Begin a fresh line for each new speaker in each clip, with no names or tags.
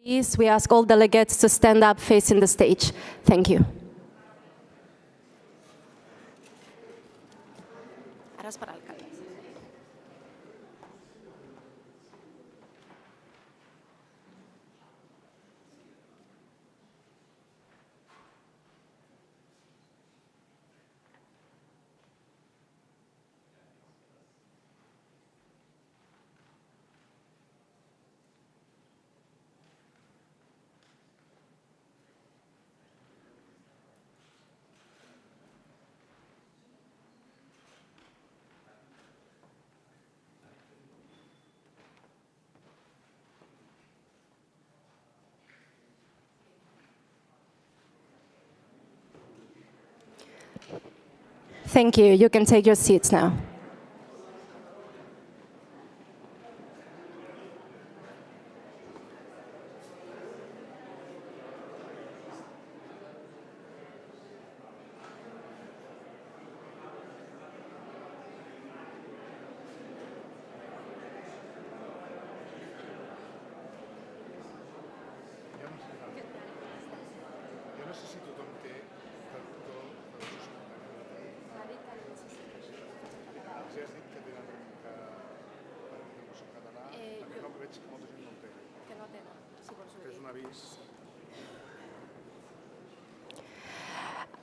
Please, we ask all delegates to stand up facing the stage. Thank you. Thank you. You can take your seats now.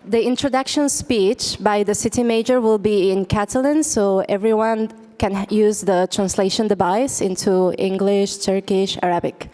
The introduction speech by the city manager will be in Catalan, so everyone can use the translation device into English, Turkish, Arabic.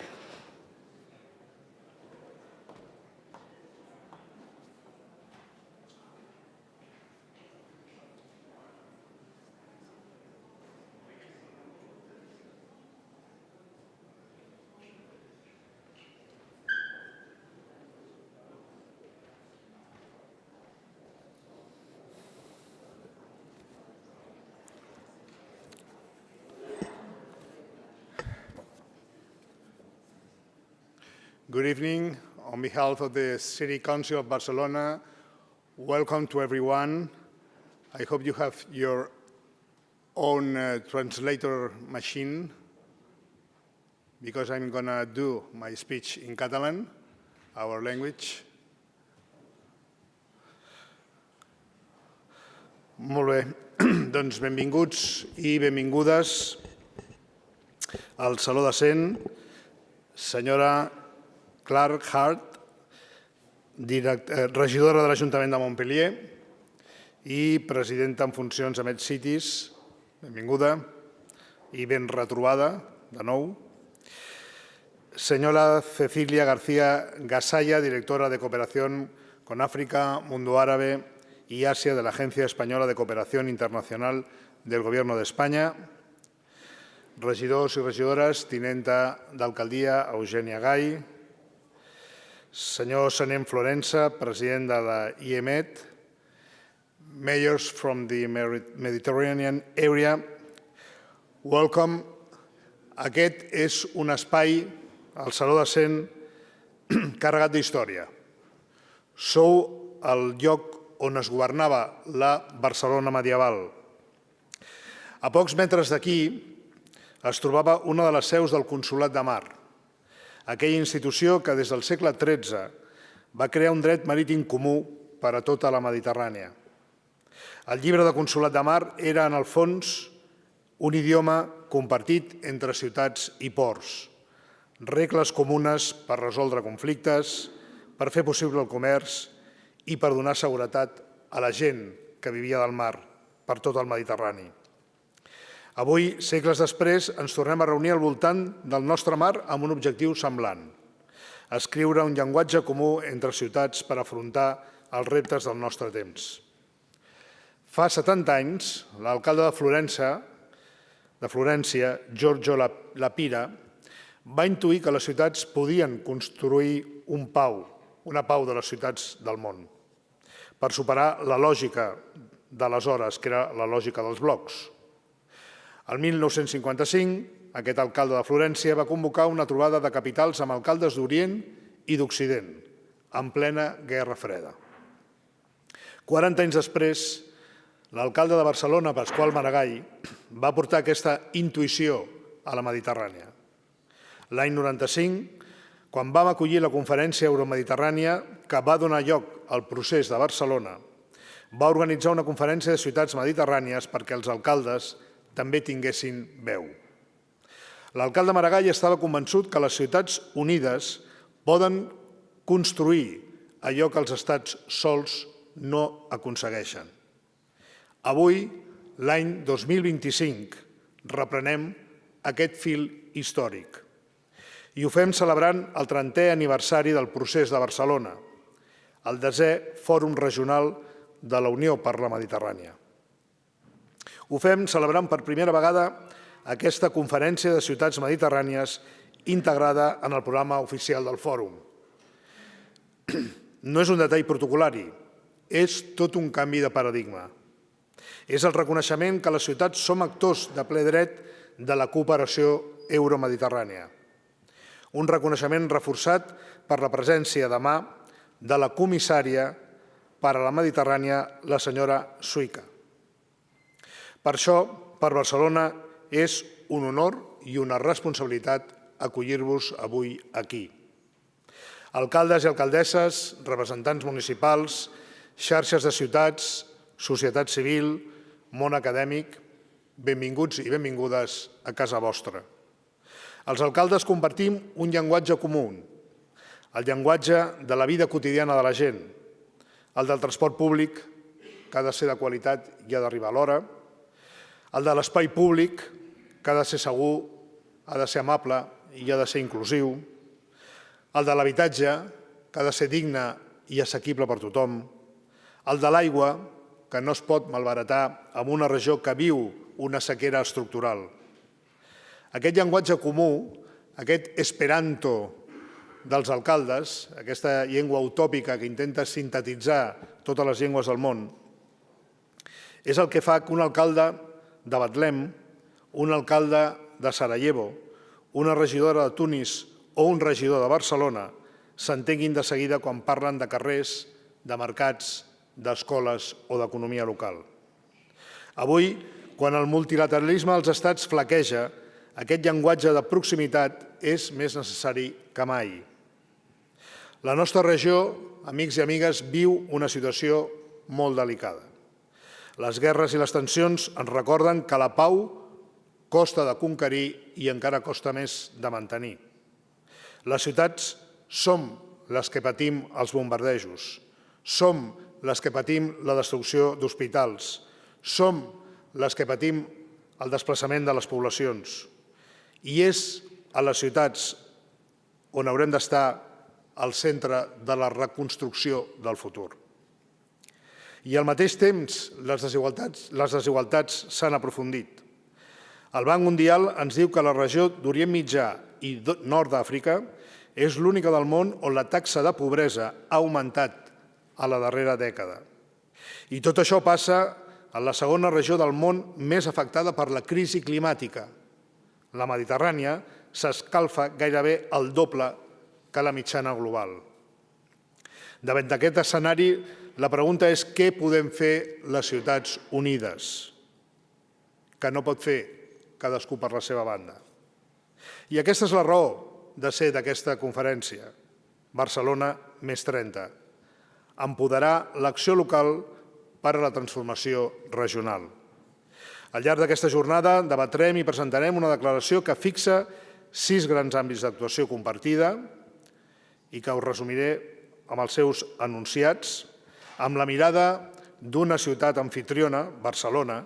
Good evening. On behalf of the City Council of Barcelona, welcome to everyone. I hope you have your own translator machine, because I'm going to do my speech in Catalan, our language. Molt bé, doncs benvinguts i benvingudes al Saló de Cent. Senyora Clark Hart, regidora de l'Ajuntament de Montpellier i presidenta en funcions a MedCities, benvinguda i ben retrobada de nou. Senyora Cecilia García Gasalla, directora de Cooperación con África, Mundo Árabe y Asia de la Agencia Española de Cooperación Internacional del Gobierno de España. Regidors i regidores, tinenta d'alcaldia Eugènia Gai. Senyor Sanem Florença, president de la IEMED, mayors from the Mediterranean area, welcome. Aquest és un espai, el Saló de Cent, carregat d'història. Sou el lloc on es governava la Barcelona medieval. A pocs metres d'aquí es trobava una de les seus del Consolat de Mar, aquella institució que des del segle XIII va crear un dret marítim comú per a tota la Mediterrània. El llibre de Consolat de Mar era, en el fons, un idioma compartit entre ciutats i ports, regles comunes per resoldre conflictes, per fer possible el comerç i per donar seguretat a la gent que vivia del mar per tot el Mediterrani. Avui, segles després, ens tornem a reunir al voltant del nostre mar amb un objectiu semblant: escriure un llenguatge comú entre ciutats per afrontar els reptes del nostre temps. Fa 70 anys, l'alcalde de Florència, Giorgio Lapira, va intuir que les ciutats podien construir una pau de les ciutats del món, per superar la lògica d'aleshores, que era la lògica dels blocs. El 1955, aquest alcalde de Florència va convocar una trobada de capitals amb alcaldes d'Orient i d'Occident, en plena Guerra Freda. 40 anys després, l'alcalde de Barcelona, Pasqual Maragall, va portar aquesta intuïció a la Mediterrània. L'any 95, Quan vam acollir la conferència euromediterrània que va donar lloc al procés de Barcelona, va organitzar una conferència de ciutats mediterrànies perquè els alcaldes també tinguessin veu. L'alcalde Maragall estava convençut que les ciutats unides poden construir allò que els estats sols no aconsegueixen. Avui, l'any 2025, reprenem aquest fil històric. I ho fem celebrant el 30è aniversari del procés de Barcelona, el 10è Fòrum Regional de la Unió per la Mediterrània. Ho fem celebrant per primera vegada aquesta conferència de ciutats mediterrànies integrada en el programa oficial del Fòrum. No és un detall protocolari, és tot un canvi de paradigma. És el reconeixement que les ciutats som actors de ple dret de la cooperació euromediterrània. Un reconeixement reforçat per la presència demà de la comissària per a la Mediterrània, la senyora Suïca. Per això, per Barcelona, és un honor i una responsabilitat acollir-vos avui aquí. Alcaldes i alcaldesses, representants municipals, xarxes de ciutats, societat civil, món acadèmic, benvinguts i benvingudes a casa vostra. Els alcaldes compartim un llenguatge comú, el llenguatge de la vida quotidiana de la gent, el del transport públic, que ha de ser de qualitat i ha d'arribar a l'hora, el de l'espai públic, que ha de ser segur, ha de ser amable i ha de ser inclusiu, el de l'habitatge, que ha de ser digne i assequible per tothom, el de l'aigua, que no es pot malbaratar en una regió que viu una sequera estructural. Aquest llenguatge comú, aquest esperanto dels alcaldes, aquesta llengua utòpica que intenta sintetitzar totes les llengües del món, és el que fa que un alcalde de Betlem, un alcalde de Sarajevo, una regidora de Tunis o un regidor de Barcelona s'entenguin de seguida quan parlen de carrers, de mercats, d'escoles o d'economia local. Avui, quan el multilateralisme dels estats flaqueja, aquest llenguatge de proximitat és més necessari que mai. La nostra regió, amics i amigues, viu una situació molt delicada. Les guerres i les tensions ens recorden que la pau costa de conquerir i encara costa més de mantenir. Les ciutats som les que patim els bombardejos, som les que patim la destrucció d'hospitals, som les que patim el desplaçament de les poblacions. I és a les ciutats on haurem d'estar al centre de la reconstrucció del futur. I al mateix temps, les desigualtats s'han aprofundit. El Banc Mundial ens diu que la regió d'Orient Mitjà i nord d'Àfrica és l'única del món on la taxa de pobresa ha augmentat a la darrera dècada. I tot això passa en la segona regió del món més afectada per la crisi climàtica. La Mediterrània s'escalfa gairebé el doble que la mitjana global. Davant d'aquest escenari, la pregunta és què podem fer les ciutats unides, que no pot fer cadascú per la seva banda. I aquesta és la raó de ser d'aquesta conferència, Barcelona més 30, empoderar l'acció local per a la transformació regional. Al llarg d'aquesta jornada debatrem i presentarem una declaració que fixa 6 grans àmbits d'actuació compartida i que us resumiré amb els seus enunciats, amb la mirada d'una ciutat amfitriona, Barcelona,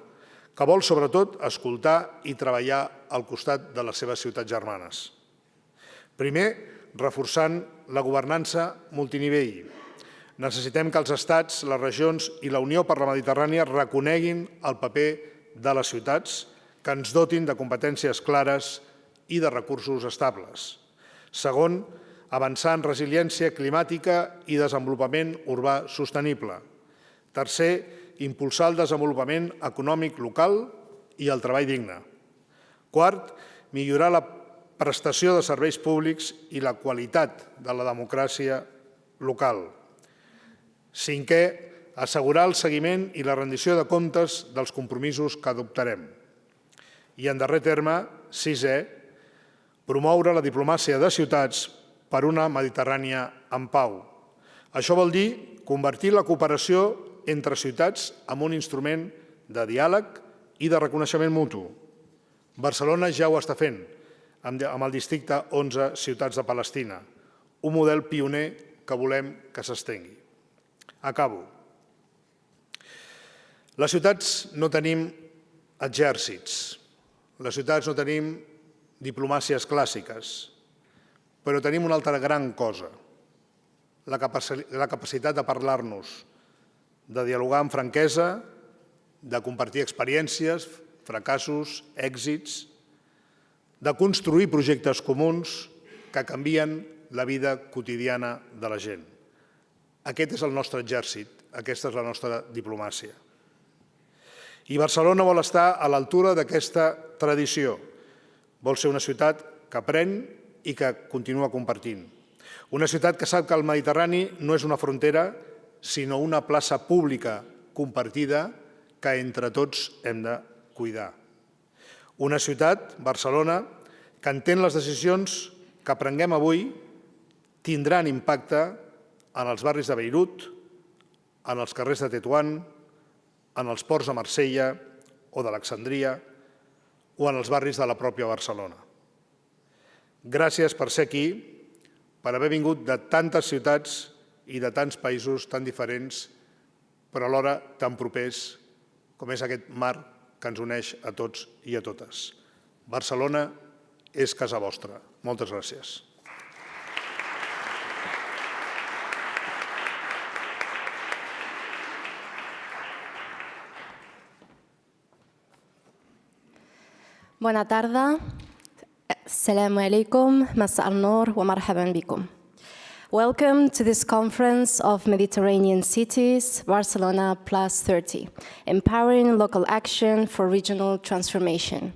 que vol sobretot escoltar i treballar al costat de les seves ciutats germanes. Primer, reforçant la governança multinivell. Necessitem que els estats, les regions i la Unió per la Mediterrània reconeguin el paper de les ciutats, que ens dotin de competències clares i de recursos estables. Segon, avançar en resiliència climàtica i desenvolupament urbà sostenible. Tercer, impulsar el desenvolupament econòmic local i el treball digne. Quart, millorar la prestació de serveis públics i la qualitat de la democràcia local. Cinquè, assegurar el seguiment i la rendició de comptes dels compromisos que adoptarem. I en darrer terme, sisè, promoure la diplomàcia de ciutats per una Mediterrània en pau. Això vol dir convertir la cooperació entre ciutats en un instrument de diàleg i de reconeixement mutu. Barcelona ja ho està fent amb el districte 11 ciutats de Palestina, un model pioner que volem que s'estengui. Acabo. Les ciutats no tenim exèrcits, les ciutats no tenim diplomàcies clàssiques, però tenim una altra gran cosa, la capacitat de parlar-nos, de dialogar amb franquesa, de compartir experiències, fracassos, èxits, de construir projectes comuns que canvien la vida quotidiana de la gent. Aquest és el nostre exèrcit, aquesta és la nostra diplomàcia. I Barcelona vol estar a l'altura d'aquesta tradició. Vol ser una ciutat que aprèn i que continua compartint. Una ciutat que sap que el Mediterrani no és una frontera, sinó una plaça pública compartida que entre tots hem de cuidar. Una ciutat, Barcelona, que entén les decisions que prenguem avui tindran impacte en els barris de Beirut, en els carrers de Tetuan, en els ports de Marsella o d'Alexandria o en els barris de la pròpia Barcelona. Gràcies per ser aquí, per haver vingut de tantes ciutats i de tants països tan diferents, però alhora tan propers com és aquest mar que ens uneix a tots i a totes. Barcelona és casa vostra. Moltes gràcies.
Buona tarda. Assalamu alaikum, masa al-nur wa marhaban bikum. Welcome to this conference of Mediterranean cities, Barcelona Plus 30, empowering local action for regional transformation.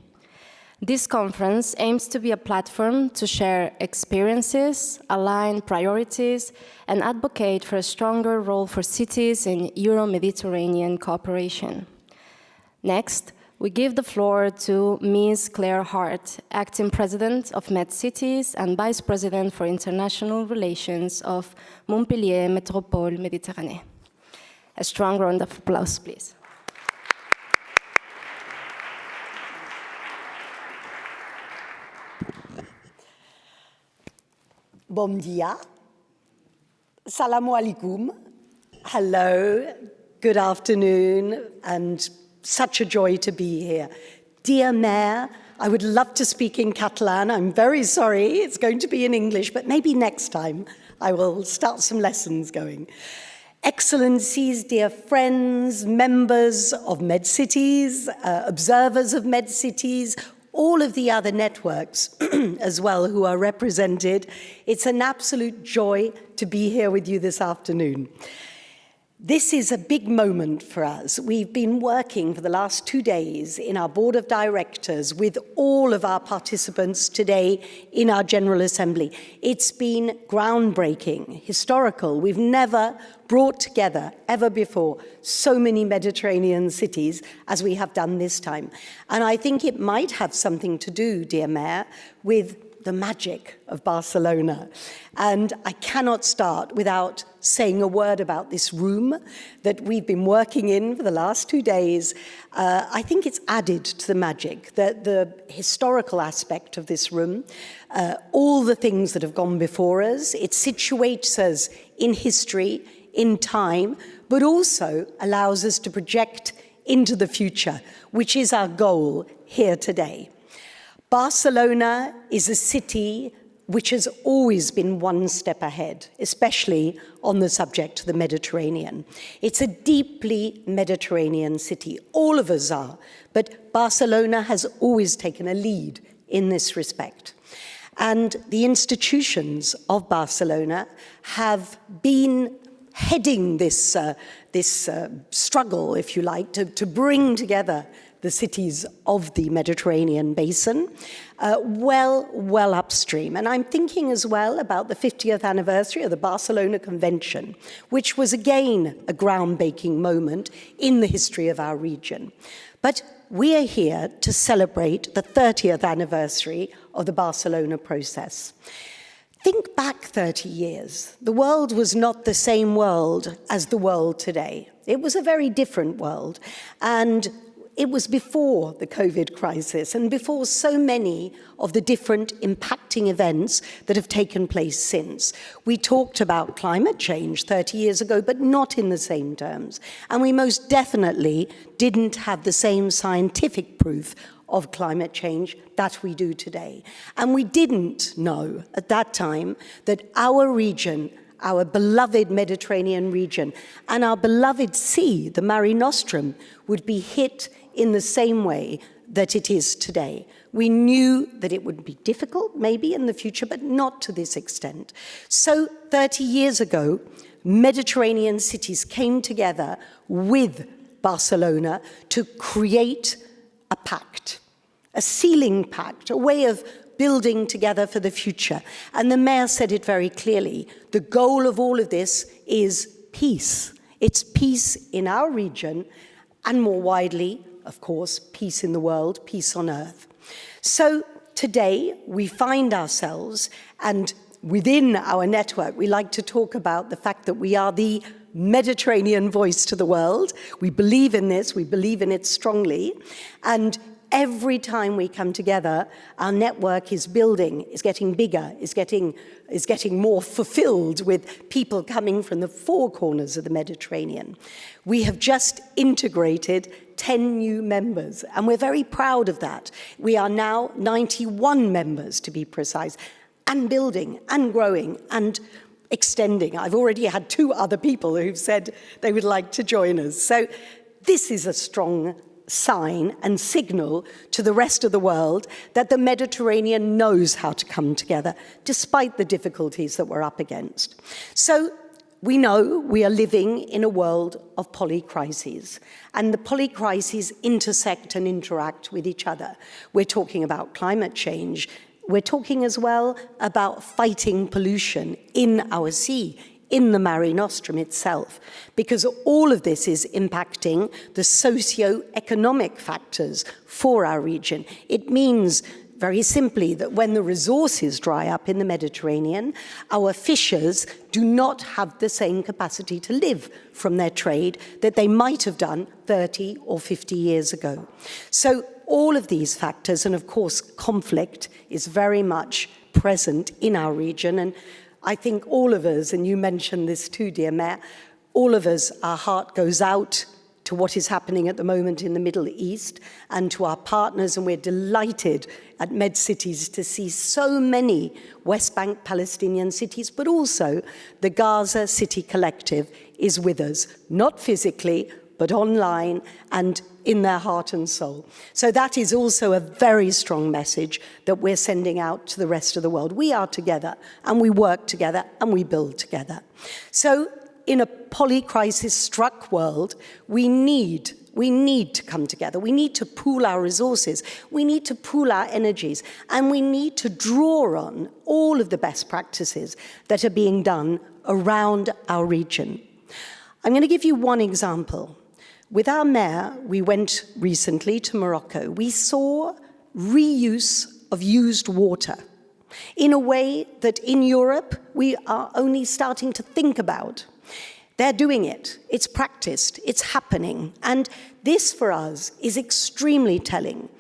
This conference aims to be a platform to share experiences, align priorities, and advocate for a stronger role for cities in Euro-Mediterranean cooperation. Next, we give the floor to Ms. Claire Hart, Acting President of MedCities and Vice President for International Relations of Montpellier Métropole Méditerranée. A strong round of applause, please.
Bon dia. Salamu alaikum. Hello, good afternoon, and such a joy to be here. Dear Mayor, I would love to speak in Catalan. I'm very sorry, it's going to be in English, but maybe next time I will start some lessons going. Excellencies, dear friends, members of MedCities, observers of MedCities, all of the other networks as well who are represented, it's an absolute joy to be here with you this afternoon. This is a big moment for us. We've been working for the last 2 days in our board of directors with all of our participants today in our General Assembly. It's been groundbreaking, historical. We've never brought together, ever before, so many Mediterranean cities as we have done this time. And I think it might have something to do, dear Mayor, with the magic of Barcelona. And I cannot start without saying a word about this room that we've been working in for the last 2 days. I think it's added to the magic, the historical aspect of this room, all the things that have gone before us. It situates us in history, in time, but also allows us to project into the future, which is our goal here today. Barcelona is a city which has always been one step ahead, especially on the subject of the Mediterranean. It's a deeply Mediterranean city. All of us are, but Barcelona has always taken a lead in this respect. And the institutions of Barcelona have been heading this struggle, if you like, to bring together the cities of the Mediterranean basin, well upstream. And I'm thinking as well about the 50th anniversary of the Barcelona Convention, which was again a groundbreaking moment in the history of our region. But we are here to celebrate the 30th anniversary of the Barcelona Process. Think back 30 years. The world was not the same world as the world today. It was a very different world. And it was before the COVID crisis and before so many of the different impacting events that have taken place since. We talked about climate change 30 years ago, but not in the same terms. And we most definitely didn't have the same scientific proof of climate change that we do today. And we didn't know at that time that our region, our beloved Mediterranean region, and our beloved sea, the Mare Nostrum, would be hit in the same way that it is today. We knew that it would be difficult, maybe in the future, but not to this extent. So 30 years ago, Mediterranean cities came together with Barcelona to create a pact, a sealing pact, a way of building together for the future. And the mayor said it very clearly. The goal of all of this is peace. It's peace in our region, and more widely, of course, peace in the world, peace on earth. So today we find ourselves, and within our network, we like to talk about the fact that we are the Mediterranean voice to the world. We believe in this, we believe in it strongly, and every time we come together, our network is building, is getting bigger, is getting more fulfilled with people coming from the four corners of the Mediterranean. We have just integrated 10 new members, and we're very proud of that. We are now 91 members, to be precise, and building, and growing, and extending. I've already had 2 other people who've said they would like to join us. So this is a strong sign and signal to the rest of the world that the Mediterranean knows how to come together, despite the difficulties that we're up against. So we know we are living in a world of polycrises, and the polycrises intersect and interact with each other. We're talking about climate change. We're talking as well about fighting pollution in our sea, in the Mare Nostrum itself, because all of this is impacting the socio-economic factors for our region. It means, very simply, that when the resources dry up in the Mediterranean, our fishers do not have the same capacity to live from their trade that they might have done 30 or 50 years ago. So all of these factors, and of course conflict, is very much present in our region. And I think all of us, and you mentioned this too, dear Mayor, all of us, our heart goes out to what is happening at the moment in the Middle East and to our partners, and we're delighted at MedCities to see so many West Bank Palestinian cities, but also the Gaza City Collective is with us, not physically, but online and in their heart and soul. So that is also a very strong message that we're sending out to the rest of the world. We are together, and we work together, and we build together. So in a polycrisis-struck world, we need to come together. We need to pool our resources. We need to pool our energies, and we need to draw on all of the best practices that are being done around our region. I'm going to give you one example. With our mayor, we went recently to Morocco. We saw reuse of used water in a way that in Europe we are only starting to think about. They're doing it. It's practiced. It's happening. And this, for us, is extremely telling.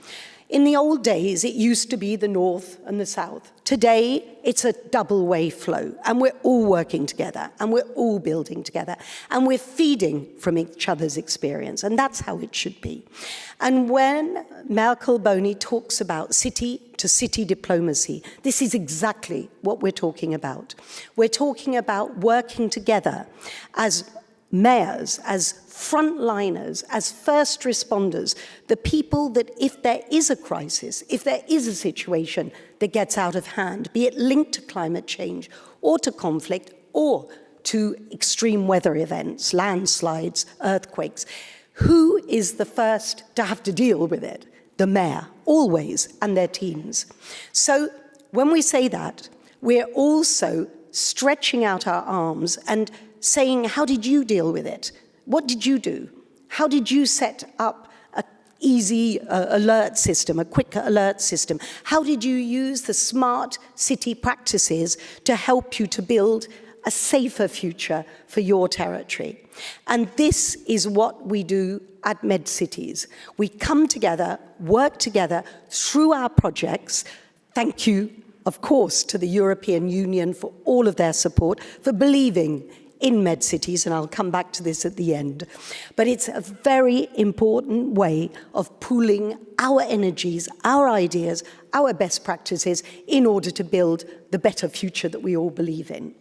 In the old days, it used to be the north and the south. Today, it's a double-way flow, and we're all working together, and we're all building together, and we're feeding from each other's experience, and that's how it should be. And when Merkel Boni talks about city-to-city diplomacy, this is exactly what we're talking about. We're talking about working together as mayors, as frontliners, as first responders, the people that if there is a crisis, if there is a situation that gets out of hand, be it linked to climate change or to conflict or to extreme weather events, landslides, earthquakes, who is the first to have to deal with it? The mayor, always, and their teams. So when we say that, we're also stretching out our arms and saying, how did you deal with it? What did you do? How did you set up a easy alert system, a quick alert system? How did you use the smart city practices to help you to build a safer future for your territory? And this is what we do at MedCities. We come together, work together through our projects. Thank you, of course, to the European Union for all of their support, for believing in MedCities, and I'll come back to this at the end. But it's a very important way of pooling our energies, our ideas, our best practices in order to build the better future that we all believe in.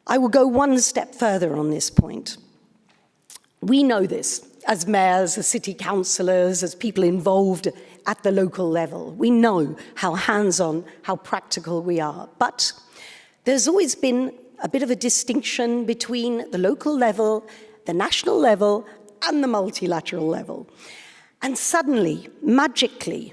I will go one step further on this point. We know this as mayors, as city councillors, as people involved at the local level. We know how hands-on, how practical we are. But there's always been a bit of a distinction between the local level, the national level, and the multilateral level. And suddenly, magically,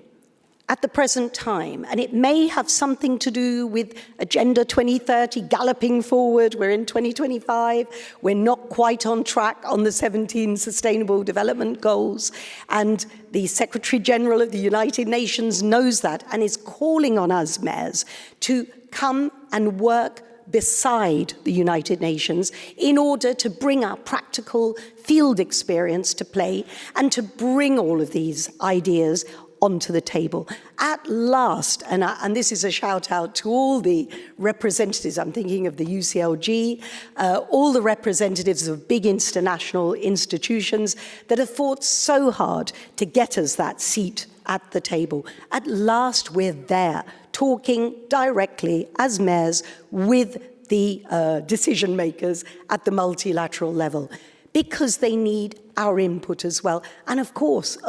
at the present time, and it may have something to do with Agenda 2030 galloping forward, we're in 2025, we're not quite on track on the 17 Sustainable Development Goals, and the Secretary General of the United Nations knows that and is calling on us mayors to come and work beside the United Nations in order to bring our practical field experience to play and to bring all of these ideas onto the table. At last, and this is a shout out to all the representatives, I'm thinking of the UCLG, all the representatives of big international institutions that have fought so hard to get us that seat at the table. At last we're there, talking directly as mayors with the decision makers at the multilateral level, because they need our input as well. And of course,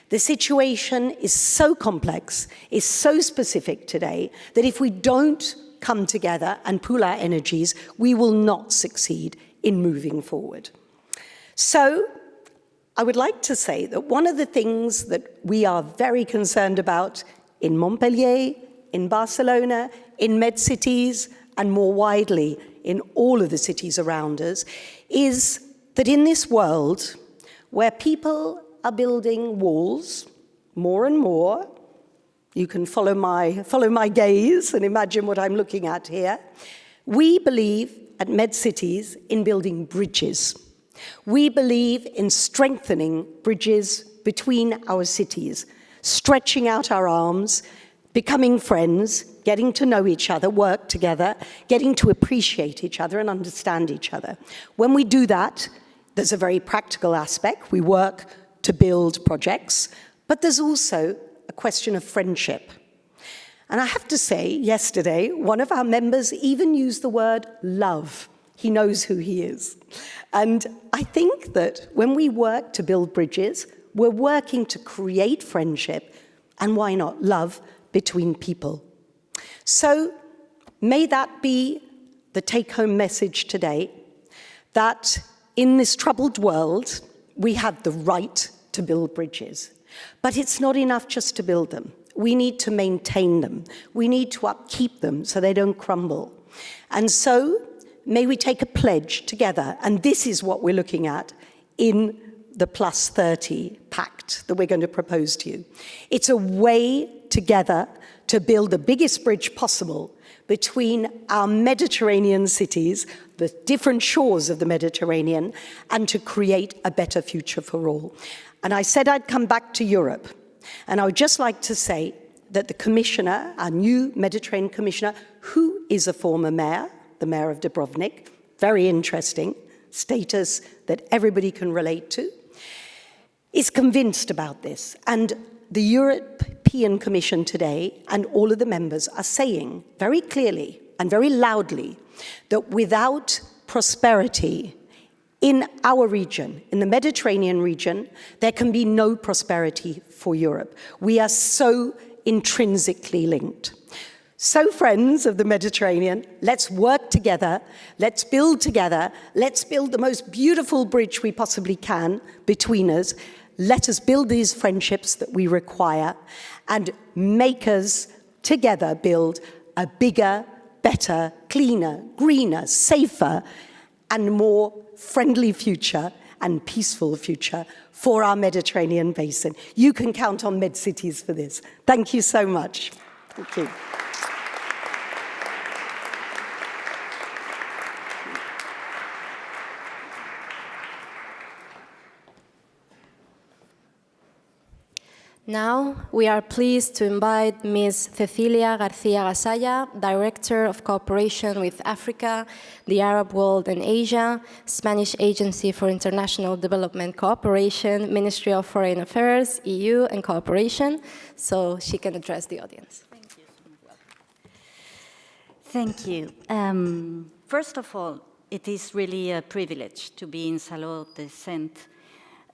the situation is so complex, is so specific today, that if we don't come together and pool our energies, we will not succeed in moving forward. So I would like to say that one of the things that we are very concerned about in Montpellier, in Barcelona, in MedCities, and more widely in all of the cities around us, is that in this world where people are building walls more and more, you can follow my gaze and imagine what I'm looking at here, we believe at MedCities in building bridges. We believe in strengthening bridges between our cities, stretching out our arms, becoming friends, getting to know each other, work together, getting to appreciate each other and understand each other. When we do that, there's a very practical aspect. We work to build projects, but there's also a question of friendship. And I have to say, yesterday, one of our members even used the word love. He knows who he is. And I think that when we work to build bridges, we're working to create friendship, and why not love between people. So may that be the take-home message today, that in this troubled world, we have the right to build bridges. But it's not enough just to build them. We need to maintain them. We need to upkeep them so they don't crumble. And so may we take a pledge together, and this is what we're looking at in the Plus 30 Pact that we're going to propose to you. It's a way together to build the biggest bridge possible between our Mediterranean cities, the different shores of the Mediterranean, and to create a better future for all. And I said I'd come back to Europe, and I would just like to say that the commissioner, our new Mediterranean commissioner, who is a former mayor, the mayor of Dubrovnik, very interesting status that everybody can relate to, is convinced about this. And the European Commission today and all of the members are saying very clearly and very loudly that without prosperity in our region, in the Mediterranean region, there can be no prosperity for Europe. We are so intrinsically linked. So, friends of the Mediterranean, let's work together, let's build the most beautiful bridge we possibly can between us. Let us build these friendships that we require and make us together build a bigger, better, cleaner, greener, safer, and more friendly future and peaceful future for our Mediterranean basin. You can count on MedCities for this. Thank you so much. Thank you.
Now, we are pleased to invite Ms. Cecilia García-Gasalla, Director of Cooperation with Africa, the Arab World and Asia, Spanish Agency for International Development Cooperation, Ministry of Foreign Affairs, EU and Cooperation, so she can address the audience.
Thank you so much. Thank you. First of all, it is really a privilege to be in Saló de Cent,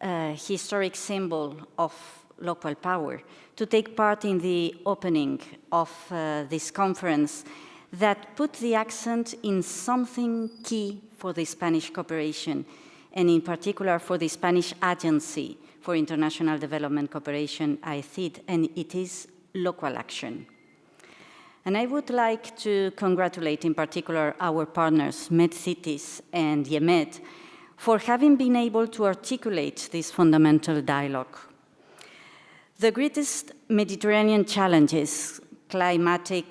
a historic symbol of local power, to take part in the opening of this conference that put the accent in something key for the Spanish cooperation, and in particular for the Spanish Agency for International Development Cooperation, AECID, and it is local action. And I would like to congratulate in particular our partners, MedCities and IEMED, for having been able to articulate this fundamental dialogue. The greatest Mediterranean challenges, climatic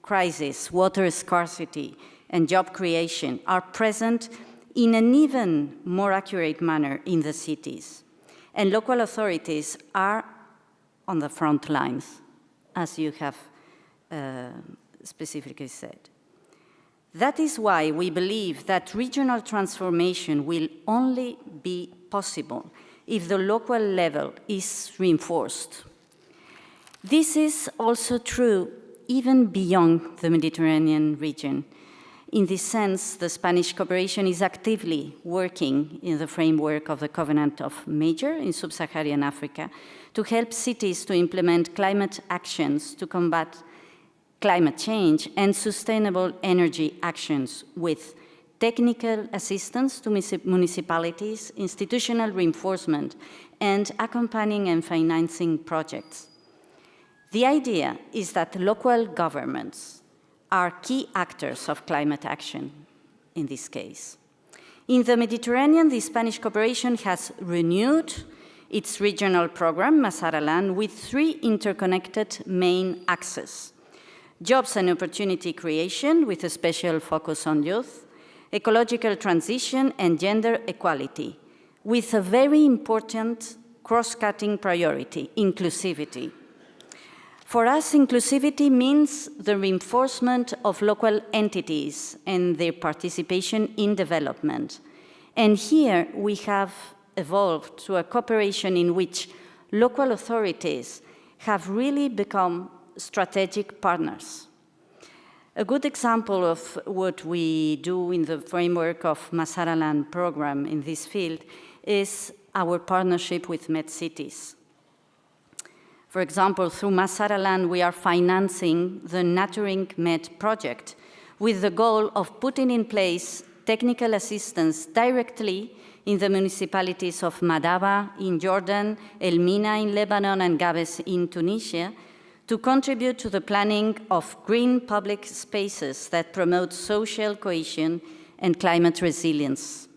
crisis, water scarcity, and job creation, are present in an even more accurate manner in the cities. And local authorities are on the front lines, as you have specifically said. That is why we believe that regional transformation will only be possible if the local level is reinforced. This is also true even beyond the Mediterranean region. In this sense, the Spanish cooperation is actively working in the framework of the Covenant of Major in Sub-Saharan Africa to help cities to implement climate actions to combat climate change and sustainable energy actions with technical assistance to municipalities, institutional reinforcement, and accompanying and financing projects. The idea is that local governments are key actors of climate action in this case. In the Mediterranean, the Spanish cooperation has renewed its regional program, Masaralan, with 3 interconnected main axes: jobs and opportunity creation with a special focus on youth, ecological transition, and gender equality, with a very important cross-cutting priority, inclusivity. For us, inclusivity means the reinforcement of local entities and their participation in development. And here we have evolved to a cooperation in which local authorities have really become strategic partners. A good example of what we do in the framework of Masaralan program in this field is our partnership with MedCities. For example, through Masaralan, we are financing the Nurturing Med project with the goal of putting in place technical assistance directly in the municipalities of Madaba in Jordan, El Mina in Lebanon, and Gabes in Tunisia, to contribute to the planning of green public spaces that promote social cohesion and climate resilience.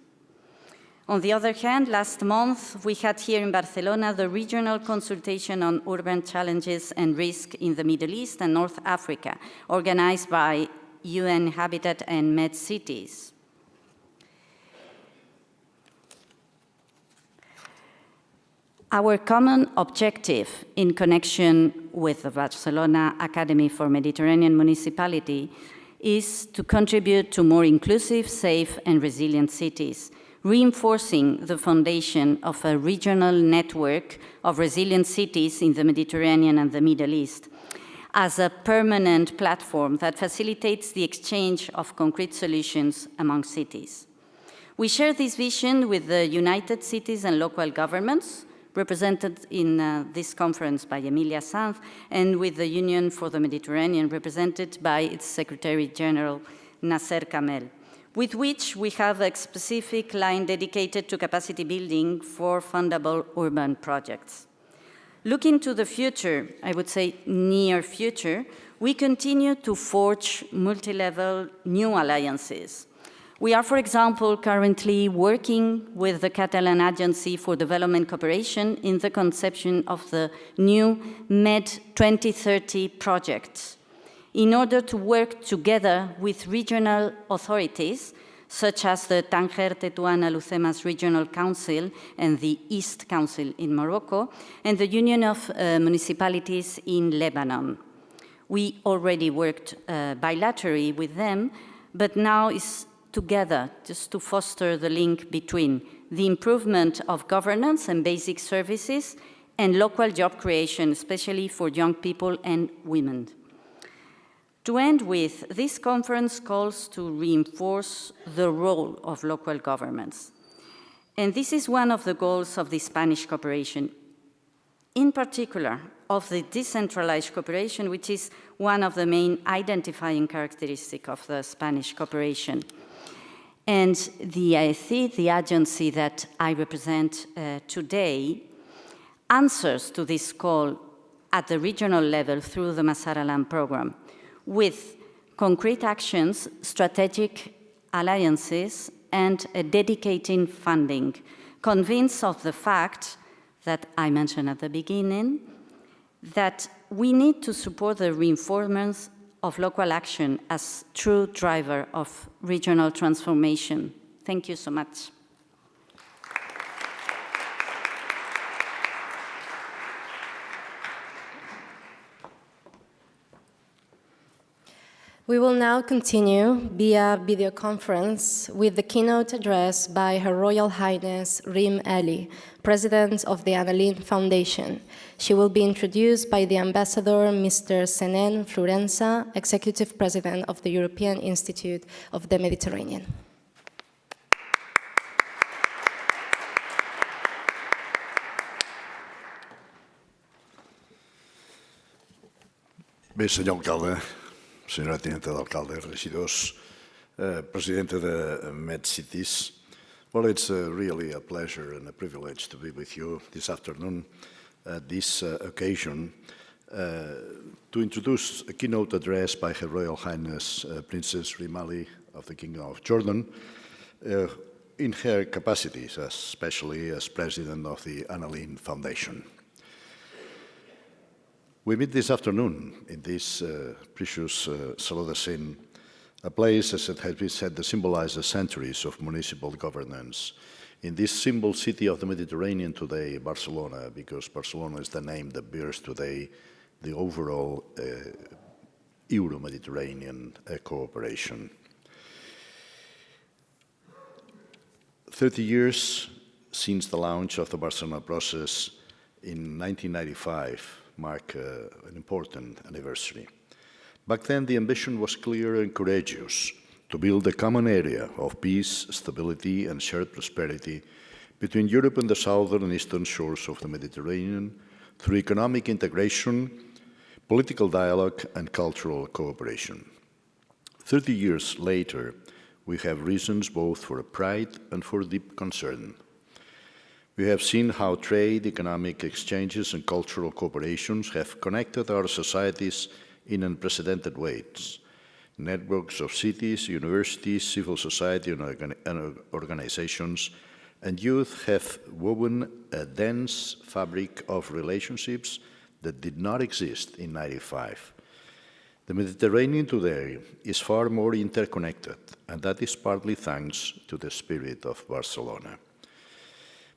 On the other hand, last month, we had here in Barcelona the regional consultation on urban challenges and risk in the Middle East and North Africa, organized by UN Habitat and MedCities. Our common objective in connection with the Barcelona Academy for Mediterranean Municipality is to contribute to more inclusive, safe, and resilient cities, reinforcing the foundation of a regional network of resilient cities in the Mediterranean and the Middle East as a permanent platform that facilitates the exchange of concrete solutions among cities. We share this vision with the United Cities and local governments, represented in this conference by Emilia Sanz, and with the Union for the Mediterranean, represented by its Secretary General, Nasser Kamel, with which we have a specific line dedicated to capacity building for fundable urban projects. Looking to the future, I would say near future, we continue to forge multi-level new alliances We are, for example, currently working with the Catalan Agency for Development Cooperation in the conception of the new MED 2030 project, in order to work together with regional authorities, such as the Tanger Tetuan Alucemas Regional Council and the East Council in Morocco, and the Union of Municipalities in Lebanon. We already worked bilaterally with them, but now is together just to foster the link between the improvement of governance and basic services and local job creation, especially for young people and women. To end with, this conference calls to reinforce the role of local governments. And this is one of the goals of the Spanish cooperation, in particular of the decentralized cooperation, which is one of the main identifying characteristics of the Spanish cooperation. And the AECID, the agency that I represent today, answers to this call at the regional level through the Masaralan program, with concrete actions, strategic alliances, and a dedicated funding, convinced of the fact that I mentioned at the beginning, that we need to support the reinforcement of local action as true driver of regional transformation. Thank you so much.
We will now continue via video conference with the keynote address by Her Royal Highness Rim Ali, President of the Annalene Foundation. She will be introduced by the Ambassador Mr. Senen Florenza, Executive President of the European Institute of the Mediterranean.
Bé, senyor alcalde, senyora tinenta d'alcalde, regidors, presidenta de MedCities. Well, it's really a pleasure and a privilege to be with you this afternoon at this occasion to introduce a keynote address by Her Royal Highness Princess Rim Ali of the Kingdom of Jordan in her capacities, especially as President of the Annalene Foundation. We meet this afternoon in this precious Saló de Cent, a place, as it has been said, that symbolizes centuries of municipal governance. In this symbol city of the Mediterranean today, Barcelona, because Barcelona is the name that bears today the overall Euro-Mediterranean cooperation. 30 years since the launch of the Barcelona Process in 1995, mark an important anniversary. Back then, the ambition was clear and courageous: to build a common area of peace, stability, and shared prosperity between Europe and the southern and eastern shores of the Mediterranean through economic integration, political dialogue, and cultural cooperation. 30 years later, we have reasons both for pride and for deep concern. We have seen how trade, economic exchanges, and cultural cooperations have connected our societies in unprecedented ways. Networks of cities, universities, civil society, and organizations, and youth have woven a dense fabric of relationships that did not exist in 1995. The Mediterranean today is far more interconnected, and that is partly thanks to the spirit of Barcelona.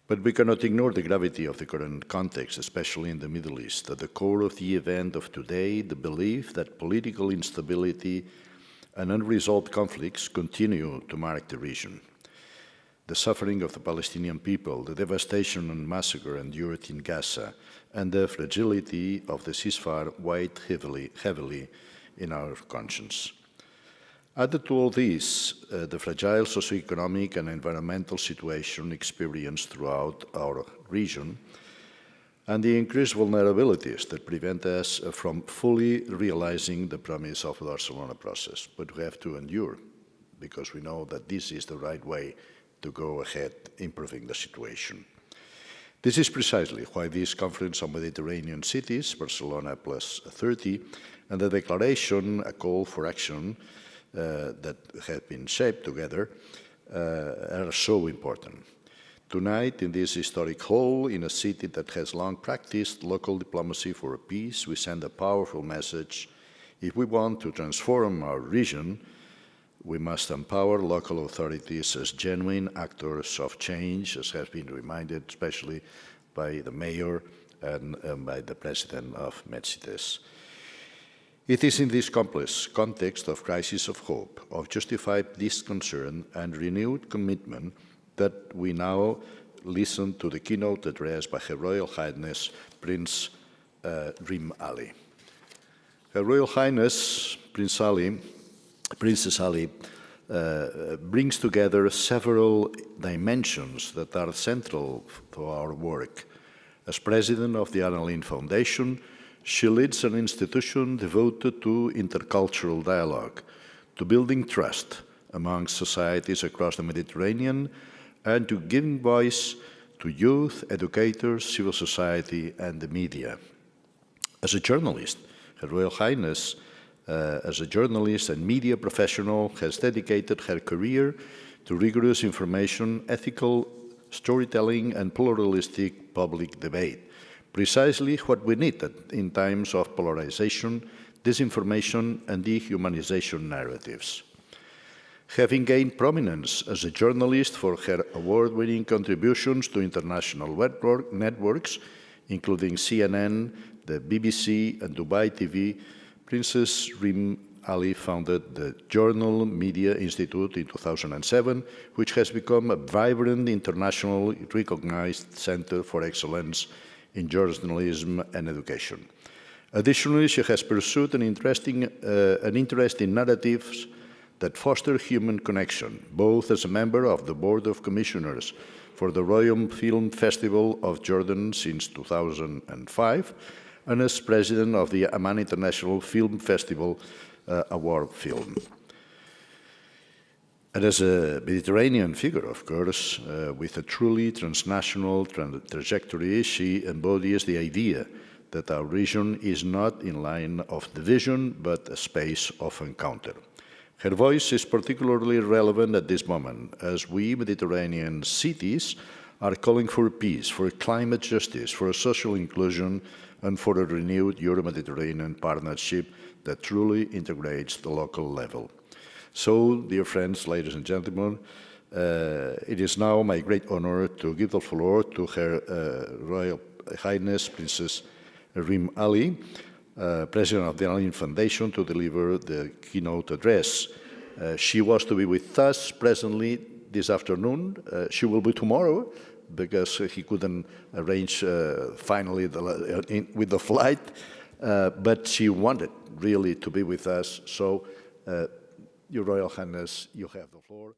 But we cannot ignore the gravity of the current context, especially in the Middle East. At the core of the event of today, the belief that political instability and unresolved conflicts continue to mark the region. The suffering of the Palestinian people, the devastation and massacre endured in Gaza, and the fragility of the ceasefire weigh heavily in our conscience. Added to all this, the fragile socio-economic and environmental situation experienced throughout our region, and the increased vulnerabilities that prevent us from fully realizing the promise of the Barcelona Process. But we have to endure, because we know that this is the right way to go ahead improving the situation. This is precisely why this Conference on Mediterranean Cities, Barcelona plus 30, and the declaration, a call for action, that have been shaped together are so important. Tonight, in this historic hall, in a city that has long practiced local diplomacy for peace, we send a powerful message. If we want to transform our region, we must empower local authorities as genuine actors of change, as has been reminded especially by the mayor and by the president of MedCities. It is in this complex context of crisis of hope, of justified disconcern and renewed commitment that we now listen to the keynote address by Her Royal Highness Prince Rim Ali. Her Royal Highness Princess Ali brings together several dimensions that are central to our work. As president of the Anna Lindh Foundation, she leads an institution devoted to intercultural dialogue, to building trust among societies across the Mediterranean, and to giving voice to youth, educators, civil society, and the media. As a journalist, Her Royal Highness, as a journalist and media professional, has dedicated her career to rigorous information, ethical storytelling, and pluralistic public debate, precisely what we need in times of polarization, disinformation, and dehumanization narratives. Having gained prominence as a journalist for her award-winning contributions to international networks, including CNN, the BBC, and Dubai TV, Princess Rim Ali founded the Journal Media Institute in 2007, which has become a vibrant, internationally recognized center for excellence in journalism and education. Additionally, she has pursued an interest in narratives that foster human connection, both as a member of the Board of Commissioners for the Royal Film Festival of Jordan since 2005, and as president of the Amman International Film Festival Award Film. And as a Mediterranean figure, of course, with a truly transnational trajectory, she embodies the idea that our region is not in line of division, but a space of encounter. Her voice is particularly relevant at this moment, as we Mediterranean cities are calling for peace, for climate justice, for social inclusion, and for a renewed Euro-Mediterranean partnership that truly integrates the local level. So, dear friends, ladies and gentlemen, it is now my great honor to give the floor to Her Royal Highness Princess Rim Ali, President of the Anna Lindh Foundation, to deliver the keynote address. She was to be with us presently this afternoon. She will be tomorrow, because he couldn't arrange finally with the flight, but she wanted really to be with us. So, Your Royal Highness, you have the floor,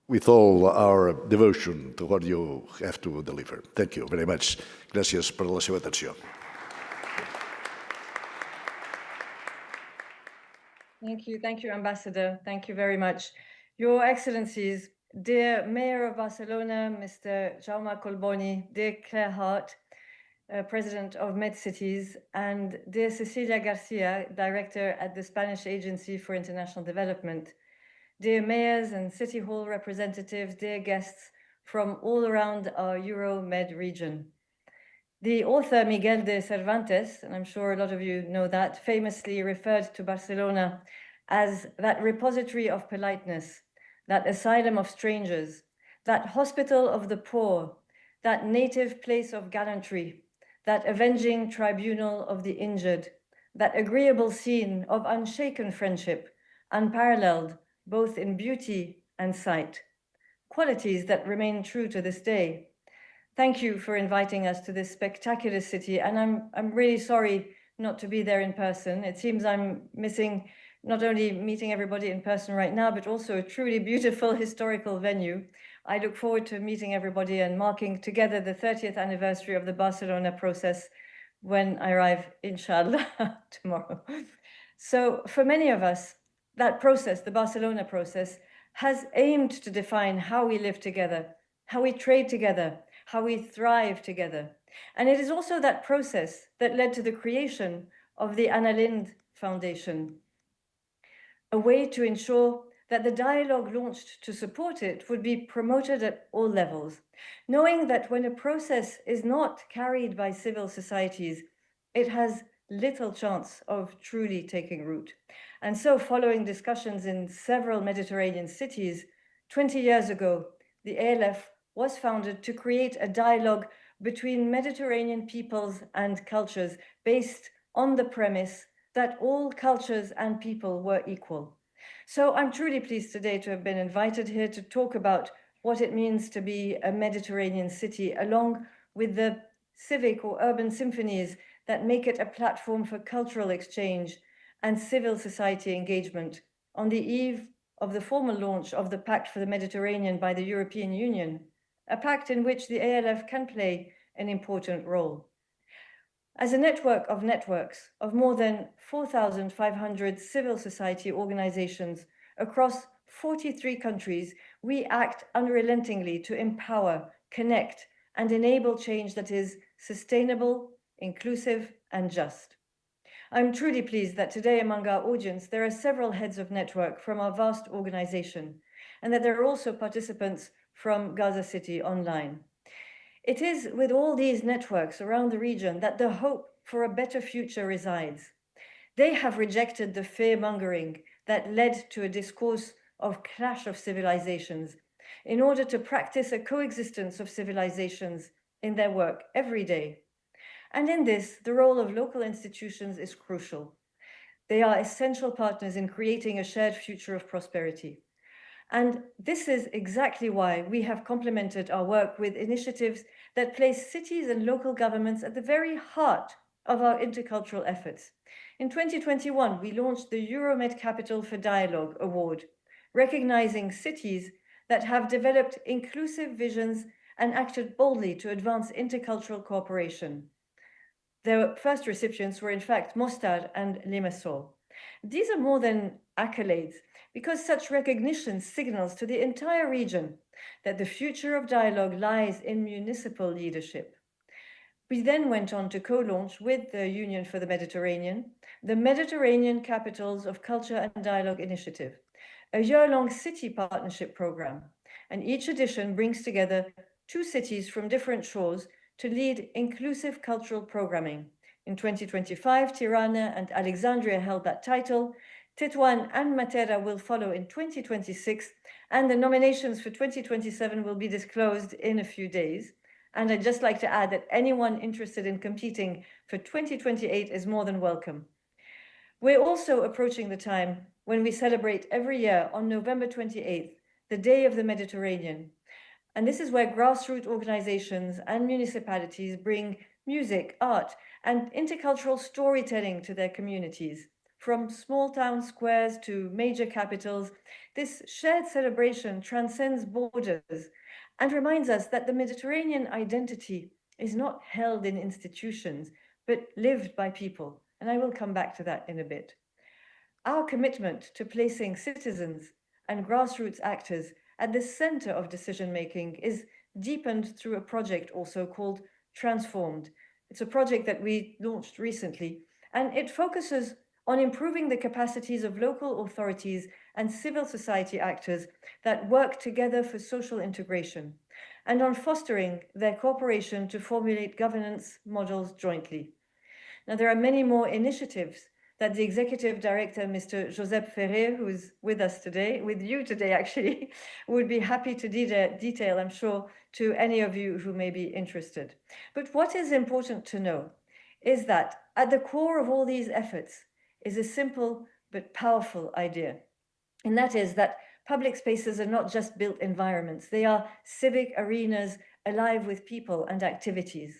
with all our devotion to what you have to deliver. Thank you very much. Gràcies per la seva atenció.
Thank you, Ambassador. Thank you very much. Your Excellencies, dear Mayor of Barcelona, Mr. Jaume Collboni, dear Claire Hart, President of MedCities, and dear Cecilia Garcia, Director at the Spanish Agency for International Development, dear mayors and City Hall representatives, dear guests from all around our Euro-Med region. The author Miguel de Cervantes, and I'm sure a lot of you know that, famously referred to Barcelona as that repository of politeness, that asylum of strangers, that hospital of the poor, that native place of gallantry, that avenging tribunal of the injured, that agreeable scene of unshaken friendship, unparalleled both in beauty and sight, qualities that remain true to this day. Thank you for inviting us to this spectacular city, and I'm really sorry not to be there in person. It seems I'm missing not only meeting everybody in person right now, but also a truly beautiful historical venue. I look forward to meeting everybody and marking together the 30th anniversary of the Barcelona Process when I arrive, inshallah, tomorrow. So for many of us, that process, the Barcelona Process, has aimed to define how we live together, how we trade together, how we thrive together. And it is also that process that led to the creation of the Anna Lindh Foundation, a way to ensure that the dialogue launched to support it would be promoted at all levels, knowing that when a process is not carried by civil societies, it has little chance of truly taking root. And so, following discussions in several Mediterranean cities, 20 years ago, the ALF was founded to create a dialogue between Mediterranean peoples and cultures based on the premise that all cultures and people were equal. So I'm truly pleased today to have been invited here to talk about what it means to be a Mediterranean city, along with the civic or urban symphonies that make it a platform for cultural exchange and civil society engagement on the eve of the formal launch of the Pact for the Mediterranean by the European Union, a pact in which the ALF can play an important role. As a network of networks of more than 4,500 civil society organizations across 43 countries, we act unrelentingly to empower, connect, and enable change that is sustainable, inclusive, and just. I'm truly pleased that today among our audience, there are several heads of network from our vast organization, and that there are also participants from Gaza City online. It is with all these networks around the region that the hope for a better future resides. They have rejected the fear-mongering that led to a discourse of clash of civilizations in order to practice a coexistence of civilizations in their work every day. And in this, the role of local institutions is crucial. They are essential partners in creating a shared future of prosperity. And this is exactly why we have complemented our work with initiatives that place cities and local governments at the very heart of our intercultural efforts. In 2021, we launched the Euromed Capital for Dialogue Award, recognizing cities that have developed inclusive visions and acted boldly to advance intercultural cooperation. Their first recipients were in fact Mostar and Limassol. These are more than accolades, because such recognition signals to the entire region that the future of dialogue lies in municipal leadership. We then went on to co-launch with the Union for the Mediterranean, the Mediterranean Capitals of Culture and Dialogue Initiative, a year-long city partnership program. And each edition brings together 2 cities from different shores to lead inclusive cultural programming. In 2025, Tirana and Alexandria held that title. Tetuan and Matera will follow in 2026, and the nominations for 2027 will be disclosed in a few days. And I'd just like to add that anyone interested in competing for 2028 is more than welcome. We're also approaching the time when we celebrate every year on November 28th, the Day of the Mediterranean. And this is where grassroots organizations and municipalities bring music, art, and intercultural storytelling to their communities. From small town squares to major capitals, this shared celebration transcends borders and reminds us that the Mediterranean identity is not held in institutions, but lived by people. And I will come back to that in a bit. Our commitment to placing citizens and grassroots actors at the center of decision-making is deepened through a project also called Transformed. It's a project that we launched recently, and it focuses on improving the capacities of local authorities and civil society actors that work together for social integration, and on fostering their cooperation to formulate governance models jointly. Now, there are many more initiatives that the Executive Director, Mr. Josep Ferrer, who is with us today, with you today actually, would be happy to detail, I'm sure, to any of you who may be interested. But what is important to know is that at the core of all these efforts is a simple but powerful idea. And that is that public spaces are not just built environments, they are civic arenas alive with people and activities.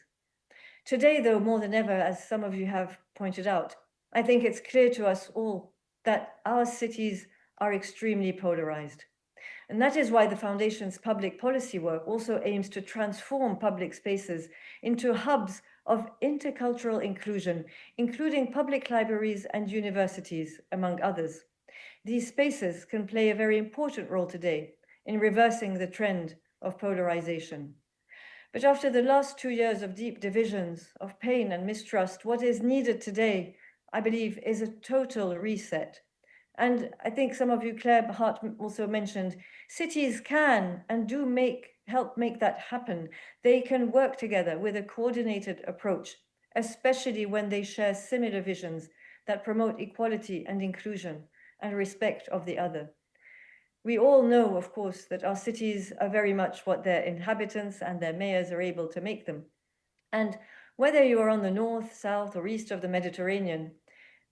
Today, though, more than ever, as some of you have pointed out, I think it's clear to us all that our cities are extremely polarized. And that is why the Foundation's public policy work also aims to transform public spaces into hubs of intercultural inclusion, including public libraries and universities, among others. These spaces can play a very important role today in reversing the trend of polarization. But after the last 2 years of deep divisions, of pain and mistrust, what is needed today, I believe, is a total reset. And I think some of you, Claire Hart also mentioned, cities can and do help make that happen. They can work together with a coordinated approach, especially when they share similar visions that promote equality and inclusion and respect of the other. We all know, of course, that our cities are very much what their inhabitants and their mayors are able to make them. And whether you are on the north, south, or east of the Mediterranean,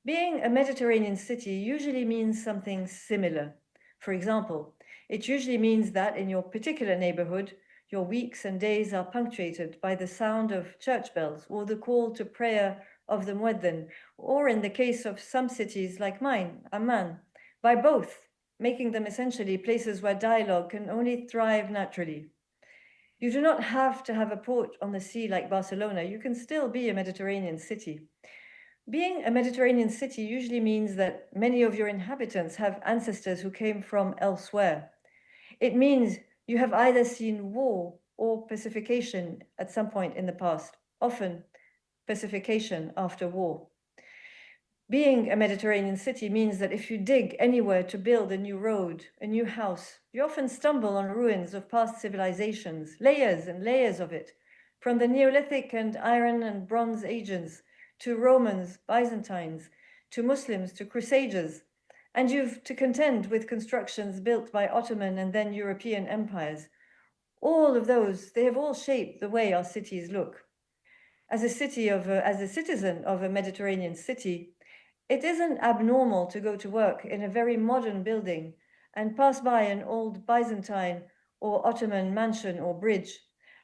being a Mediterranean city usually means something similar. For example, it usually means that in your particular neighborhood, your weeks and days are punctuated by the sound of church bells or the call to prayer of the muezzin, or in the case of some cities like mine, Amman, by both, making them essentially places where dialogue can only thrive naturally. You do not have to have a port on the sea like Barcelona. You can still be a Mediterranean city. Being a Mediterranean city usually means that many of your inhabitants have ancestors who came from elsewhere. It means you have either seen war or pacification at some point in the past, often pacification after war. Being a Mediterranean city means that if you dig anywhere to build a new road, a new house, you often stumble on ruins of past civilizations, layers and layers of it, from the Neolithic and Iron and Bronze Ages, to Romans, Byzantines, to Muslims, to Crusaders, and you've to contend with constructions built by Ottoman and then European empires. All of those, they have all shaped the way our cities look. As a citizen of a Mediterranean city, it isn't abnormal to go to work in a very modern building and pass by an old Byzantine or Ottoman mansion or bridge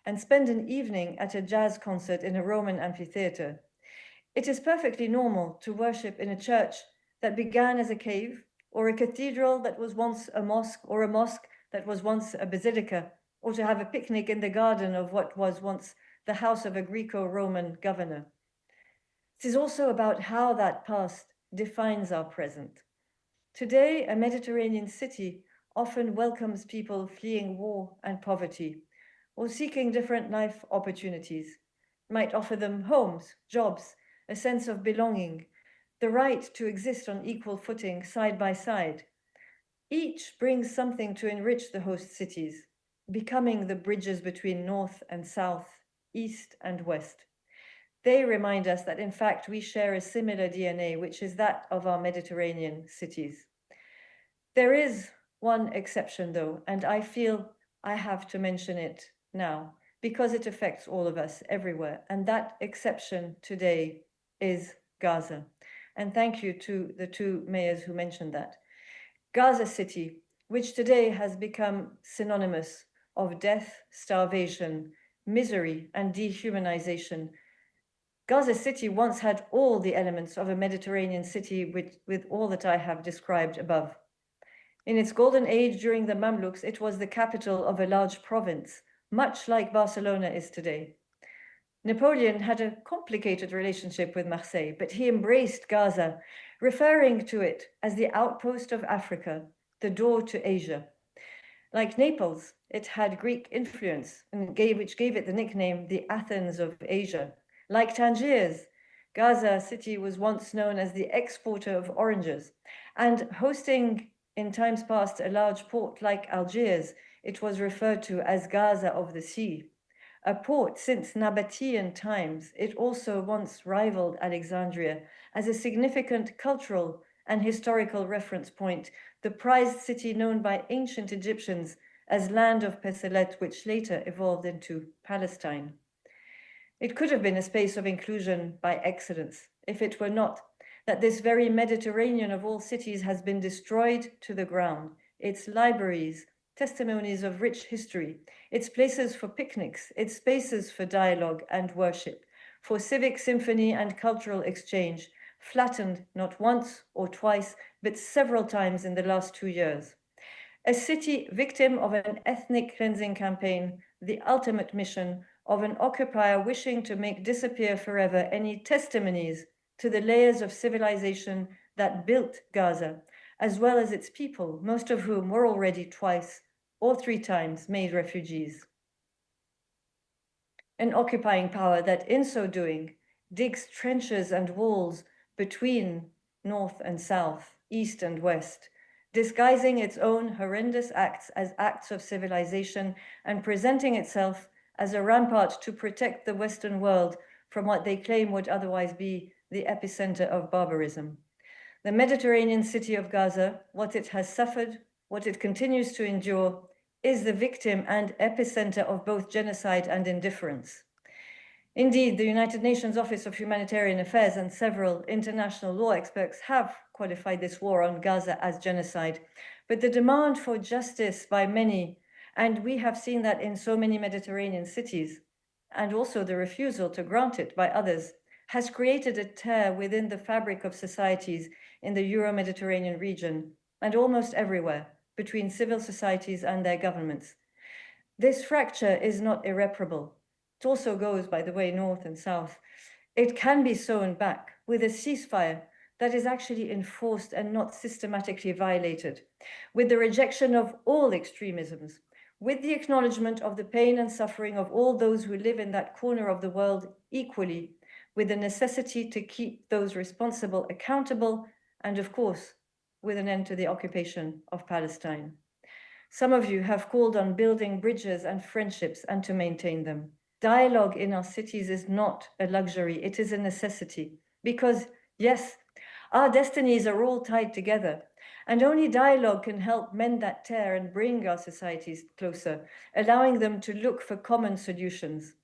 and spend an evening at a jazz concert in a Roman amphitheater. It is perfectly normal to worship in a church that began as a cave, or a cathedral that was once a mosque, or a mosque that was once a basilica, or to have a picnic in the garden of what was once the house of a Greco-Roman governor. It is also about how that past defines our present. Today, a Mediterranean city often welcomes people fleeing war and poverty, or seeking different life opportunities. It might offer them homes, jobs, a sense of belonging, the right to exist on equal footing side by side. Each brings something to enrich the host cities, becoming the bridges between north and south, east and west. They remind us that, in fact, we share a similar DNA, which is that of our Mediterranean cities. There is one exception, though, and I feel I have to mention it now, because it affects all of us everywhere. And that exception today is Gaza. And thank you to the two mayors who mentioned that. Gaza City, which today has become synonymous of death, starvation, misery, and dehumanization. Gaza City once had all the elements of a Mediterranean city with all that I have described above. In its golden age during the Mamluks, it was the capital of a large province, much like Barcelona is today. Napoleon had a complicated relationship with Marseille, but he embraced Gaza, referring to it as the outpost of Africa, the door to Asia. Like Naples, it had Greek influence, which gave it the nickname the Athens of Asia. Like Tangiers, Gaza City was once known as the exporter of oranges, and hosting in times past a large port like Algiers, it was referred to as Gaza of the Sea. A port since Nabatean times, it also once rivaled Alexandria as a significant cultural and historical reference point, the prized city known by ancient Egyptians as Land of Peselet, which later evolved into Palestine. It could have been a space of inclusion by excellence, if it were not that this very Mediterranean of all cities has been destroyed to the ground, its libraries, testimonies of rich history, its places for picnics, its spaces for dialogue and worship, for civic symphony and cultural exchange, flattened not once or twice, but several times in the last 2 years. A city victim of an ethnic cleansing campaign, the ultimate mission of an occupier wishing to make disappear forever any testimonies to the layers of civilization that built Gaza, as well as its people, most of whom were already twice or 3 times made refugees. An occupying power that, in so doing, digs trenches and walls between north and south, east and west, disguising its own horrendous acts as acts of civilization and presenting itself as a rampart to protect the Western world from what they claim would otherwise be the epicenter of barbarism. The Mediterranean city of Gaza, what it has suffered, what it continues to endure, is the victim and epicenter of both genocide and indifference. Indeed, the United Nations Office of Humanitarian Affairs and several international law experts have qualified this war on Gaza as genocide. But the demand for justice by many, and we have seen that in so many Mediterranean cities, and also the refusal to grant it by others, has created a tear within the fabric of societies in the Euro-Mediterranean region and almost everywhere between civil societies and their governments. This fracture is not irreparable. It also goes, by the way, north and south. It can be sewn back with a ceasefire that is actually enforced and not systematically violated, with the rejection of all extremisms, with the acknowledgement of the pain and suffering of all those who live in that corner of the world equally, with the necessity to keep those responsible accountable, and of course, with an end to the occupation of Palestine. Some of you have called on building bridges and friendships and to maintain them. Dialogue in our cities is not a luxury, it is a necessity. Because, yes, our destinies are all tied together, and only dialogue can help mend that tear and bring our societies closer, allowing them to look for common solutions.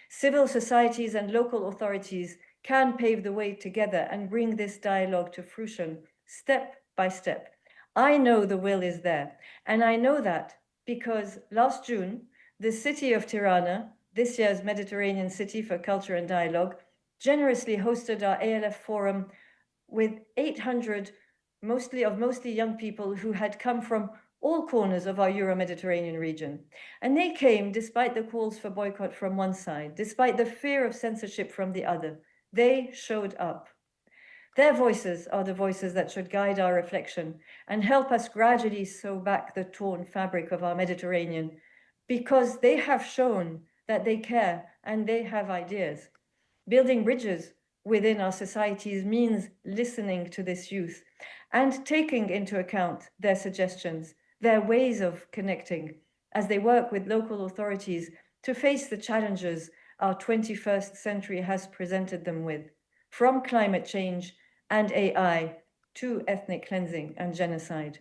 Civil societies and local authorities can pave the way together and bring this dialogue to fruition, step by step. I know the will is there, and I know that because last June, the city of Tirana, this year's Mediterranean City for Culture and Dialogue, generously hosted our ALF forum with 800 mostly young people who had come from all corners of our Euro-Mediterranean region. And they came despite the calls for boycott from one side, despite the fear of censorship from the other. They showed up. Their voices are the voices that should guide our reflection and help us gradually sew back the torn fabric of our Mediterranean, because they have shown that they care and they have ideas. Building bridges within our societies means listening to this youth and taking into account their suggestions, their ways of connecting, as they work with local authorities to face the challenges our 21st century has presented them with, from climate change and AI to ethnic cleansing and genocide.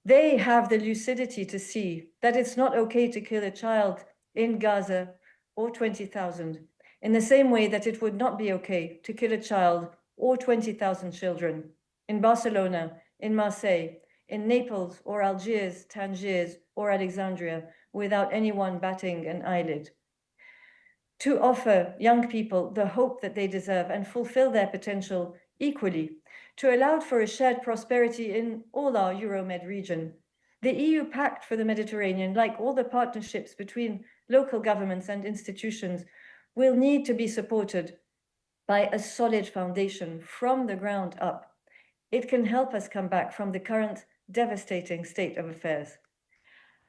They have the lucidity to see that it's not okay to kill a child in Gaza or 20,000, in the same way that it would not be okay to kill a child or 20,000 children in Barcelona, in Marseille, in Naples or Algiers, Tangiers or Alexandria without anyone batting an eyelid. To offer young people the hope that they deserve and fulfill their potential equally, to allow for a shared prosperity in all our Euromed region. The EU Pact for the Mediterranean, like all the partnerships between local governments and institutions, will need to be supported by a solid foundation from the ground up. It can help us come back from the current devastating state of affairs.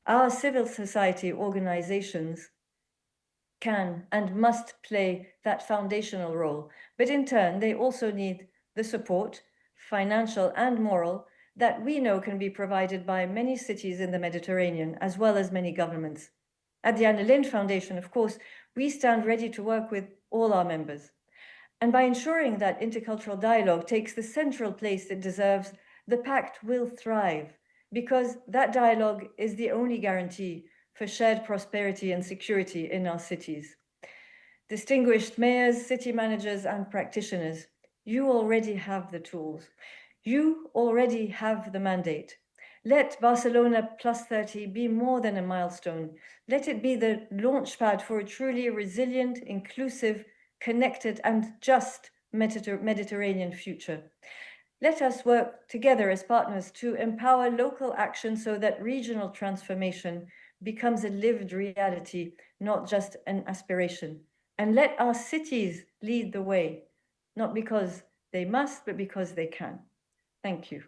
Our civil society organizations can and must play that foundational role, but in turn, they also need the support, financial and moral, that we know can be provided by many cities in the Mediterranean, as well as many governments. At the Anna Lindh Foundation, of course, we stand ready to work with all our members. And by ensuring that intercultural dialogue takes the central place it deserves, the pact will thrive, because that dialogue is the only guarantee for shared prosperity and security in our cities. Distinguished mayors, city managers, and practitioners, you already have the tools. You already have the mandate. Let Barcelona Plus 30 be more than a milestone. Let it be the launchpad for a truly resilient, inclusive, connected, and just Mediterranean future. Let us work together as partners to empower local action so that regional transformation becomes a lived reality, not just an aspiration. And let our cities lead the way, not because they must, but because they can. Thank you.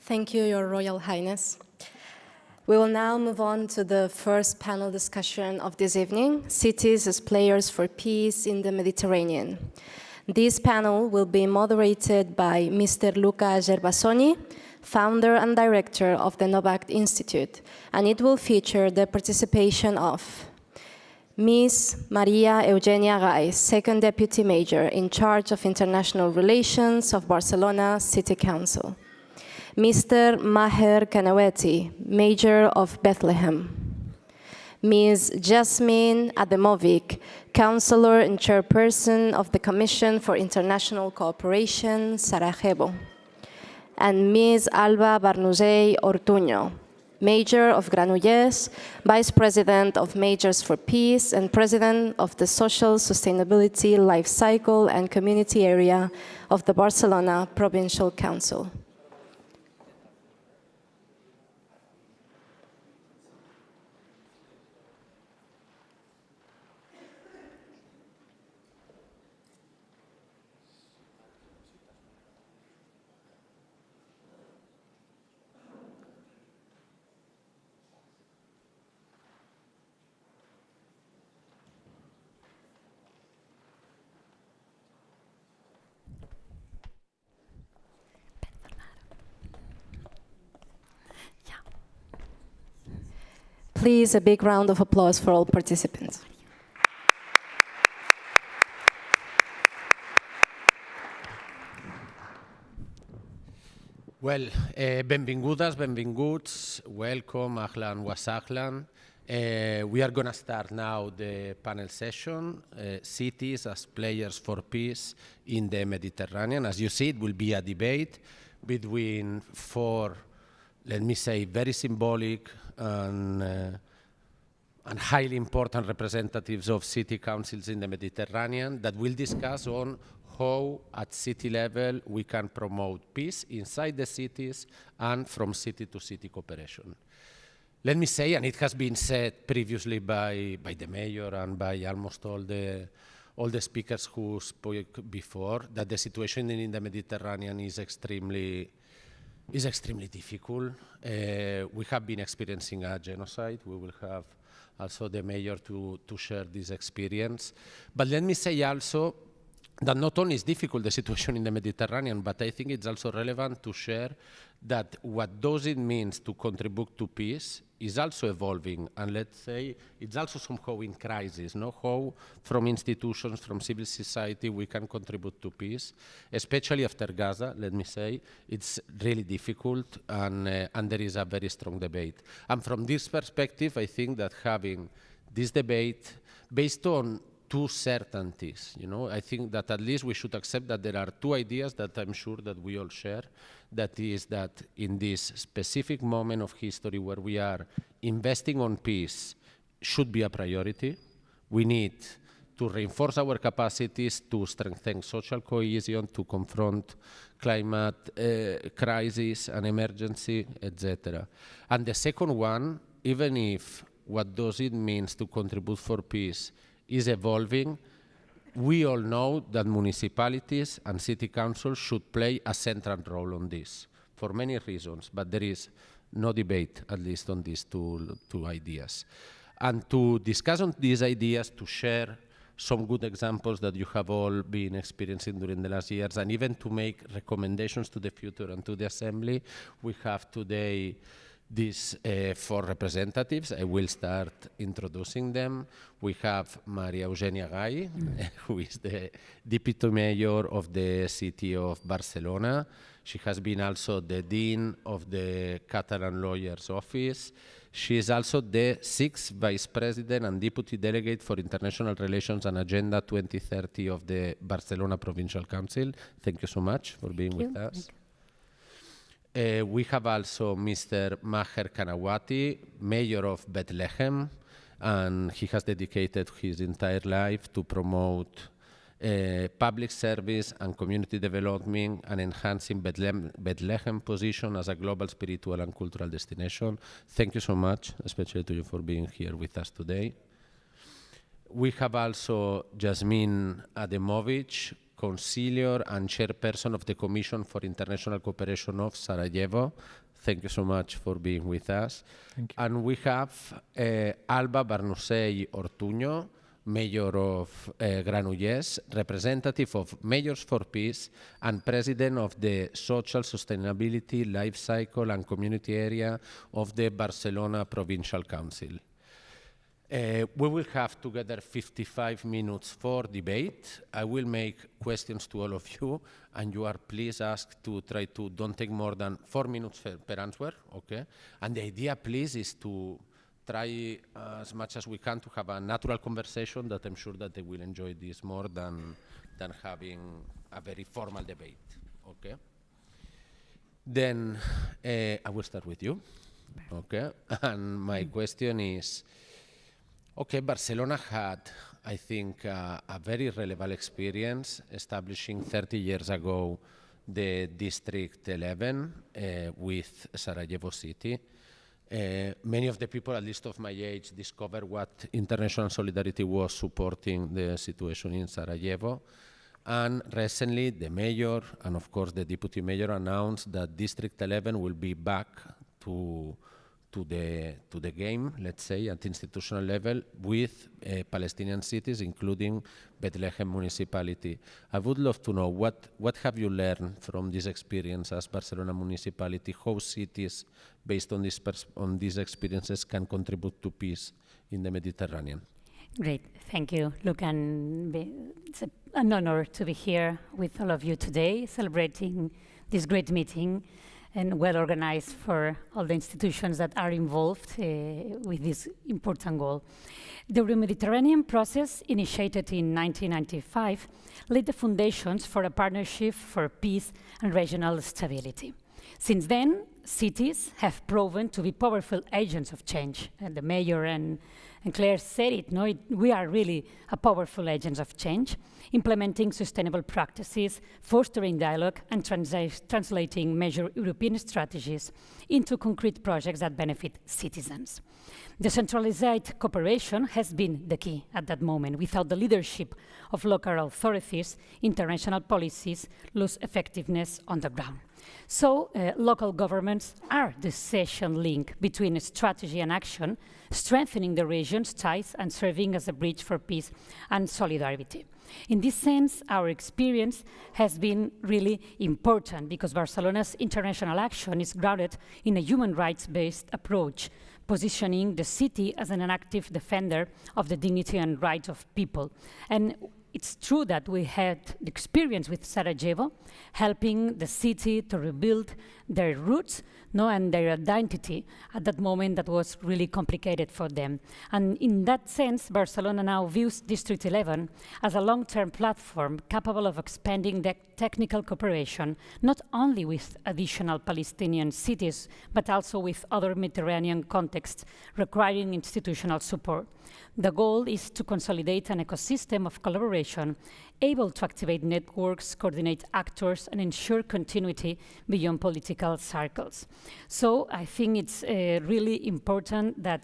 Thank you, Your Royal Highness. We will now move on to the first panel discussion of this evening, Cities as Players for Peace in the Mediterranean. This panel will be moderated by Mr. Luca Gervasoni, founder and director of the Novak Institute, and it will feature the participation of Ms. Maria Eugenia Gai, second deputy mayor in charge of international relations of Barcelona City Council. Mr. Maher Kanawati, mayor of Bethlehem. Ms. Jasmine Ademovic, councillor and chairperson of the Commission for International Cooperation, Sarajevo. And Ms. Alba Barnuzey Ortuño, Mayor of Granollers, Vice President of Majors for Peace, and President of the Social Sustainability Life Cycle and Community Area of the Barcelona Provincial Council. Please, a big round of applause for all participants.
Well, benvingudes, benvinguts, welcome, ahlan wa sahlan. We are going to start now the panel session, Cities as Players for Peace in the Mediterranean. As you see, it will be a debate between four, let me say, very symbolic and highly important representatives of city councils in the Mediterranean that will discuss on how at city level we can promote peace inside the cities and from city to city cooperation. Let me say, and it has been said previously by the mayor and by almost all the speakers who spoke before, that the situation in the Mediterranean is extremely difficult. We have been experiencing a genocide. We will have also the mayor to share this experience. But let me say also that not only is difficult the situation in the Mediterranean, but I think it's also relevant to share that what does it mean to contribute to peace is also evolving, and let's say it's also somehow in crisis, no? How from institutions, from civil society, we can contribute to peace, especially after Gaza, let me say, it's really difficult, and there is a very strong debate. And from this perspective, I think that having this debate based on two certainties, I think that at least we should accept that there are two ideas that I'm sure that we all share. That is that in this specific moment of history where we are, investing on peace should be a priority. We need to reinforce our capacities to strengthen social cohesion, to confront climate crisis and emergency, etc. And the second one, even if what does it mean to contribute for peace is evolving, we all know that municipalities and city councils should play a central role on this for many reasons, but there is no debate, at least on these two ideas. And to discuss on these ideas, to share some good examples that you have all been experiencing during the last years, and even to make recommendations to the future and to the Assembly, we have today these four representatives. I will start introducing them. We have Maria Eugenia Gai, who is the Deputy Mayor of the city of Barcelona. She has been also the Dean of the Catalan Lawyer's Office. She is also the 6th Vice President and Deputy Delegate for International Relations and Agenda 2030 of the Barcelona Provincial Council. Thank you so much for being with us. We have also Mr. Maher Kanawati, Mayor of Bethlehem, and he has dedicated his entire life to promote public service and community development and enhancing Bethlehem position as a global spiritual and cultural destination. Thank you so much, especially to you for being here with us today. We have also Jasmine Ademovic, Conciliar and Chairperson of the Commission for International Cooperation of Sarajevo. Thank you so much for being with us.
Thank you.
And we have Alba Barnusei Ortuño, Mayor of Granollers, representative of Mayors for Peace, and President of the Social Sustainability, Life Cycle and Community Area of the Barcelona Provincial Council. We will have together 55 minutes for debate. I will make questions to all of you, and you are please asked to try to don't take more than 4 minutes per answer, okay? And the idea, please, is to try as much as we can to have a natural conversation that I'm sure that they will enjoy this more than having a very formal debate, okay? Then I will start with you, okay? And my question is, okay, Barcelona had, I think, a very relevant experience establishing 30 years ago the District 11 with Sarajevo City. Many of the people, at least of my age, discovered what international solidarity was supporting the situation in Sarajevo. And recently, the mayor and, of course, the deputy mayor announced that District 11 will be back to the game, let's say, at institutional level with Palestinian cities, including Bethlehem Municipality. I would love to know what have you learned from this experience as Barcelona Municipality, how cities, based on these experiences, can contribute to peace in the Mediterranean.
Great, thank you, Luke, and it's an honor to be here with all of you today, celebrating this great meeting and well organized for all the institutions that are involved with this important goal. The Mediterranean process, initiated in 1995, laid the foundations for a partnership for peace and regional stability. Since then, cities have proven to be powerful agents of change. And the mayor and Claire said it, no, we are really a powerful agents of change, implementing sustainable practices, fostering dialogue, and translating major European strategies into concrete projects that benefit citizens. Decentralized cooperation has been the key at that moment. Without the leadership of local authorities, international policies lose effectiveness on the ground. So local governments are the essential link between strategy and action, strengthening the region's ties and serving as a bridge for peace and solidarity. In this sense, our experience has been really important because Barcelona's international action is grounded in a human rights-based approach, positioning the city as an active defender of the dignity and rights of people. And it's true that we had the experience with Sarajevo, helping the city to rebuild their roots, and their identity at that moment that was really complicated for them. And in that sense, Barcelona now views District 11 as a long-term platform capable of expanding the technical cooperation, not only with additional Palestinian cities, but also with other Mediterranean contexts requiring institutional support. The goal is to consolidate an ecosystem of collaboration able to activate networks, coordinate actors, and ensure continuity beyond political circles. So I think it's really important that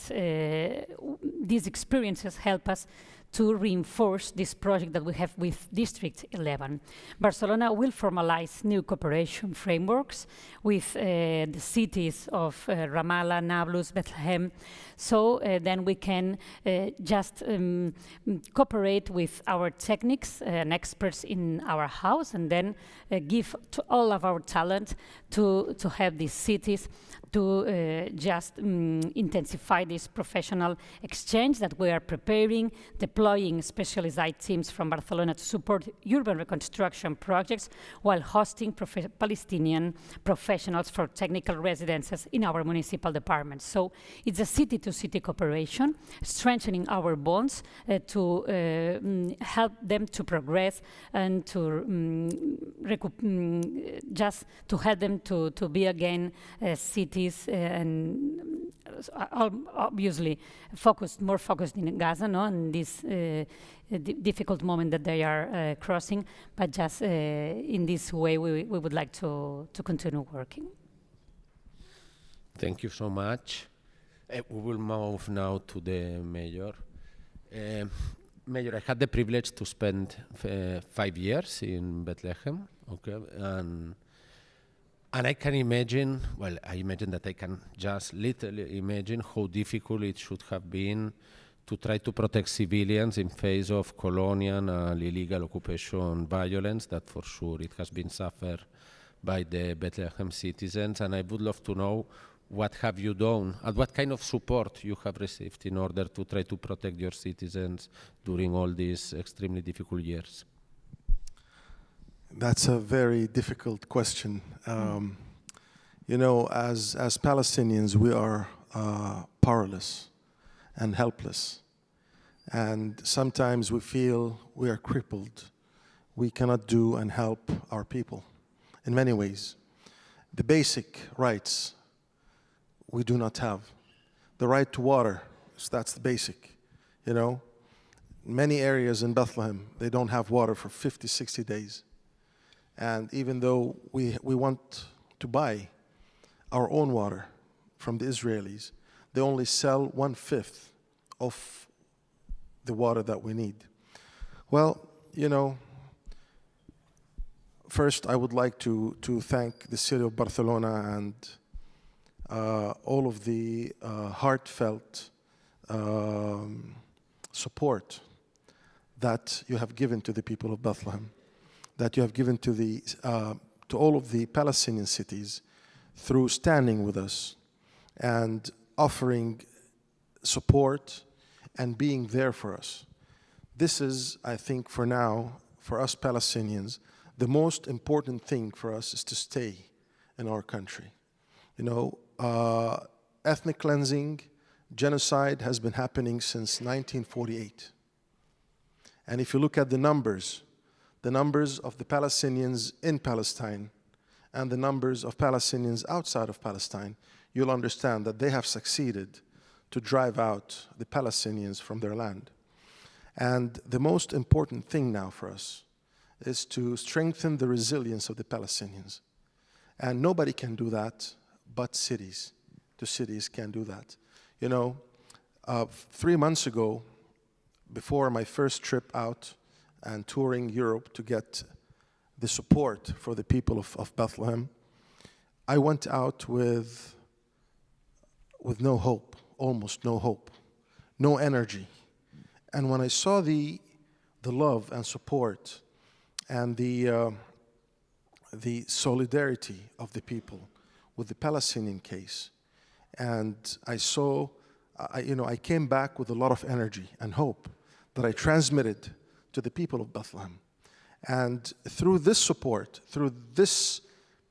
these experiences help us to reinforce this project that we have with District 11. Barcelona will formalize new cooperation frameworks with the cities of Ramallah, Nablus, Bethlehem, so then we can just cooperate with our techniques and experts in our house, and then give to all of our talent to have these cities to just intensify this professional exchange that we are preparing, deploying specialized teams from Barcelona to support urban reconstruction projects while hosting Palestinian professionals for technical residences in our municipal departments. So it's a city-to-city cooperation, strengthening our bonds to help them to progress and to just to help them to be again cities and obviously more focused in Gaza, in this difficult moment that they are crossing, but just in this way we would like to continue working.
Thank you so much. We will move now to the mayor. Mayor, I had the privilege to spend 5 years in Bethlehem, okay, and I can imagine, well, I imagine that I can just literally imagine how difficult it should have been to try to protect civilians in face of colonial and illegal occupation violence that for sure it has been suffered by the Bethlehem citizens. And I would love to know what have you done and what kind of support you have received in order to try to protect your citizens during all these extremely difficult years.
That's a very difficult question. You know, as Palestinians, we are powerless and helpless. And sometimes we feel we are crippled. We cannot do and help our people in many ways. The basic rights we do not have. The right to water, that's the basic, you know. Many areas in Bethlehem, they don't have water for 50, 60 days. And even though we want to buy our own water from the Israelis, they only sell 1/5 of the water that we need. Well, you know, first I would like to thank the city of Barcelona and all of the heartfelt support that you have given to the people of Bethlehem, that you have given to all of the Palestinian cities through standing with us and offering support and being there for us. This is, I think, for now, for us Palestinians, the most important thing for us is to stay in our country. You know, ethnic cleansing, genocide has been happening since 1948. And if you look at the numbers of the Palestinians in Palestine and the numbers of Palestinians outside of Palestine, you'll understand that they have succeeded to drive out the Palestinians from their land. And the most important thing now for us is to strengthen the resilience of the Palestinians. And nobody can do that but cities. The cities can do that. You know, 3 months ago, before my first trip out and touring Europe to get the support for the people of Bethlehem, I went out with no hope, almost no hope, no energy. And when I saw the love and support and the solidarity of the people with the Palestinian case, and I saw, I came back with a lot of energy and hope that I transmitted to the people of Bethlehem. And through this support, through this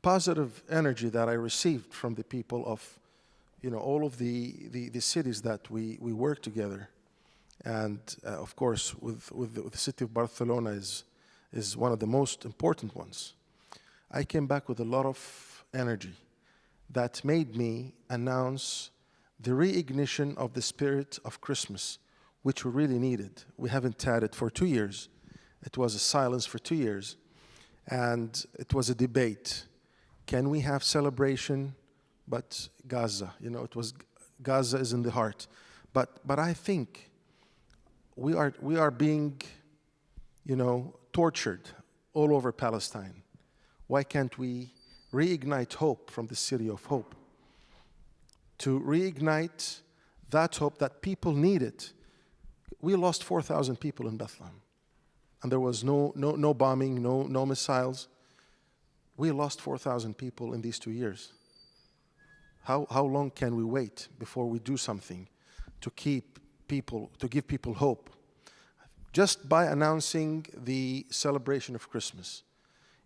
positive energy that I received from the people of, all of the cities that we work together, and of course with the city of Barcelona is one of the most important ones. I came back with a lot of energy that made me announce the reignition of the spirit of Christmas, which we really needed. We haven't had it for 2 years. It was a silence for 2 years, and it was a debate. Can we have celebration? But Gaza, Gaza is in the heart. But I think we are being, tortured all over Palestine. Why can't we reignite hope from the city of hope? To reignite that hope that people needed. We lost 4,000 people in Bethlehem, and there was no bombing, no missiles. We lost 4,000 people in these 2 years. How long can we wait before we do something to give people hope? Just by announcing the celebration of Christmas,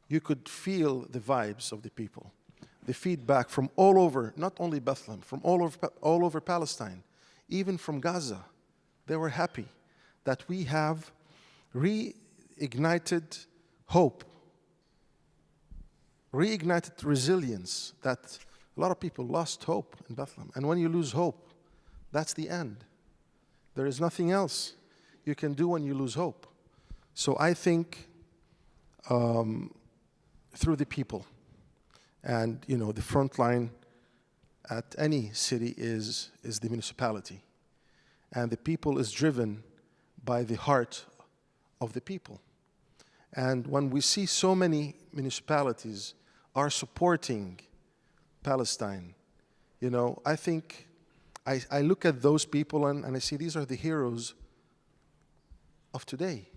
you could feel the vibes of the people, the feedback from all over, not only Bethlehem, from all over Palestine, even from Gaza. They were happy that we have reignited hope, reignited resilience, that a lot of people lost hope in Bethlehem. And when you lose hope, that's the end. There is nothing else you can do when you lose hope. So I think through the people, and the front line at any city is the municipality. And the people is driven by the heart of the people. And when we see so many municipalities are supporting Palestine, you know, I think I look at those people and I see these are the heroes of today.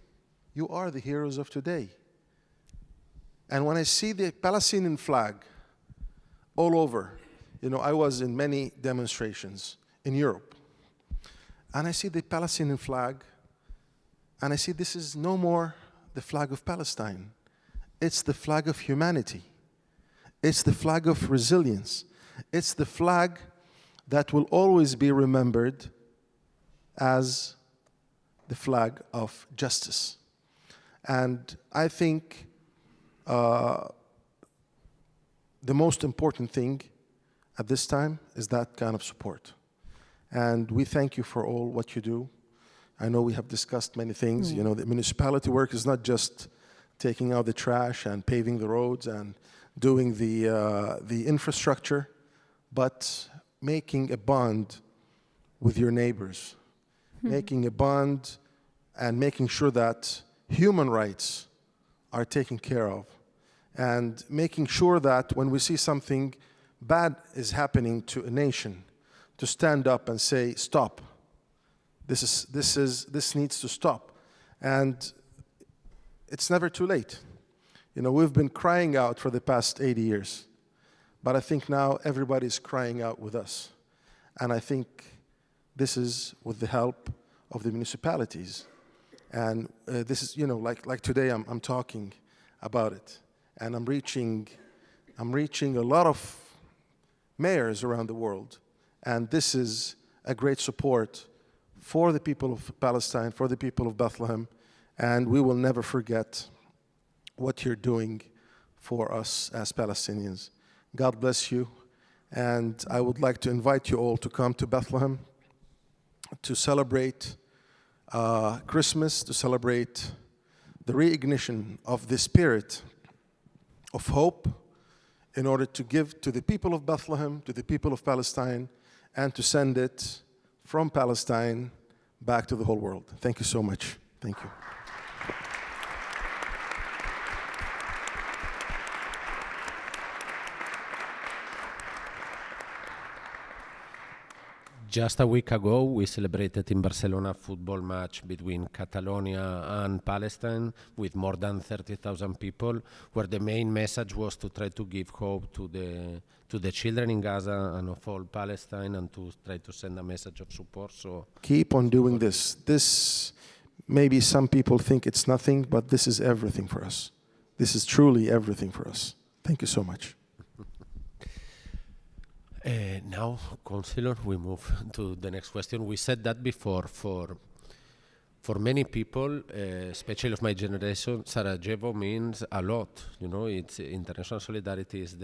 You are the heroes of today. And when I see the Palestinian flag all over, you know, I was in many demonstrations in Europe, and I see the Palestinian flag, and I see this is no more the flag of Palestine. It's the flag of humanity. It's the flag of resilience. It's the flag that will always be remembered as the flag of justice. And I think the most important thing at this time is that kind of support. And we thank you for all what you do. I know we have discussed many things. You know, the municipality work is not just taking out the trash and paving the roads and doing the infrastructure, but making a bond with your neighbors, making a bond and making sure that human rights are taken care of, and making sure that when we see something bad is happening to a nation, to stand up and say, stop. This needs to stop. And it's never too late. You know, we've been crying out for the past 80 years, but I think now everybody's crying out with us. And I think this is with the help of the municipalities. And this is, you know, like today I'm talking about it, and I'm reaching a lot of mayors around the world. And this is a great support for the people of Palestine, for the people of Bethlehem, and we will never forget what you're doing for us as Palestinians. God bless you, and I would like to invite you all to come to Bethlehem to celebrate Christmas, to celebrate the reignition of the spirit of hope in order to give to the people of Bethlehem, to the people of Palestine, and to send it from Palestine back to the whole world. Thank you so much. Thank you.
Just a week ago, we celebrated in Barcelona a football match between Catalonia and Palestine with more than 30,000 people, where the main message was to try to give hope to the children in Gaza and of all Palestine, and to try to send a message of support. So
keep on doing this. This, maybe some people think it's nothing, but this is everything for us. This is truly everything for us. Thank you so much.
Now, Councillor, we move to the next question. We said that before. For many people, especially of my generation, Sarajevo means a lot. You know, it's international solidarity is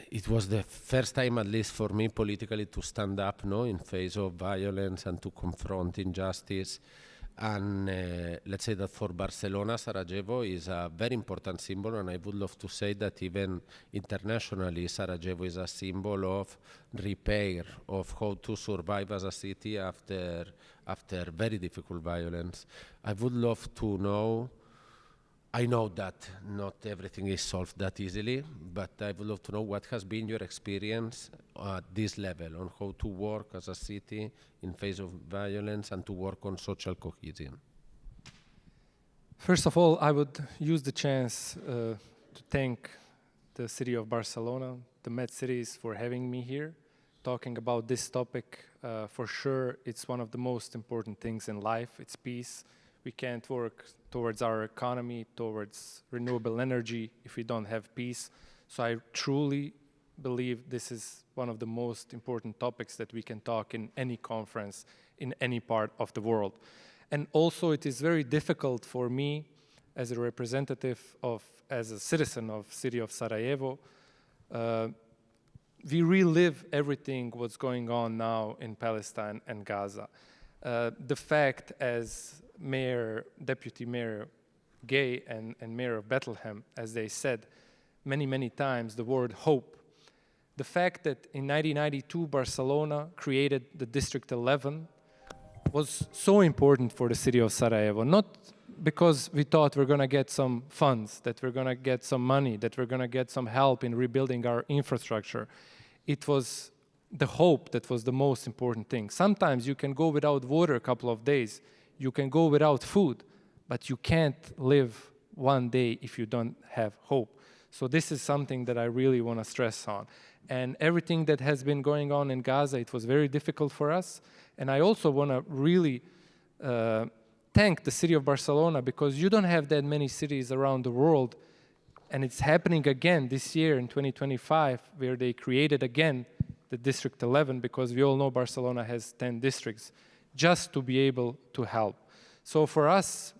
it was the first time, at least for me, politically, to stand up, no, in face of violence and to confront injustice. And let's say that for Barcelona, Sarajevo is a very important symbol, and I would love to say that even internationally, Sarajevo is a symbol of repair, of how to survive as a city after very difficult violence. I would love to know, I know that not everything is solved that easily, but I would love to know what has been your experience at this level on how to work as a city in face of violence and to work on social cohesion.
First of all, I would use the chance to thank the city of Barcelona, the MedCities, for having me here, talking about this topic. For sure, it's one of the most important things in life. It's peace. We can't work towards our economy, towards renewable energy, if we don't have peace. So I truly believe this is one of the most important topics that we can talk in any conference in any part of the world. And also, it is very difficult for me as a representative as a citizen of city of Sarajevo. We relive everything what's going on now in Palestine and Gaza. The fact, as Mayor, Deputy Mayor Gay and Mayor of Bethlehem, as they said many times, the word hope. The fact that in 1992 Barcelona created the District 11 was so important for the city of Sarajevo, not because we thought we're going to get some funds, that we're going to get some money, that we're going to get some help in rebuilding our infrastructure. It was the hope that was the most important thing. Sometimes you can go without water a couple of days, you can go without food, but you can't live one day if you don't have hope. So this is something that I really want to stress on. And everything that has been going on in Gaza, it was very difficult for us. And I also want to really thank the city of Barcelona, because you don't have that many cities around the world. And it's happening again this year in 2025, where they created again the District 11, because we all know Barcelona has 10 districts, just to be able to help. So for us,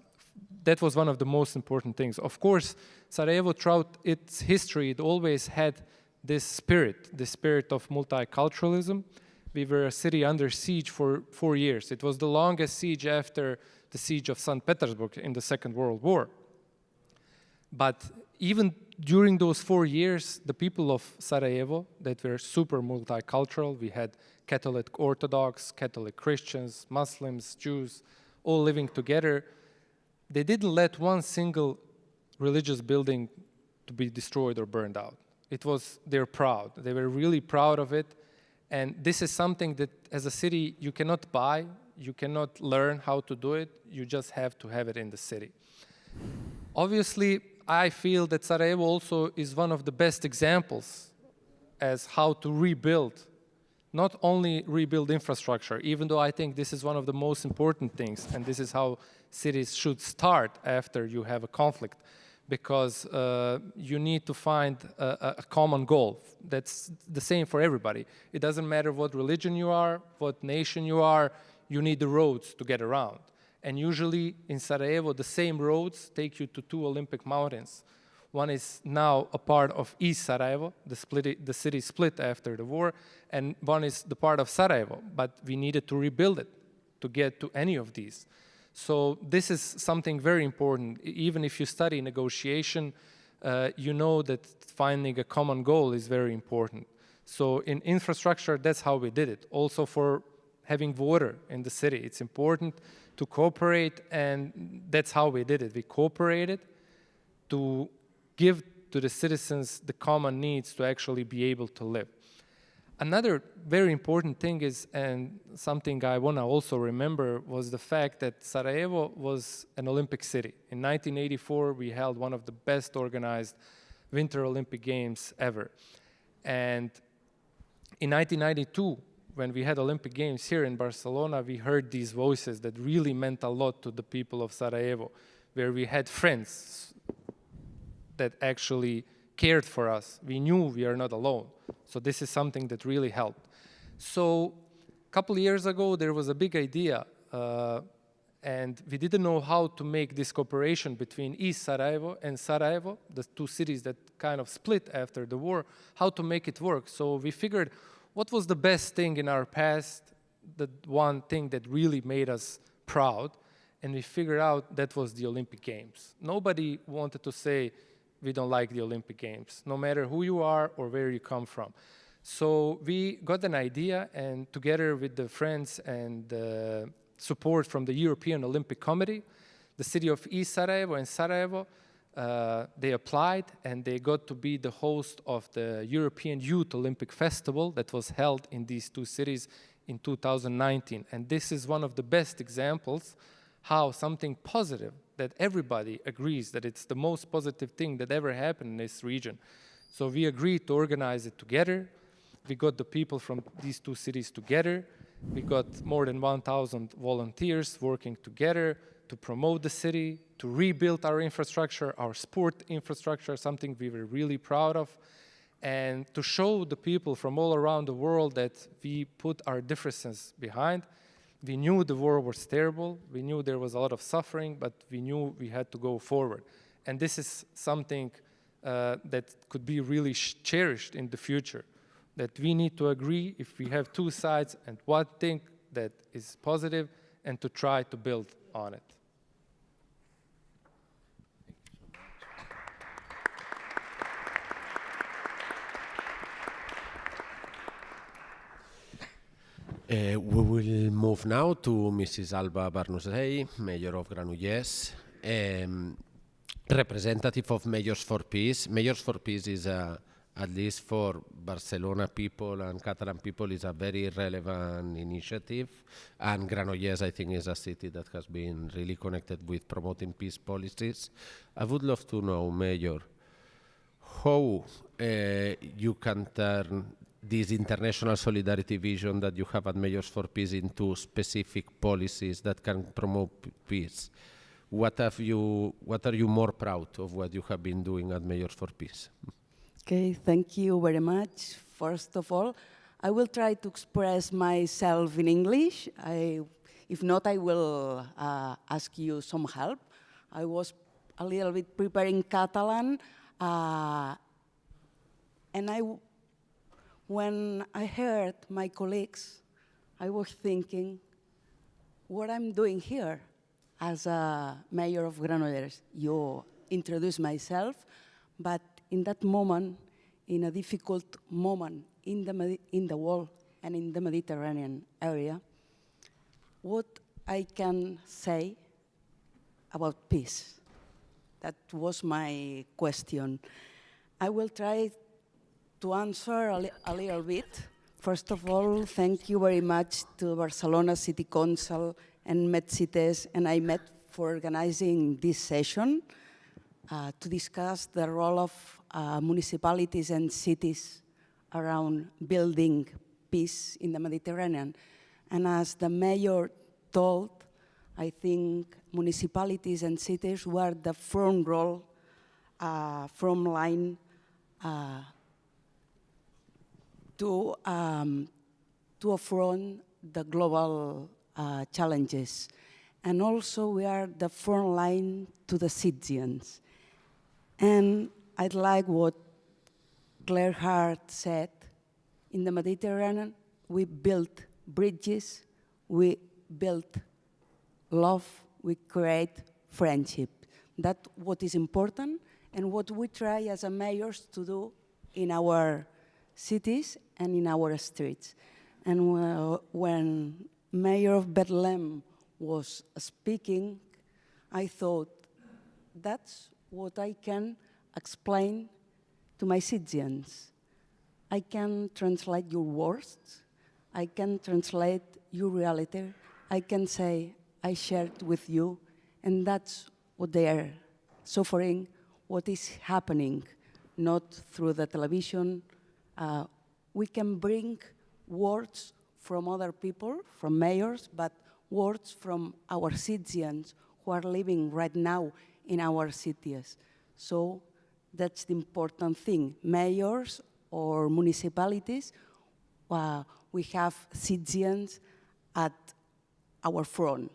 that was one of the most important things. Of course, Sarajevo, throughout its history, it always had this spirit, the spirit of multiculturalism. We were a city under siege for 4 years. It was the longest siege after the siege of St. Petersburg in the Second World War. But even during those 4 years, the people of Sarajevo, that were super multicultural, we had Catholic Orthodox, Catholic Christians, Muslims, Jews, all living together. They didn't let one single religious building to be destroyed or burned out. They're proud. They were really proud of it. And this is something that as a city you cannot buy, you cannot learn how to do it, you just have to have it in the city. Obviously, I feel that Sarajevo also is one of the best examples as how to rebuild, not only rebuild infrastructure, even though I think this is one of the most important things, and this is how cities should start after you have a conflict, because you need to find a common goal. That's the same for everybody. It doesn't matter what religion you are, what nation you are, you need the roads to get around. And usually in Sarajevo, the same roads take you to 2 Olympic mountains. One is now a part of East Sarajevo, the city split after the war, and one is the part of Sarajevo, but we needed to rebuild it to get to any of these. So this is something very important. Even if you study negotiation, you know that finding a common goal is very important. So in infrastructure, that's how we did it. Also for having water in the city, it's important to cooperate, and that's how we did it. We cooperated to give to the citizens the common needs to actually be able to live. Another very important thing is, and something I want to also remember, was the fact that Sarajevo was an Olympic city. In 1984, we held one of the best organized Winter Olympic Games ever. And in 1992, when we had Olympic Games here in Barcelona, we heard these voices that really meant a lot to the people of Sarajevo, where we had friends that actually cared for us. We knew we are not alone. So this is something that really helped. So a couple of years ago, there was a big idea, and we didn't know how to make this cooperation between East Sarajevo and Sarajevo, the 2 cities that kind of split after the war, how to make it work. So we figured, what was the best thing in our past, the one thing that really made us proud? And we figured out that was the Olympic Games. Nobody wanted to say, we don't like the Olympic Games, no matter who you are or where you come from. So we got an idea, and together with the friends and support from the European Olympic Committee, the city of East Sarajevo and Sarajevo, they applied, and they got to be the host of the European Youth Olympic Festival that was held in these 2 cities in 2019. And this is one of the best examples how something positive that everybody agrees that it's the most positive thing that ever happened in this region. So we agreed to organize it together. We got the people from these 2 cities together. We got more than 1,000 volunteers working together to promote the city, to rebuild our infrastructure, our sport infrastructure, something we were really proud of, and to show the people from all around the world that we put our differences behind. We knew the war was terrible, we knew there was a lot of suffering, but we knew we had to go forward. And this is something that could be really cherished in the future, that we need to agree if we have 2 sides and one thing that is positive, and to try to build on it.
We will move now to Mrs. Alba Barnusrey, Mayor of Granollers, representative of Mayors for Peace. Mayors for Peace is, at least for Barcelona people and Catalan people, is a very relevant initiative. And Granollers, I think, is a city that has been really connected with promoting peace policies. I would love to know, Mayor, how you can turn this international solidarity vision that you have at Mayors for Peace into specific policies that can promote peace. What are you more proud of what you have been doing at Mayors for Peace?
Okay, thank you very much. First of all, I will try to express myself in English. If not, I will ask you some help. I was a little bit preparing Catalan, and when I heard my colleagues, I was thinking, what I'm doing here as a mayor of Granollers. You introduced myself, but in that moment, in a difficult moment in the world and in the Mediterranean area, what I can say about peace? That was my question. I will try to answer a little bit. First of all, thank you very much to Barcelona City Council and MedCities and IMED for organizing this session to discuss the role of municipalities and cities around building peace in the Mediterranean. And as the mayor told, I think municipalities and cities were the front role, front line to affront the global challenges. And also we are the front line to the citizens. And I'd like what Claire Hart said, in the Mediterranean, we build bridges, we build love, we create friendship. That's what is important and what we try as a mayors to do in our cities and in our streets. And when Mayor of Bethlehem was speaking, I thought, that's what I can explain to my citizens. I can translate your words, I can translate your reality, I can say, I shared with you, and that's what they are suffering, what is happening, not through the television. We can bring words from other people, from mayors, but words from our citizens who are living right now in our cities. So that's the important thing. Mayors or municipalities, we have citizens at our front,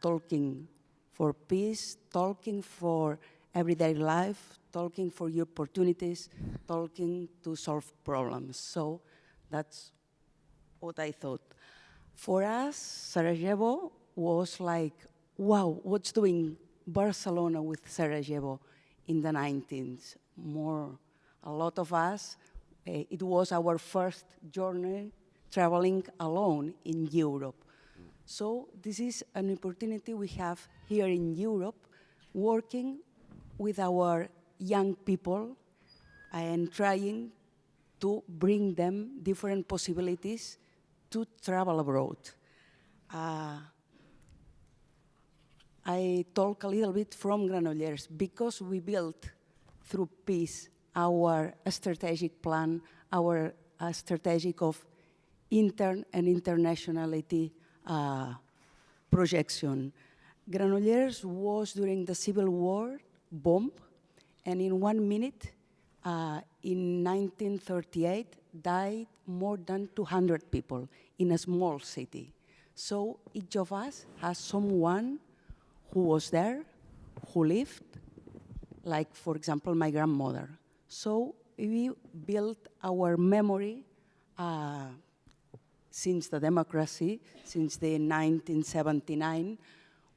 talking for peace, talking for everyday life, talking for your opportunities, talking to solve problems. So that's what I thought. For us, Sarajevo was like, wow, what's doing Barcelona with Sarajevo in the 19th? A lot of us, it was our first journey traveling alone in Europe. So this is an opportunity we have here in Europe, working with our young people and trying to bring them different possibilities to travel abroad. I talk a little bit from Granollers because we built through peace our strategic plan, our strategic of intern and internationality projection. Granollers was during the Civil War bombed, and in 1 minute, in 1938, died more than 200 people in a small city. So each of us has someone who was there, who lived, like, for example, my grandmother. So we built our memory since the democracy, since the 1979.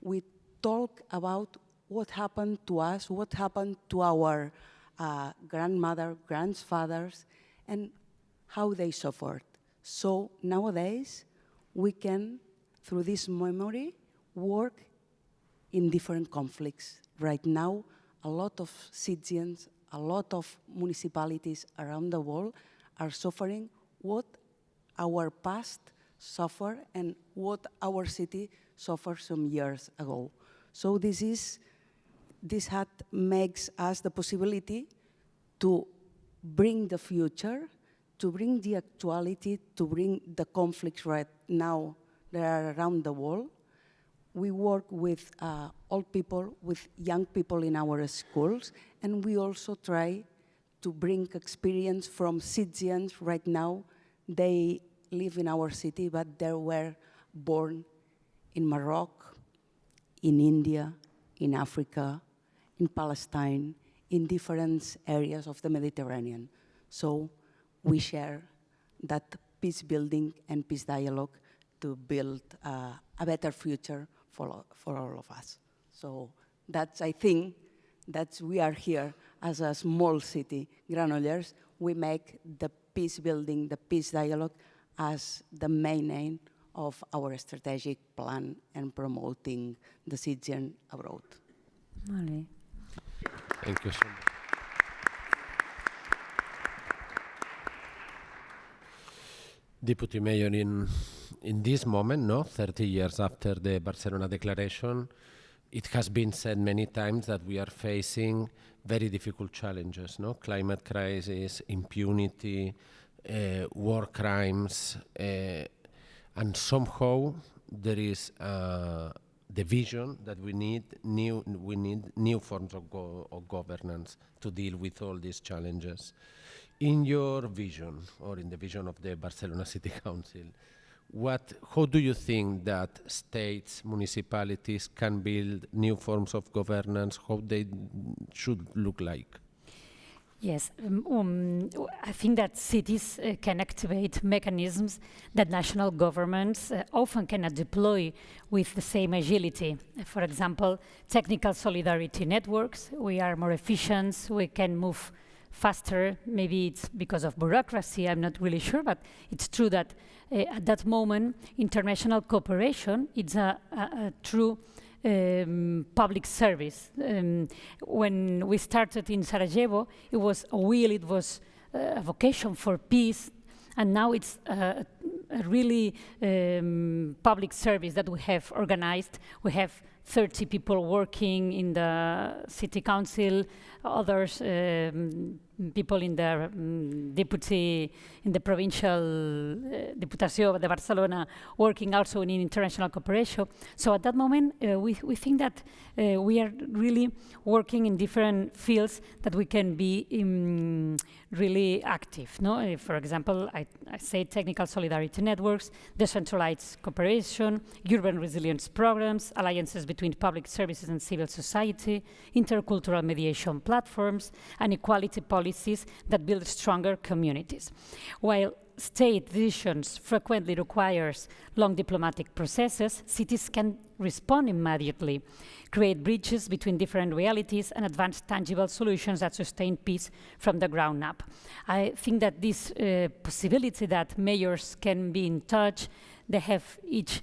We talk about what happened to us, what happened to our grandmother, grandfathers, and how they suffered. So nowadays, we can, through this memory, work in different conflicts. Right now, a lot of citizens, a lot of municipalities around the world are suffering what our past suffered and what our city suffered some years ago. So this makes us the possibility to bring the future, to bring the actuality, to bring the conflicts right now that are around the world. We work with old people, with young people in our schools, and we also try to bring experience from citizens right now. They live in our city, but they were born in Morocco, in India, in Africa, in Palestine, in different areas of the Mediterranean. So we share that peace building and peace dialogue to build a better future for all of us. So I think that we are here as a small city, Granollers. We make the peace building, the peace dialogue as the main aim of our strategic plan and promoting the citizen abroad.
Vale.
Thank you so much. Deputy Mayor, in this moment, 30 years after the Barcelona Declaration, it has been said many times that we are facing very difficult challenges, climate crisis, impunity, war crimes, and somehow there is the vision that we need new forms of governance to deal with all these challenges. In your vision, or in the vision of the Barcelona City Council, how do you think that states, municipalities can build new forms of governance, how they should look like?
Yes, I think that cities can activate mechanisms that national governments often cannot deploy with the same agility. For example, technical solidarity networks. We are more efficient, we can move faster. Maybe it's because of bureaucracy, I'm not really sure, but it's true that at that moment, international cooperation is a true public service. When we started in Sarajevo, it was a will, it was a vocation for peace, and now it's a really public service that we have organized. We have 30 people working in the city council, others, people in the in the provincial Diputació de Barcelona, working also in international cooperation. So at that moment, we think that we are really working in different fields that we can be really active. For example, I say technical solidarity networks, decentralized cooperation, urban resilience programs, alliances between public services and civil society, intercultural mediation platforms, and equality policies that build stronger communities. While state decisions frequently requires long diplomatic processes, cities can respond immediately, create bridges between different realities, and advance tangible solutions that sustain peace from the ground up. I think that this possibility that mayors can be in touch, they have each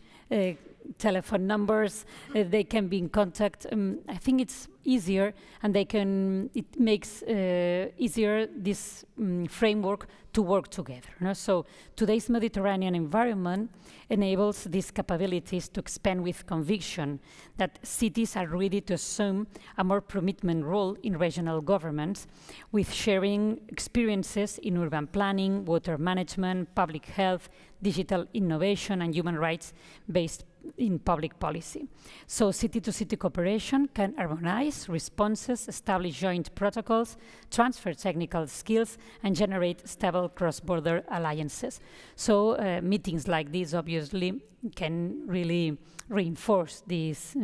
telephone numbers, they can be in contact. I think it's easier, and it makes easier this framework to work together. So today's Mediterranean environment enables these capabilities to expand with conviction that cities are ready to assume a more prominent role in regional governments, with sharing experiences in urban planning, water management, public health, digital innovation, and human rights based in public policy. So city-to-city cooperation can harmonize responses, establish joint protocols, transfer technical skills, and generate stable cross-border alliances. So meetings like this obviously can really reinforce this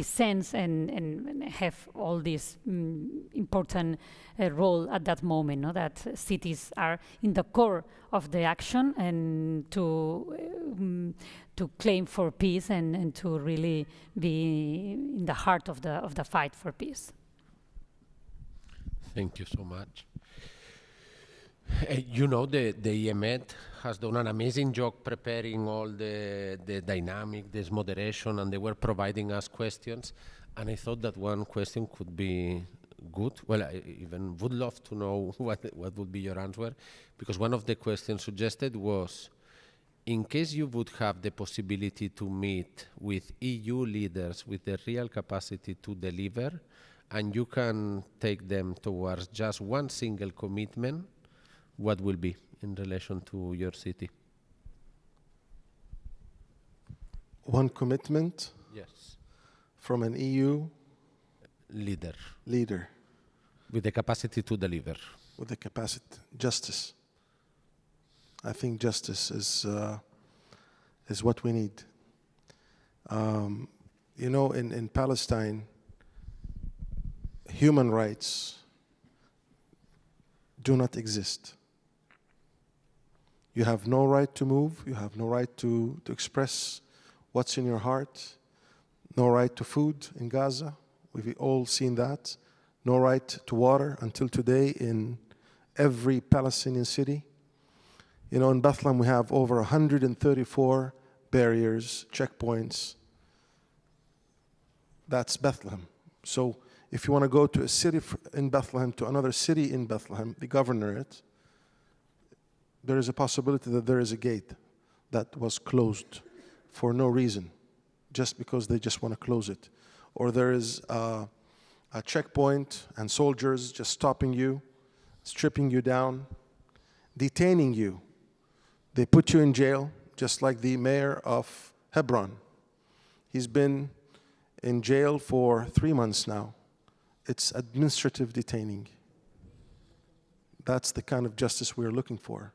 sense and have all this important role at that moment, that cities are in the core of the action, and to claim for peace and to really be in the heart of the fight for peace.
Thank you so much. You know, the EMED has done an amazing job preparing all the dynamic, this moderation, and they were providing us questions. And I thought that one question could be good. Well, I even would love to know what would be your answer, because one of the questions suggested was, in case you would have the possibility to meet with EU leaders with the real capacity to deliver, and you can take them towards just one single commitment, what will be in relation to your city?
One commitment?
Yes.
From an EU
leader.
With
the capacity to deliver.
With the capacity. Justice. I think justice is what we need. You know, in Palestine, human rights do not exist. You have no right to move. You have no right to express what's in your heart. No right to food in Gaza. We've all seen that. No right to water until today in every Palestinian city. You know, in Bethlehem we have over 134 barriers, checkpoints. That's Bethlehem. So if you want to go to a city in Bethlehem to another city in Bethlehem, the governorate, there is a possibility that there is a gate that was closed for no reason, just because they just want to close it. Or there is a checkpoint and soldiers just stopping you, stripping you down, detaining you. They put you in jail, just like the mayor of Hebron. He's been in jail for 3 months now. It's administrative detaining. That's the kind of justice we're looking for.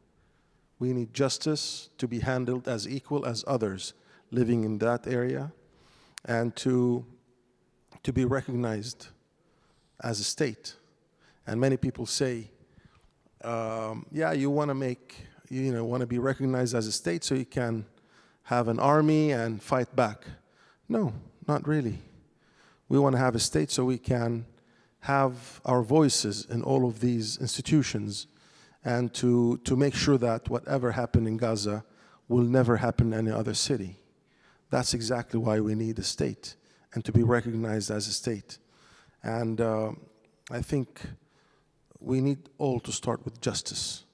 We need justice to be handled as equal as others living in that area, and to be recognized as a state. And many people say, yeah, you want to be recognized as a state so you can have an army and fight back. No, not really. We want to have a state so we can have our voices in all of these institutions, and to make sure that whatever happened in Gaza will never happen in any other city. That's exactly why we need a state, and to be recognized as a state. And I think we need all to start with justice.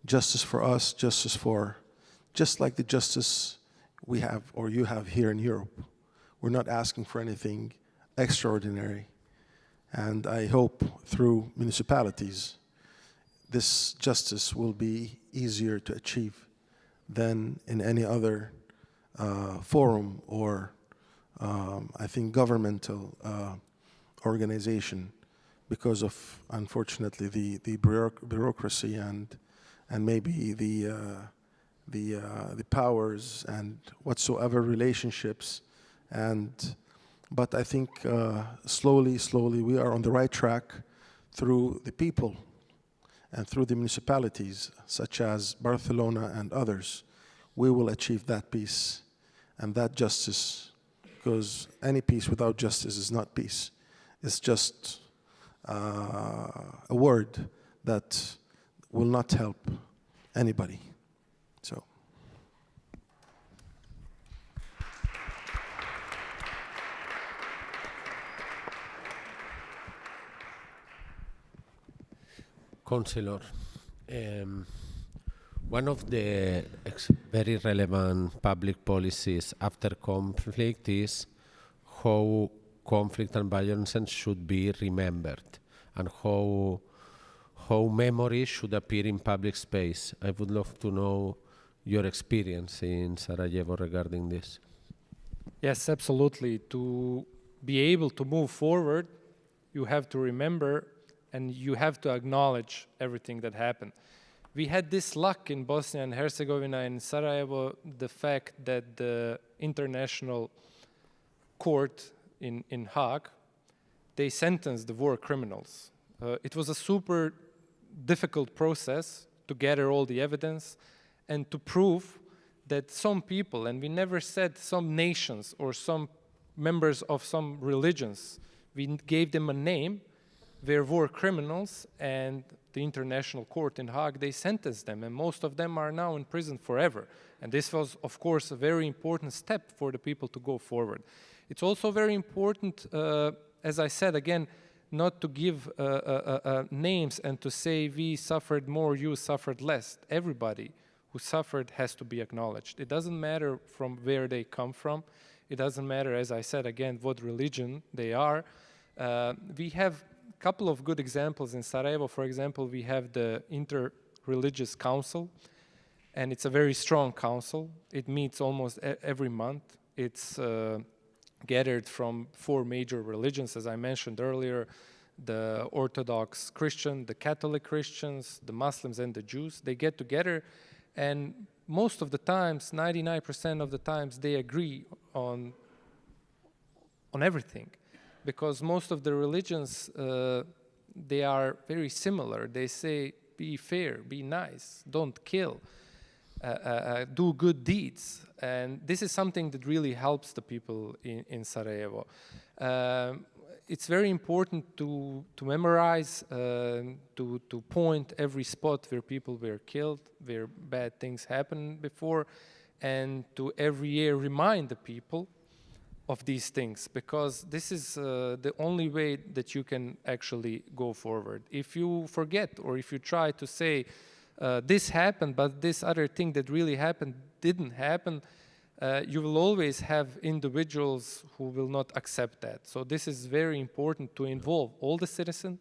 Justice for us, just like the justice we have or you have here in Europe. We're not asking for anything extraordinary. And I hope through municipalities, this justice will be easier to achieve than in any other forum or I think governmental organization, because of, unfortunately, the bureaucracy and maybe the powers and whatsoever relationships. But I think slowly we are on the right track through the people and through the municipalities such as Barcelona and others. We will achieve that peace and that justice, because any peace without justice is not peace. It's just a word that will not help anybody. So.
Councillor, one of the very relevant public policies after conflict is how conflict and violence should be remembered, and how memory should appear in public space. I would love to know your experience in Sarajevo regarding this.
Yes, absolutely. To be able to move forward, you have to remember and you have to acknowledge everything that happened. We had this luck in Bosnia and Herzegovina and Sarajevo, the fact that the international court in Hague, they sentenced the war criminals. It was a super difficult process to gather all the evidence and to prove that some people, and we never said some nations or some members of some religions, we gave them a name, were war criminals, and the International Court in Hague, they sentenced them, and most of them are now in prison forever. And this was, of course, a very important step for the people to go forward. It's also very important, as I said, again, not to give names and to say we suffered more, you suffered less. Everybody who suffered has to be acknowledged. It doesn't matter from where they come from. It doesn't matter, as I said, again, what religion they are. We have a couple of good examples in Sarajevo. For example, we have the Inter-Religious Council, and it's a very strong council. It meets almost every month. It's gathered from 4 major religions, as I mentioned earlier, the Orthodox Christian, the Catholic Christians, the Muslims, and the Jews. They get together, and most of the times, 99% of the times, they agree on everything, because most of the religions, they are very similar. They say, be fair, be nice, don't kill, do good deeds. And this is something that really helps the people in Sarajevo. It's very important to memorize, to point every spot where people were killed, where bad things happened before, and to every year remind the people of these things, because this is the only way that you can actually go forward. If you forget, or if you try to say, this happened, but this other thing that really happened didn't happen, you will always have individuals who will not accept that. So this is very important, to involve all the citizens,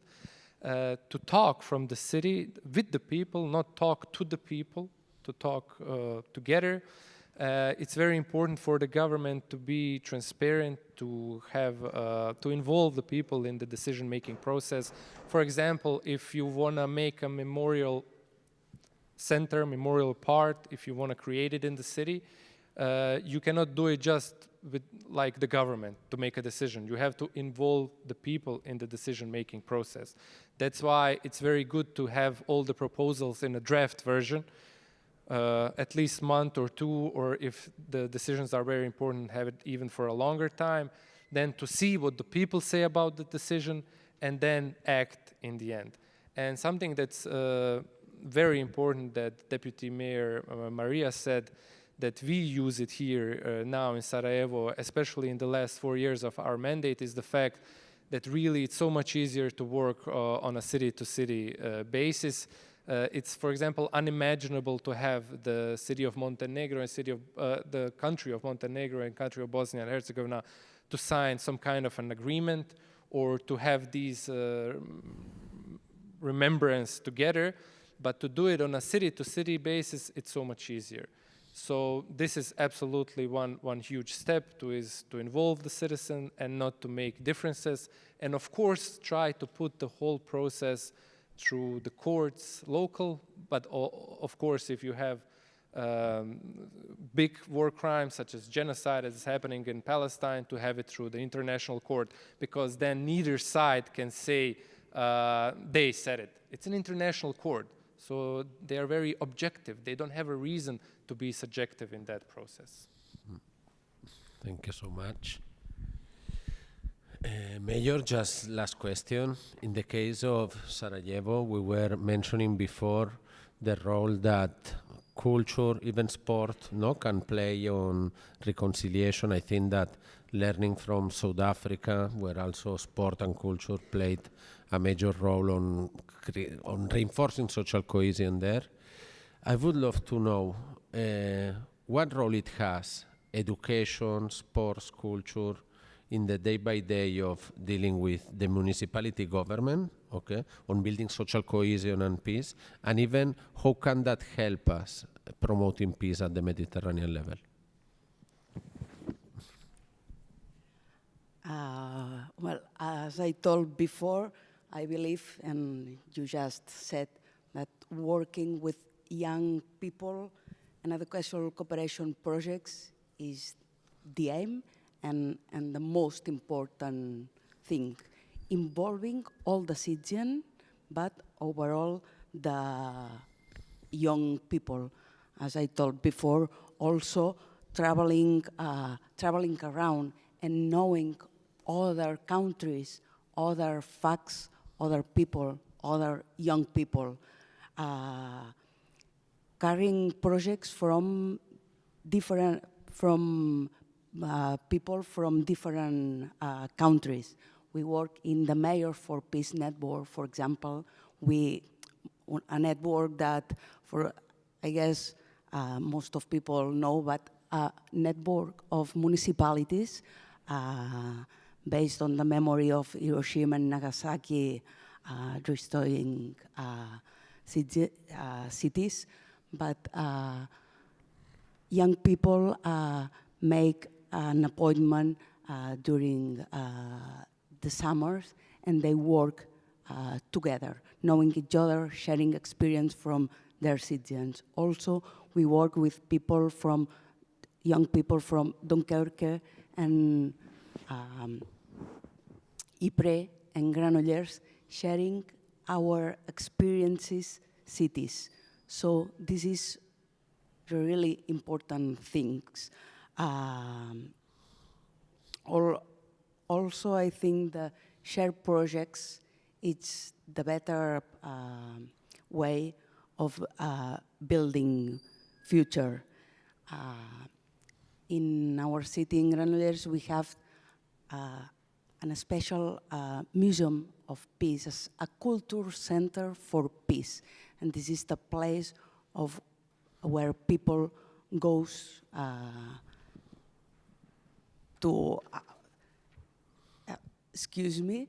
to talk from the city with the people, not talk to the people, to talk together. It's very important for the government to be transparent, to have to involve the people in the decision-making process. For example, if you want to make a memorial center, memorial park, if you want to create it in the city, you cannot do it just with like the government to make a decision. You have to involve the people in the decision-making process. That's why it's very good to have all the proposals in a draft version, at least a month or 2, or if the decisions are very important, have it even for a longer time, then to see what the people say about the decision and then act in the end. And something that's very important that Deputy Mayor Maria said, that we use it here now in Sarajevo, especially in the last 4 years of our mandate, is the fact that really it's so much easier to work on a city-to-city basis. It's, for example, unimaginable to have the city of Montenegro and the country of Montenegro and country of Bosnia and Herzegovina to sign some kind of an agreement, or to have these remembrance together, but to do it on a city-to-city basis, it's so much easier. So this is absolutely one huge step to involve the citizen and not to make differences. And of course, try to put the whole process through the courts, local, but of course, if you have big war crimes such as genocide as is happening in Palestine, to have it through the international court, because then neither side can say they said it. It's an international court. So they are very objective. They don't have a reason to be subjective in that process.
Thank you so much. Mayor, just last question. In the case of Sarajevo, we were mentioning before the role that culture, even sport, can play on reconciliation. I think that learning from South Africa, where also sport and culture played a major role on reinforcing social cohesion there. I would love to know what role it has, education, sports, culture, in the day-by-day of dealing with the municipality government, okay, on building social cohesion and peace, and even how can that help us promoting peace at the Mediterranean level?
Well, as I told before, I believe, and you just said, that working with young people and educational cooperation projects is the aim and the most important thing, involving all the citizens, but overall the young people. As I told before, also traveling around and knowing other countries, other facts, other people, other young people, carrying projects from people from different countries. We work in the Mayor for Peace network, for example. A network that, I guess most of people know, but a network of municipalities based on the memory of Hiroshima and Nagasaki, restoring cities. But young people make an appointment during the summers, and they work together, knowing each other, sharing experience from their citizens. Also, we work with people young people from Dunkerque and Ypres and Granollers, sharing our experiences, cities. So this is really important things. Also, I think the shared projects, it's the better way of building future. In our city in Granollers, we have a special museum of peace, a culture center for peace. And this is the place of where people goes to, excuse me,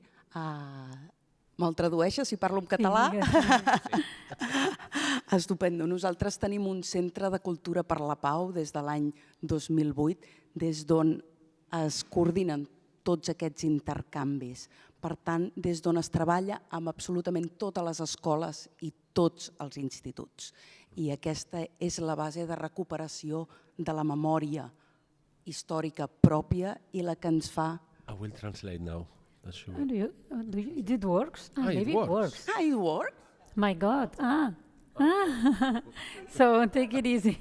me'l tradueixes si parlo en català? Sí. Estupendo. Nosaltres tenim un centre de cultura per la pau des de l'any 2008, des d'on es coordinen tots aquests intercanvis. Per tant, des d'on es treballa amb absolutament totes les escoles i tots els instituts. I aquesta és la base de recuperació de la memòria històrica pròpia i la que ens fa...
I will translate now. Sure.
It works? Maybe it works.
It works?
My God. So take it easy.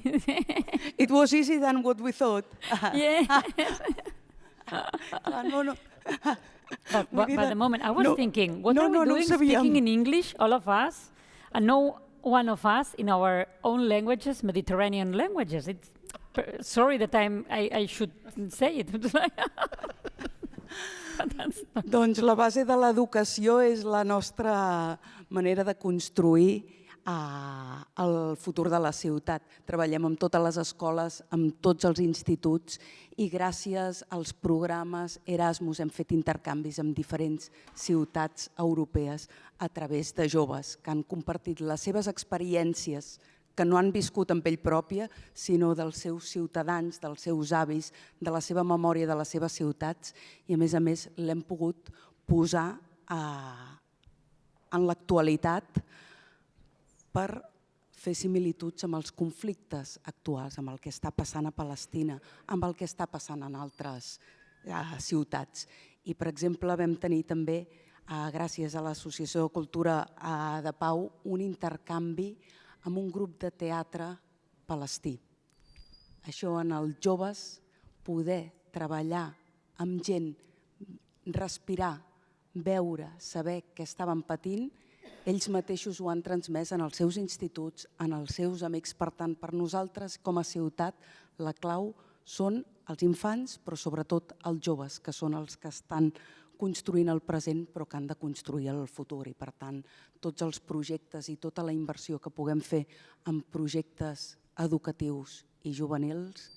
It was easier than what we thought.
Yeah.
No.
But the moment I was thinking, what are we doing speaking in English, all of us, and no one of us in our own languages, Mediterranean languages? It's sorry that I should say it.
Doncs la base de l'educació és la nostra manera de construir el futur de la ciutat. Treballem amb totes les escoles, amb tots els instituts i gràcies als programes Erasmus hem fet intercanvis amb diferents ciutats europees a través de joves que han compartit les seves experiències que no han viscut en pell pròpia, sinó dels seus ciutadans, dels seus avis, de la seva memòria de les seves ciutats i a més l'hem pogut posar en l'actualitat per fer similituds amb els conflictes actuals, amb el que està passant a Palestina, amb el que està passant en altres ciutats. I, per exemple, vam tenir també, gràcies a l'Associació de Cultura de Pau, un intercanvi amb un grup de teatre palestí. Això en els joves, poder treballar amb gent, respirar, veure, saber què estaven patint, ells mateixos ho han transmès en els seus instituts, en els seus amics. Per tant, per nosaltres, com a ciutat, la clau són els infants, però sobretot els joves, que són els que estan construint el present, però que han de construir el futur. I, per tant, tots els projectes i tota la inversió que puguem fer en projectes educatius i juvenils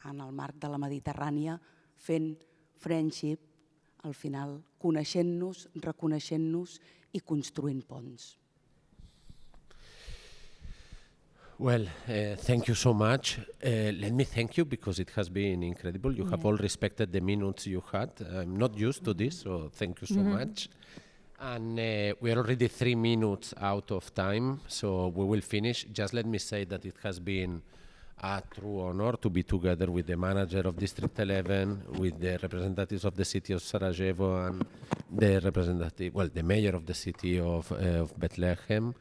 en el marc de la Mediterrània, fent friendship, al final coneixent-nos, reconeixent-nos i construint ponts.
Well, thank you so much. Let me thank you because it has been incredible. You have all respected the minutes you had. I'm not used to this, so thank you so much. And we are already 3 minutes out of time, so we will finish. Just let me say that it has been a true honor to be together with the manager of District 11, with the representatives of the city of Sarajevo and the mayor of the city of Bethlehem.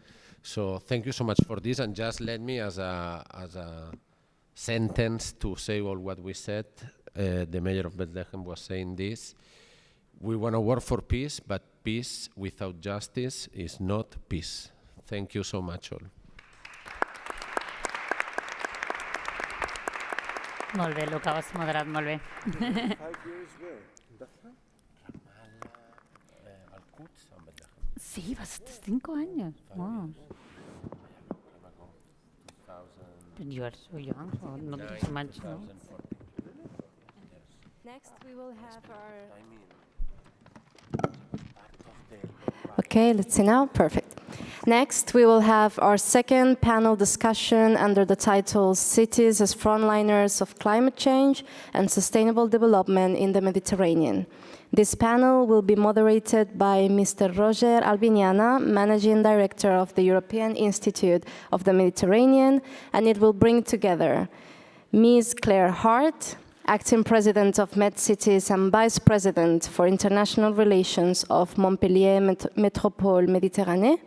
So thank you so much for this, and just let me, as a sentence to say all what we said, the mayor of Bethlehem was saying this. We want to work for peace, but peace without justice is not peace. Thank you so much all.
Molt bé, Luca, ho has moderat molt bé.
5 years where? In Bethlehem?
Sí, vas 5 años. Wow. You are so young, so not so much, no?
Next, we will have our... Okay, let's see now. Perfect. Next, we will have our second panel discussion under the title Cities as Frontliners of Climate Change and Sustainable Development in the Mediterranean. This panel will be moderated by Mr. Roger Albignana, Managing Director of the European Institute of the Mediterranean, and it will bring together Ms. Claire Hart, Acting President of MedCities and Vice President for International Relations of Montpellier Métropole Méditerranée,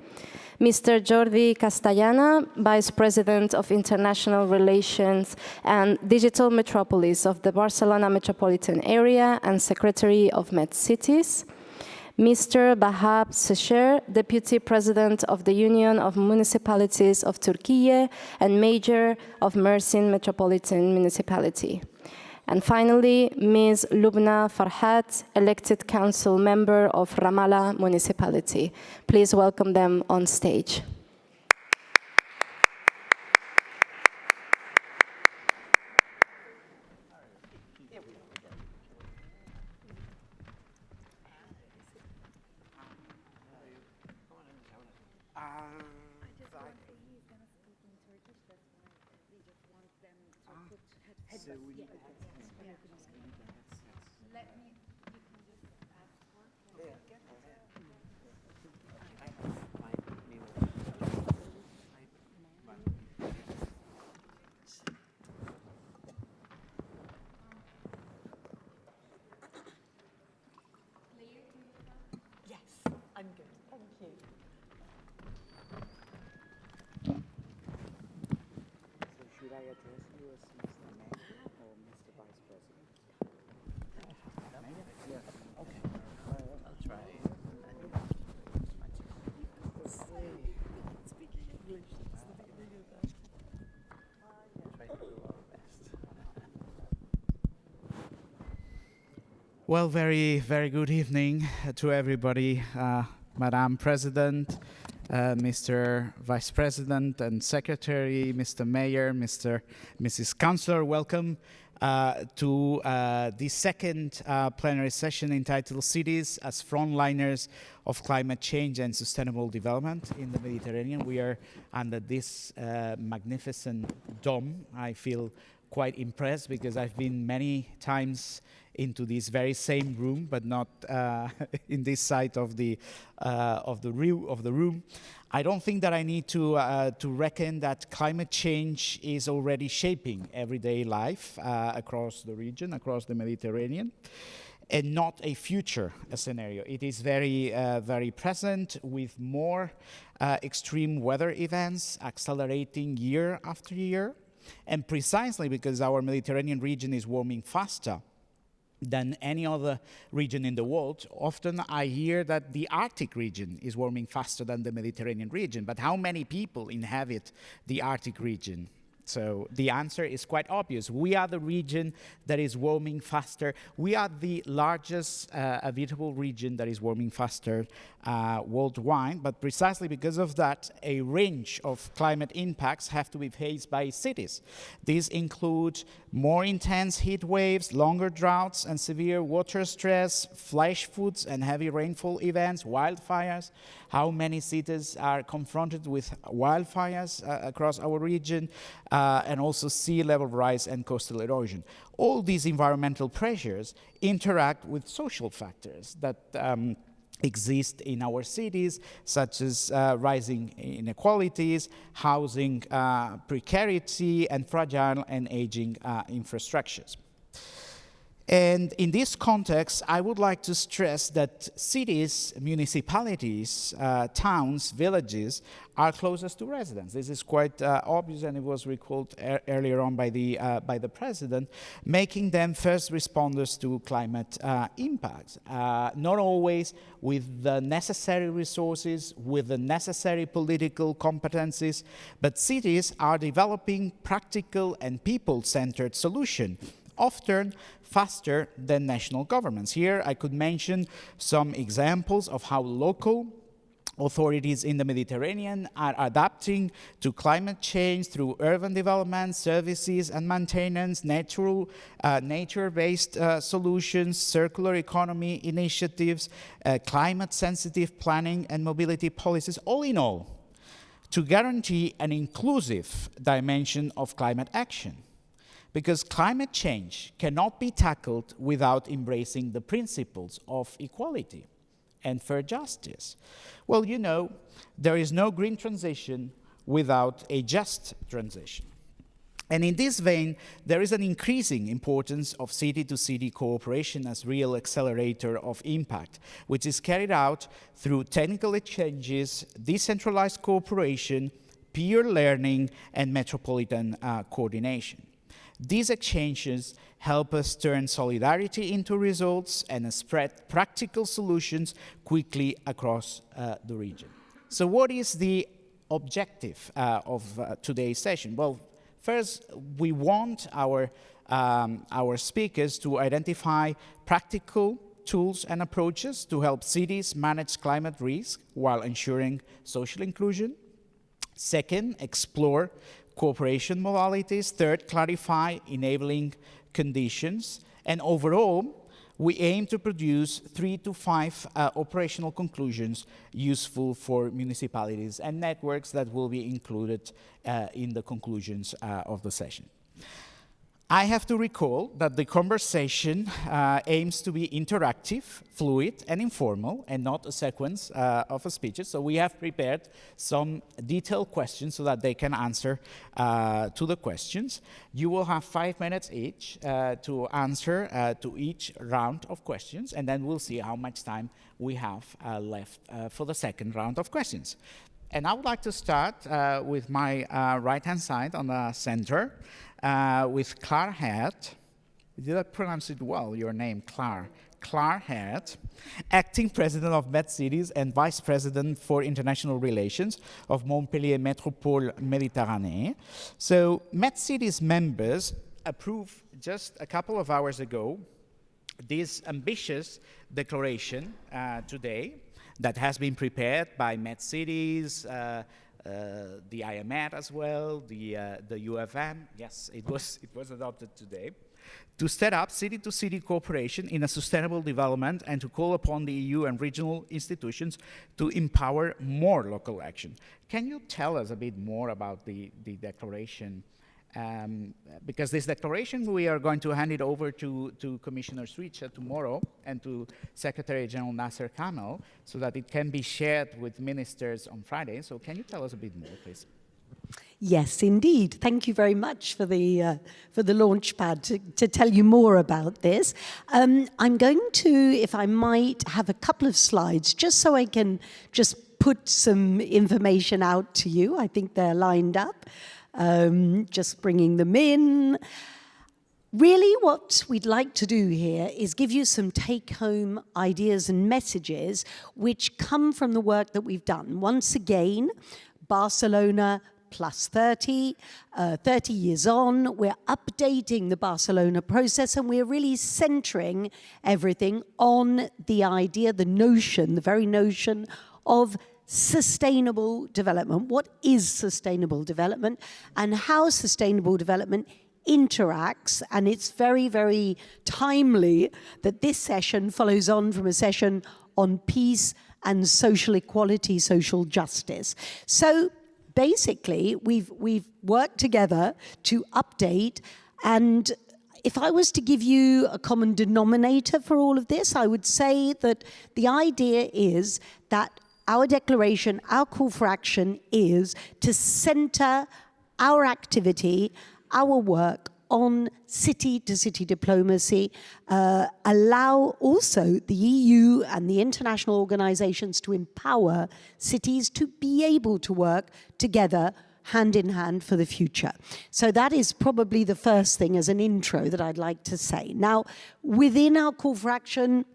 Mr. Jordi Castellana, Vice President of International Relations and Digital Metropolis of the Barcelona Metropolitan Area and Secretary of MedCities, Mr. Bahab Secher, Deputy President of the Union of Municipalities of Turkey and Mayor of Mersin Metropolitan Municipality. And finally, Ms. Lubna Farhat, elected council member of Ramallah Municipality. Please welcome them on stage.
Well, very good evening to everybody, Madam President, Mr. Vice President and Secretary, Mr. Mayor, Mrs. Councillor. Welcome to the second plenary session entitled Cities as Frontliners of Climate Change and Sustainable Development in the Mediterranean. We are under this magnificent dome. I feel quite impressed because I've been many times into this very same room, but not in this side of the room. I don't think that I need to reckon that climate change is already shaping everyday life across the region, across the Mediterranean, and not a future scenario. It is very present, with more extreme weather events accelerating year after year, and precisely because our Mediterranean region is warming faster than any other region in the world. Often I hear that the Arctic region is warming faster than the Mediterranean region, but how many people inhabit the Arctic region? So the answer is quite obvious. We are the region that is warming faster. We are the largest habitable region that is warming faster worldwide, but precisely because of that, a range of climate impacts have to be faced by cities. These include more intense heat waves, longer droughts and severe water stress, flash floods and heavy rainfall events, wildfires. How many cities are confronted with wildfires across our region, and also sea level rise and coastal erosion. All these environmental pressures interact with social factors that exist in our cities, such as rising inequalities, housing precarity, and fragile and aging infrastructures. And in this context, I would like to stress that cities, municipalities, towns, villages are closest to residents. This is quite obvious, and it was recalled earlier on by the President, making them first responders to climate impacts. Not always with the necessary resources, with the necessary political competencies, but cities are developing practical and people-centered solutions, often faster than national governments. Here I could mention some examples of how local authorities in the Mediterranean are adapting to climate change through urban development, services and maintenance, nature-based solutions, circular economy initiatives, climate-sensitive planning and mobility policies, all in all, to guarantee an inclusive dimension of climate action. Because climate change cannot be tackled without embracing the principles of equality and fair justice. Well, you know, there is no green transition without a just transition. And in this vein, there is an increasing importance of city-to-city cooperation as real accelerator of impact, which is carried out through technical exchanges, decentralized cooperation, peer learning, and metropolitan coordination. These exchanges help us turn solidarity into results and spread practical solutions quickly across the region. So what is the objective of today's session? Well, first, we want our speakers to identify practical tools and approaches to help cities manage climate risk while ensuring social inclusion. Second, explore cooperation modalities. Third, clarify enabling conditions. And overall, we aim to produce 3 to 5 operational conclusions useful for municipalities and networks that will be included in the conclusions of the session. I have to recall that the conversation aims to be interactive, fluid, and informal, and not a sequence of speeches. So we have prepared some detailed questions so that they can answer to the questions. You will have 5 minutes each to answer to each round of questions, and then we'll see how much time we have left for the second round of questions. And I would like to start with my right-hand side on the center, with Claire Hert. Did I pronounce it well, your name, Claire? Claire Hert, Acting President of MedCities and Vice President for International Relations of Montpellier Metropolitan Area. So MedCities members approved just a couple of hours ago this ambitious declaration today that has been prepared by MedCities, the IMED as well, the UfM. Yes, it was adopted today, to set up city-to-city cooperation in a sustainable development and to call upon the EU and regional institutions to empower more local action. Can you tell us a bit more about the declaration? Because this declaration, we are going to hand it over to Commissioner Switcha tomorrow and to Secretary General Nasser Kamel so that it can be shared with ministers on Friday. So can you tell us a bit more, please?
Yes, indeed. Thank you very much for the launch pad to tell you more about this. I'm going to, if I might, have a couple of slides just so I can just put some information out to you. I think they're lined up. Just bringing them in. Really what we'd like to do here is give you some take-home ideas and messages which come from the work that we've done. Once again, Barcelona plus 30 years on, we're updating the Barcelona process and we're really centering everything on the idea, the notion, the very notion of sustainable development. What is sustainable development and how sustainable development interacts? And it's very, very timely that this session follows on from a session on peace and social equality, social justice. So basically, we've worked together to update, and if I was to give you a common denominator for all of this, I would say that the idea is that our declaration, our call for action is to center our activity, our work on city-to-city diplomacy, allow also the EU and the international organizations to empower cities to be able to work together hand in hand for the future. So that is probably the first thing as an intro that I'd like to say. Now, within our call for action,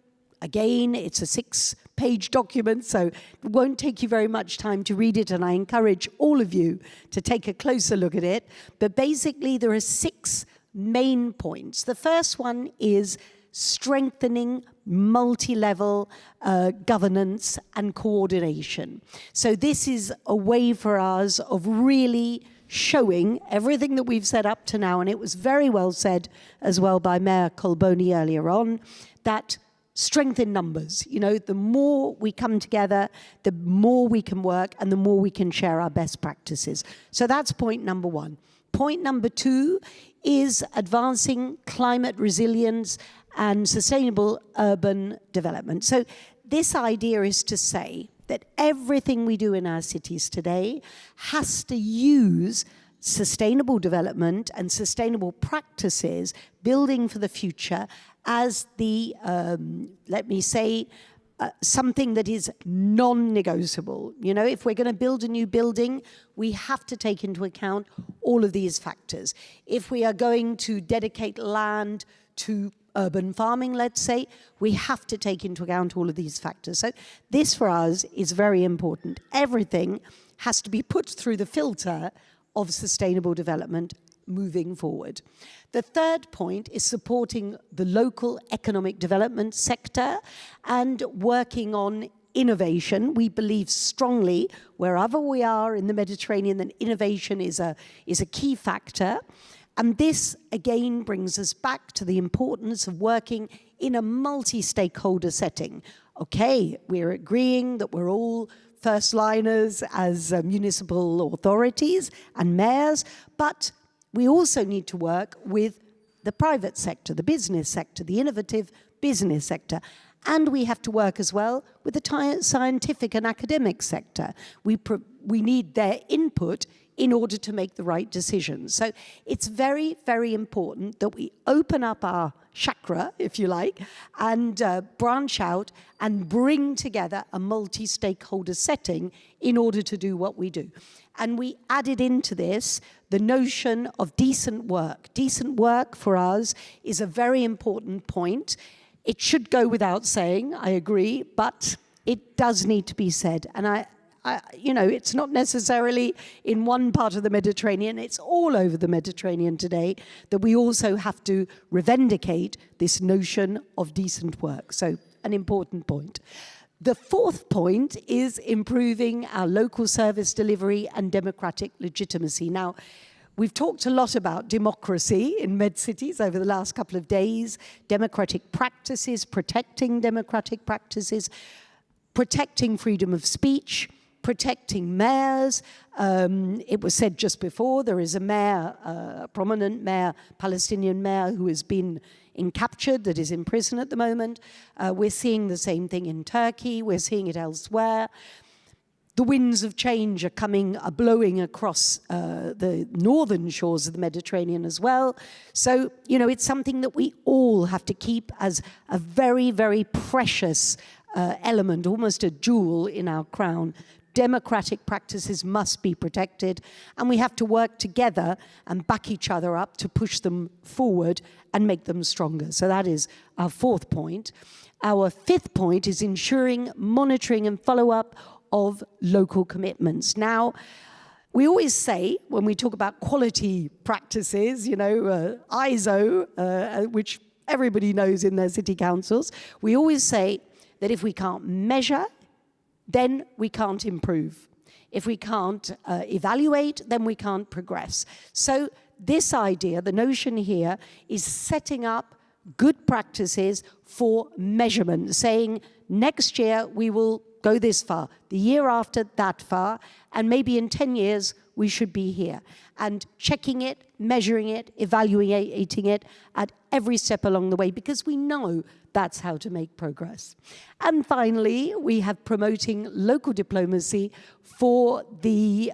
again, it's a 6-page document, so it won't take you very much time to read it, and I encourage all of you to take a closer look at it. But basically, there are 6 main points. The first one is strengthening multi-level governance and coordination. So this is a way for us of really showing everything that we've said up to now, and it was very well said as well by Mayor Colboni earlier on, that strength in numbers. You know, the more we come together, the more we can work and the more we can share our best practices. So that's point number 1. Point number 2 is advancing climate resilience and sustainable urban development. So this idea is to say that everything we do in our cities today has to use sustainable development and sustainable practices, building for the future, as the, let me say, something that is non-negotiable. You know, if we're going to build a new building, we have to take into account all of these factors. If we are going to dedicate land to urban farming, let's say, we have to take into account all of these factors. So this for us is very important. Everything has to be put through the filter of sustainable development moving forward. The third point is supporting the local economic development sector and working on innovation. We believe strongly, wherever we are in the Mediterranean, that innovation is a key factor. And this, again, brings us back to the importance of working in a multi-stakeholder setting. Okay, we're agreeing that we're all first liners as municipal authorities and mayors, but we also need to work with the private sector, the business sector, the innovative business sector. And we have to work as well with the scientific and academic sector. We need their input in order to make the right decisions. So it's very, very important that we open up our chakra, if you like, and branch out and bring together a multi-stakeholder setting in order to do what we do. And we added into this the notion of decent work. Decent work for us is a very important point. It should go without saying, I agree, but it does need to be said. And you know, it's not necessarily in one part of the Mediterranean, it's all over the Mediterranean today that we also have to revendicate this notion of decent work. So, an important point. The fourth point is improving our local service delivery and democratic legitimacy. Now, we've talked a lot about democracy in MedCities over the last couple of days, democratic practices, protecting democratic practices, protecting freedom of speech, protecting mayors. It was said just before, there is a mayor, a prominent mayor, Palestinian mayor, who has been captured, that is in prison at the moment. We're seeing the same thing in Turkey. We're seeing it elsewhere. The winds of change are blowing across the northern shores of the Mediterranean as well. So, you know, it's something that we all have to keep as a very, very precious element, almost a jewel in our crown. Democratic practices must be protected, and we have to work together and back each other up to push them forward and make them stronger. So that is our fourth point. Our fifth point is ensuring monitoring and follow-up of local commitments. Now, we always say, when we talk about quality practices, you know, ISO, which everybody knows in their city councils, we always say that if we can't measure, then we can't improve. If we can't evaluate, then we can't progress. So this idea, the notion here, is setting up good practices for measurement, saying next year we will go this far, the year after that far, and maybe in 10 years we should be here. And checking it, measuring it, evaluating it at every step along the way, because we know that's how to make progress. And finally, we have promoting local diplomacy for the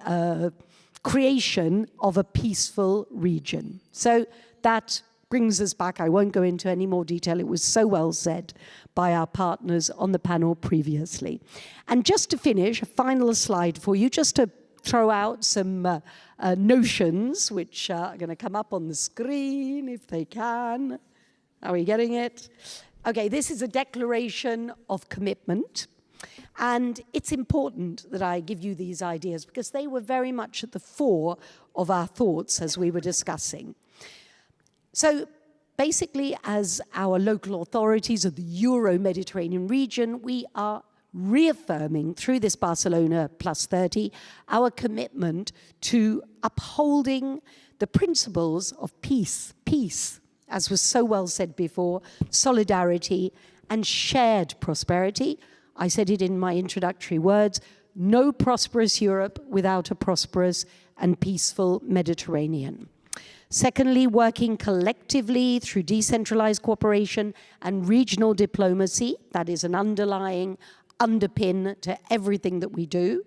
creation of a peaceful region. So that brings us back. I won't go into any more detail. It was so well said by our partners on the panel previously. And just to finish, a final slide for you, just to throw out some notions, which are going to come up on the screen if they can. Are we getting it? Okay, this is a declaration of commitment. And it's important that I give you these ideas because they were very much at the fore of our thoughts as we were discussing. So basically, as our local authorities of the Euro-Mediterranean region, we are reaffirming through this Barcelona Plus 30 our commitment to upholding the principles of peace, as was so well said before, solidarity and shared prosperity. I said it in my introductory words, no prosperous Europe without a prosperous and peaceful Mediterranean. Secondly, working collectively through decentralized cooperation and regional diplomacy, that is an underlying underpin to everything that we do.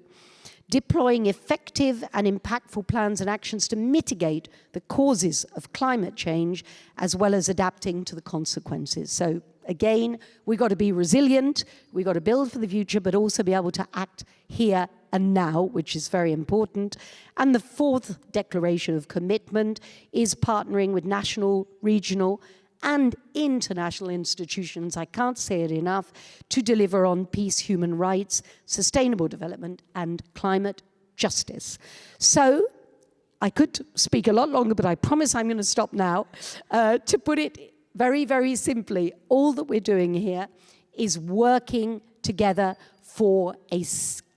Deploying effective and impactful plans and actions to mitigate the causes of climate change, as well as adapting to the consequences. So again, we've got to be resilient, we've got to build for the future, but also be able to act here and now, which is very important. And the fourth declaration of commitment is partnering with national, regional, and international institutions, I can't say it enough, to deliver on peace, human rights, sustainable development, and climate justice. So I could speak a lot longer, but I promise I'm going to stop now. To put it very, very simply, all that we're doing here is working together for a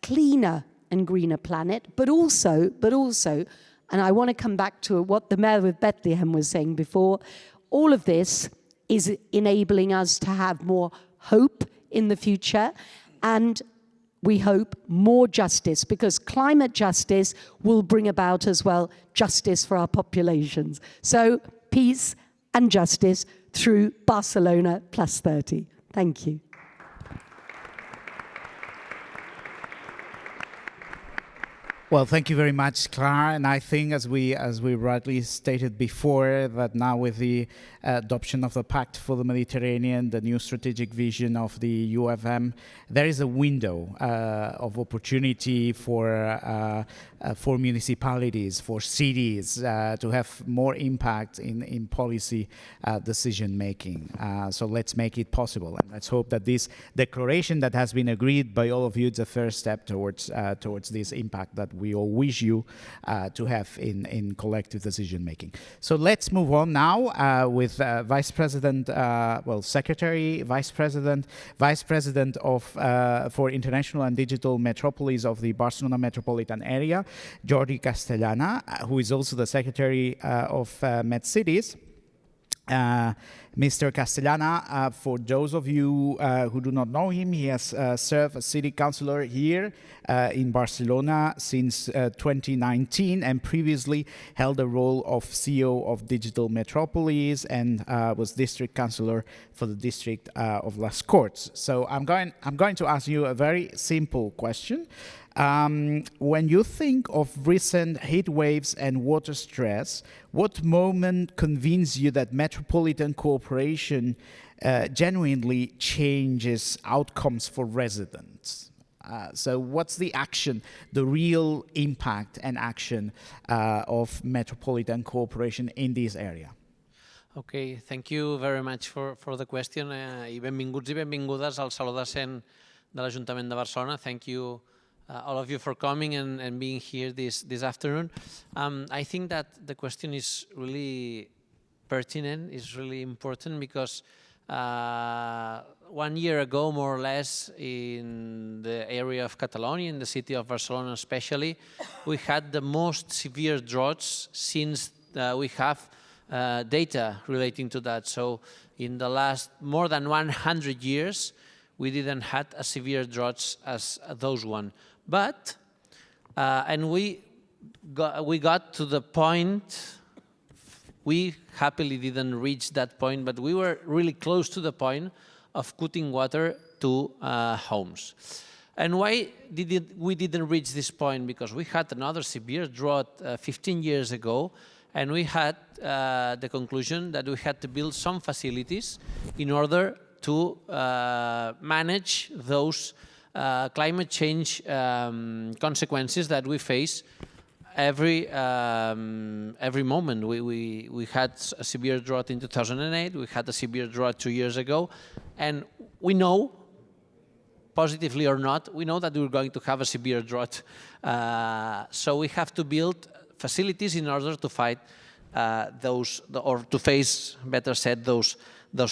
cleaner and greener planet, but also, and I want to come back to what the mayor of Bethlehem was saying before, all of this is enabling us to have more hope in the future, and we hope more justice, because climate justice will bring about as well justice for our populations. So peace and justice through Barcelona Plus 30. Thank you.
Well, thank you very much, Clara. And I think, as we rightly stated before, that now with the adoption of the Pact for the Mediterranean, the new strategic vision of the UfM, there is a window of opportunity for municipalities, for cities to have more impact in policy decision making. So let's make it possible, and let's hope that this declaration that has been agreed by all of you is the first step towards this impact that we all wish you to have in collective decision making. So let's move on now with Vice President, Secretary, Vice President of for International and Digital Metropolis of the Barcelona Metropolitan Area, Jordi Castellana, who is also the Secretary of MedCities. Mr. Castellana, for those of you who do not know him, he has served as city councillor here in Barcelona since 2019, and previously held the role of CEO of Digital Metropolis and was district councillor for the district of Las Corts. So I'm going to ask you a very simple question. When you think of recent heat waves and water stress, what moment convinced you that metropolitan cooperation genuinely changes outcomes for residents? So what's the action, the real impact and action of metropolitan cooperation in this area?
Okay, thank you very much for the question, i benvinguts i benvingudes al Saló de Cent de l'Ajuntament de Barcelona. Thank you all of you for coming and being here this afternoon. I think that the question is really pertinent, is really important, because 1 year ago, more or less, in the area of Catalonia, in the city of Barcelona especially, we had the most severe droughts since we have data relating to that. So in the last more than 100 years, we didn't have as severe droughts as those one. But, and we got to the point, we happily didn't reach that point, but we were really close to the point of cutting water to homes. And why we didn't reach this point? Because we had another severe drought 15 years ago, and we had the conclusion that we had to build some facilities in order to manage those climate change consequences that we face every moment. We had a severe drought in 2008, we had a severe drought 2 years ago, and we know, positively or not, we know that we're going to have a severe drought. So we have to build facilities in order to fight or to face, better said, those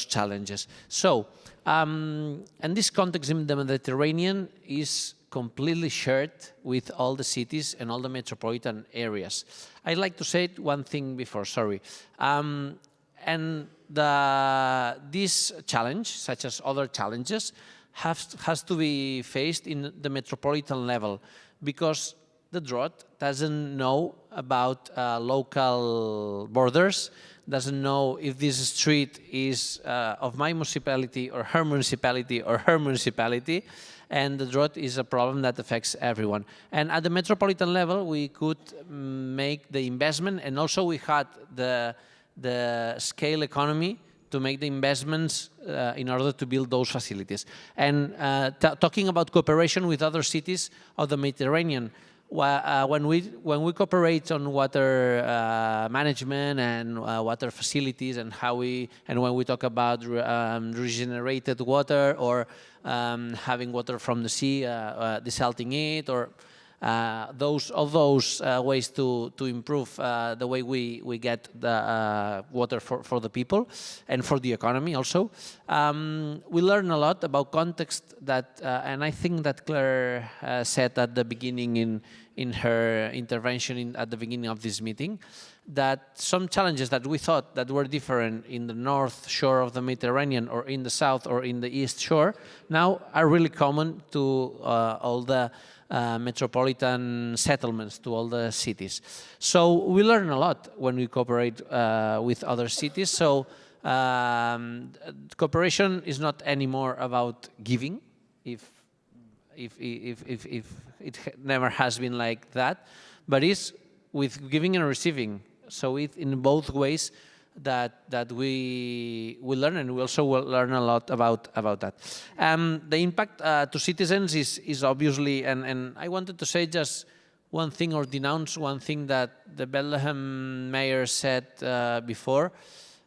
challenges. So, and this context in the Mediterranean is completely shared with all the cities and all the metropolitan areas. I'd like to say one thing before, sorry. And this challenge, such as other challenges, has to be faced in the metropolitan level, because the drought doesn't know about local borders, doesn't know if this street is of my municipality or her municipality or her municipality, and the drought is a problem that affects everyone. And at the metropolitan level, we could make the investment, and also we had the scale economy to make the investments in order to build those facilities. And talking about cooperation with other cities of the Mediterranean, when we cooperate on water management and water facilities, and when we talk about regenerated water, or having water from the sea, desalting it, or all those ways to improve the way we get the water for the people and for the economy also. We learn a lot about context that, and I think that Claire said at the beginning in her intervention at the beginning of this meeting, that some challenges that we thought that were different in the north shore of the Mediterranean, or in the south, or in the east shore, now are really common to all the metropolitan settlements, to all the cities. So we learn a lot when we cooperate with other cities. So cooperation is not anymore about giving, if it never has been like that, but it's with giving and receiving. So it's in both ways that we learn, and we also will learn a lot about that. The impact to citizens is obviously, and I wanted to say just one thing, or denounce one thing that the Bethlehem mayor said before,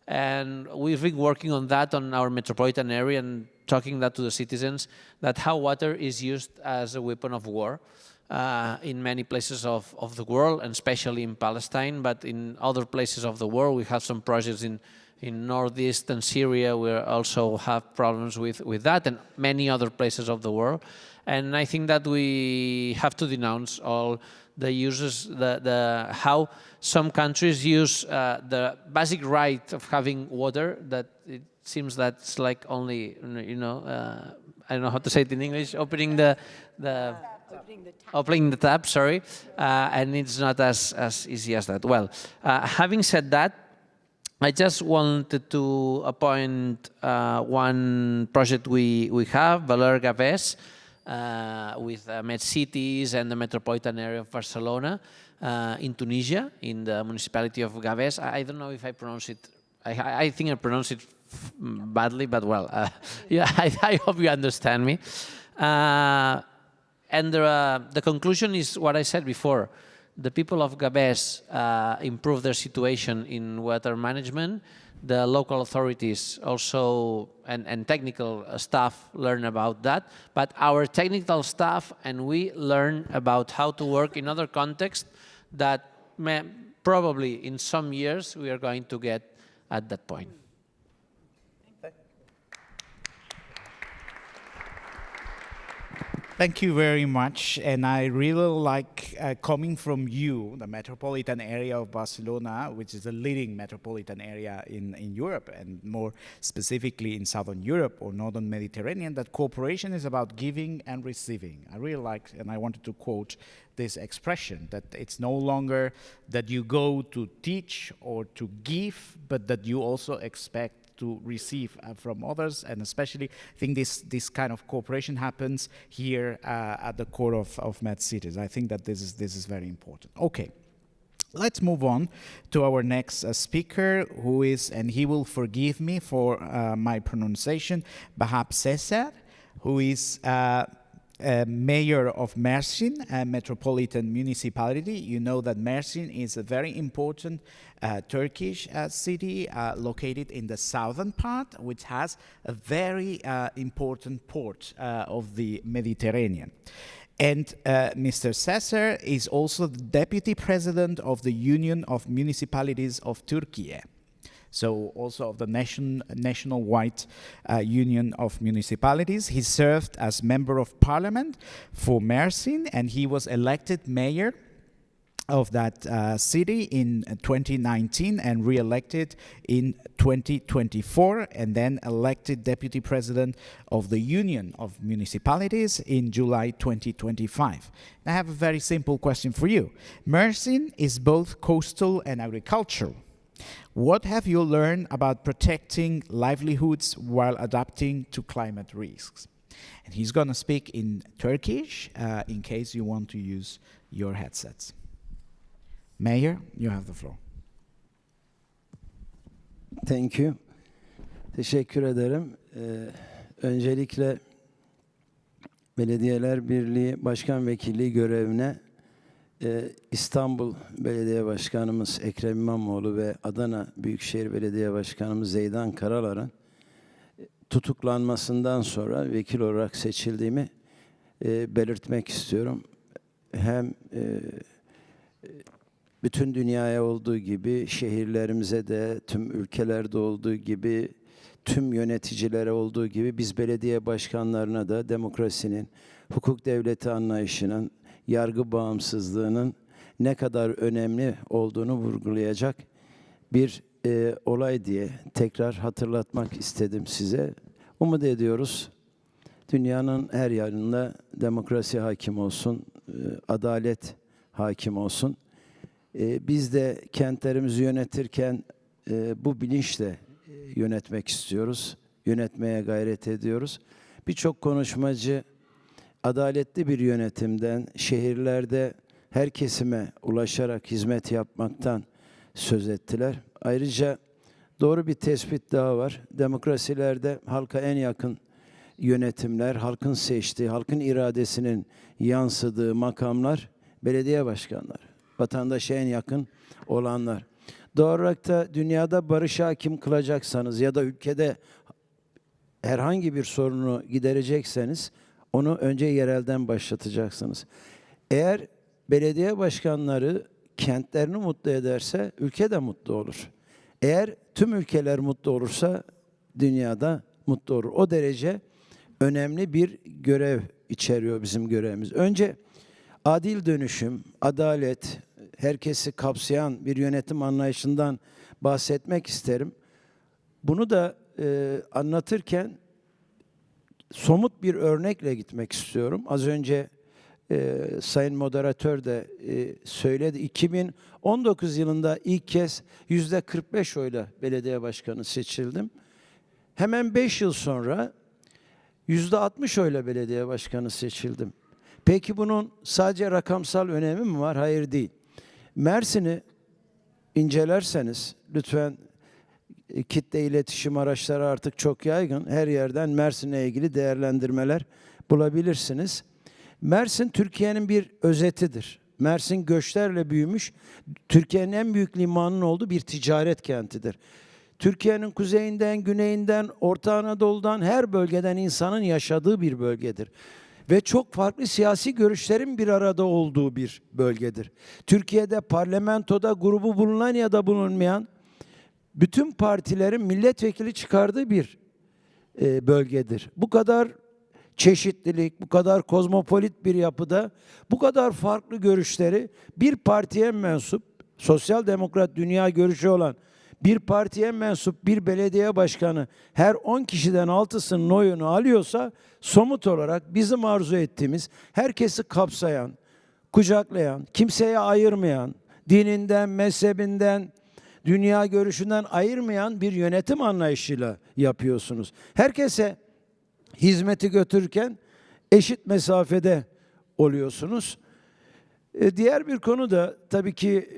and we've been working on that on our metropolitan area and talking that to the citizens, that how water is used as a weapon of war in many places of the world, and especially in Palestine, but in other places of the world. We have some projects in northeastern Syria. We also have problems with that, and many other places of the world. And I think that we have to denounce all the uses, how some countries use the basic right of having water, that it seems that's like only, I don't know how to say it in English, opening the tap, sorry, and it's not as easy as that. Well, having said that, I just wanted to appoint one project we have, Valor Gavès, with MedCities and the Metropolitan Area of Barcelona in Tunisia, in the Municipality of Gavès. I don't know if I pronounce it, I think I pronounce it badly, but well, yeah, I hope you understand me. And the conclusion is what I said before. The people of Gavès improve their situation in water management. The local authorities also, and technical staff learn about that. But our technical staff and we learn about how to work in other contexts that probably in some years we are going to get at that point.
Thank you very much, and I really like coming from you, the metropolitan area of Barcelona, which is the leading metropolitan area in Europe, and more specifically in Southern Europe or Northern Mediterranean, that cooperation is about giving and receiving. I really like, and I wanted to quote this expression, that it's no longer that you go to teach or to give, but that you also expect to receive from others, and especially I think this kind of cooperation happens here at the core of MedCities. I think that this is very important. Okay. Let's move on to our next speaker, who is, and he will forgive me for my pronunciation, Bahab Cesar, who is mayor of Mersin, a metropolitan municipality. You know that Mersin is a very important Turkish city located in the southern part, which has a very important port of the Mediterranean. And Mr. Cesar is also the deputy president of the Union of Municipalities of Turkey. So also of the national-wide Union of Municipalities. He served as member of parliament for Mersin, and he was elected mayor of that city in 2019 and re-elected in 2024, and then elected deputy president of the Union of Municipalities in July 2025. I have a very simple question for you. Mersin is both coastal and agricultural. What have you learned about protecting livelihoods while adapting to climate risks? And he's going to speak in Turkish in case you want to use your headsets. Mayor, you have the floor.
Thank you. Teşekkür ederim. Öncelikle Belediyeler Birliği Başkan Vekilliği görevine İstanbul Belediye Başkanımız Ekrem İmamoğlu ve Adana Büyükşehir Belediye Başkanımız Zeydan Karalar'ın tutuklanmasından sonra vekil olarak seçildiğimi belirtmek istiyorum. Hem bütün dünyaya olduğu gibi, şehirlerimize de, tüm ülkelerde olduğu gibi, tüm yöneticilere olduğu gibi biz belediye başkanlarına da demokrasinin, hukuk devleti anlayışının, yargı bağımsızlığının ne kadar önemli olduğunu vurgulayacak bir olay diye tekrar hatırlatmak istedim size. Umut ediyoruz dünyanın her yerinde demokrasi hakim olsun, adalet hakim olsun. Biz de kentlerimizi yönetirken bu bilinçle yönetmek istiyoruz, yönetmeye gayret ediyoruz. Birçok konuşmacı adaletli bir yönetimden, şehirlerde her kesime ulaşarak hizmet yapmaktan söz ettiler. Ayrıca doğru bir tespit daha var. Demokrasilerde halka en yakın yönetimler, halkın seçtiği, halkın iradesinin yansıdığı makamlar belediye başkanları. Vatandaşa en yakın olanlar. Doğal olarak da dünyada barış hakim kılacaksanız ya da ülkede herhangi bir sorunu giderecekseniz onu önce yerelden başlatacaksınız. Eğer belediye başkanları kentlerini mutlu ederse ülke de mutlu olur. Eğer tüm ülkeler mutlu olursa dünyada mutlu olur. O derece önemli bir görev içeriyor bizim görevimiz. Önce adil dönüşüm, adalet, herkesi kapsayan bir yönetim anlayışından bahsetmek isterim. Bunu da anlatırken somut bir örnekle gitmek istiyorum. Az önce Sayın Moderatör de söyledi. 2019 yılında ilk kez %45 oyla belediye başkanı seçildim. Hemen 5 yıl sonra %60 oyla belediye başkanı seçildim. Peki bunun sadece rakamsal önemi mi var? Hayır değil. Mersin'i incelerseniz lütfen, kitle iletişim araçları artık çok yaygın. Her yerden Mersin'le ilgili değerlendirmeler bulabilirsiniz. Mersin Türkiye'nin bir özetidir. Mersin göçlerle büyümüş, Türkiye'nin en büyük limanının olduğu bir ticaret kentidir. Türkiye'nin kuzeyinden, güneyinden, Orta Anadolu'dan her bölgeden insanın yaşadığı bir bölgedir. Ve çok farklı siyasi görüşlerin bir arada olduğu bir bölgedir. Türkiye'de parlamentoda grubu bulunan ya da bulunmayan bütün partilerin milletvekili çıkardığı bir bölgedir. Bu kadar çeşitlilik, bu kadar kozmopolit bir yapıda, bu kadar farklı görüşleri bir partiye mensup, sosyal demokrat dünya görüşü olan bir partiye mensup bir belediye başkanı her 10 kişiden 6'sının oyunu alıyorsa, somut olarak bizim arzu ettiğimiz, herkesi kapsayan, kucaklayan, kimseye ayırmayan, dininden, mezhebinden, dünya görüşünden ayırmayan bir yönetim anlayışıyla yapıyorsunuz. Herkese hizmeti götürürken eşit mesafede oluyorsunuz. Diğer bir konu da tabii ki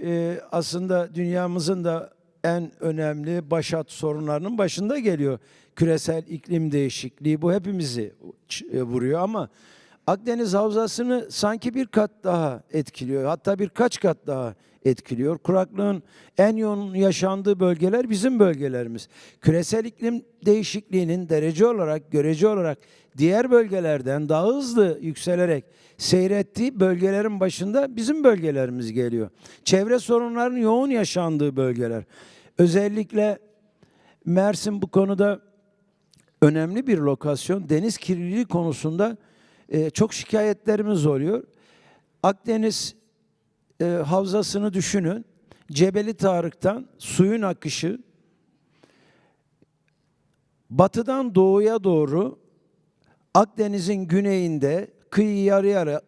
aslında dünyamızın da en önemli başat sorunlarının başında geliyor. Küresel iklim değişikliği, bu hepimizi vuruyor ama Akdeniz Havzası'nı sanki bir kat daha etkiliyor. Hatta birkaç kat daha etkiliyor. Kuraklığın en yoğun yaşandığı bölgeler bizim bölgelerimiz. Küresel iklim değişikliğinin derece olarak, görece olarak diğer bölgelerden daha hızlı yükselerek seyrettiği bölgelerin başında bizim bölgelerimiz geliyor. Çevre sorunlarının yoğun yaşandığı bölgeler. Özellikle Mersin bu konuda önemli bir lokasyon. Deniz kirliliği konusunda çok şikayetlerimiz oluyor. Akdeniz havzasını düşünün. Cebeli Tarık'tan suyun akışı batıdan doğuya doğru Akdeniz'in güneyinde kıyı yarı yarı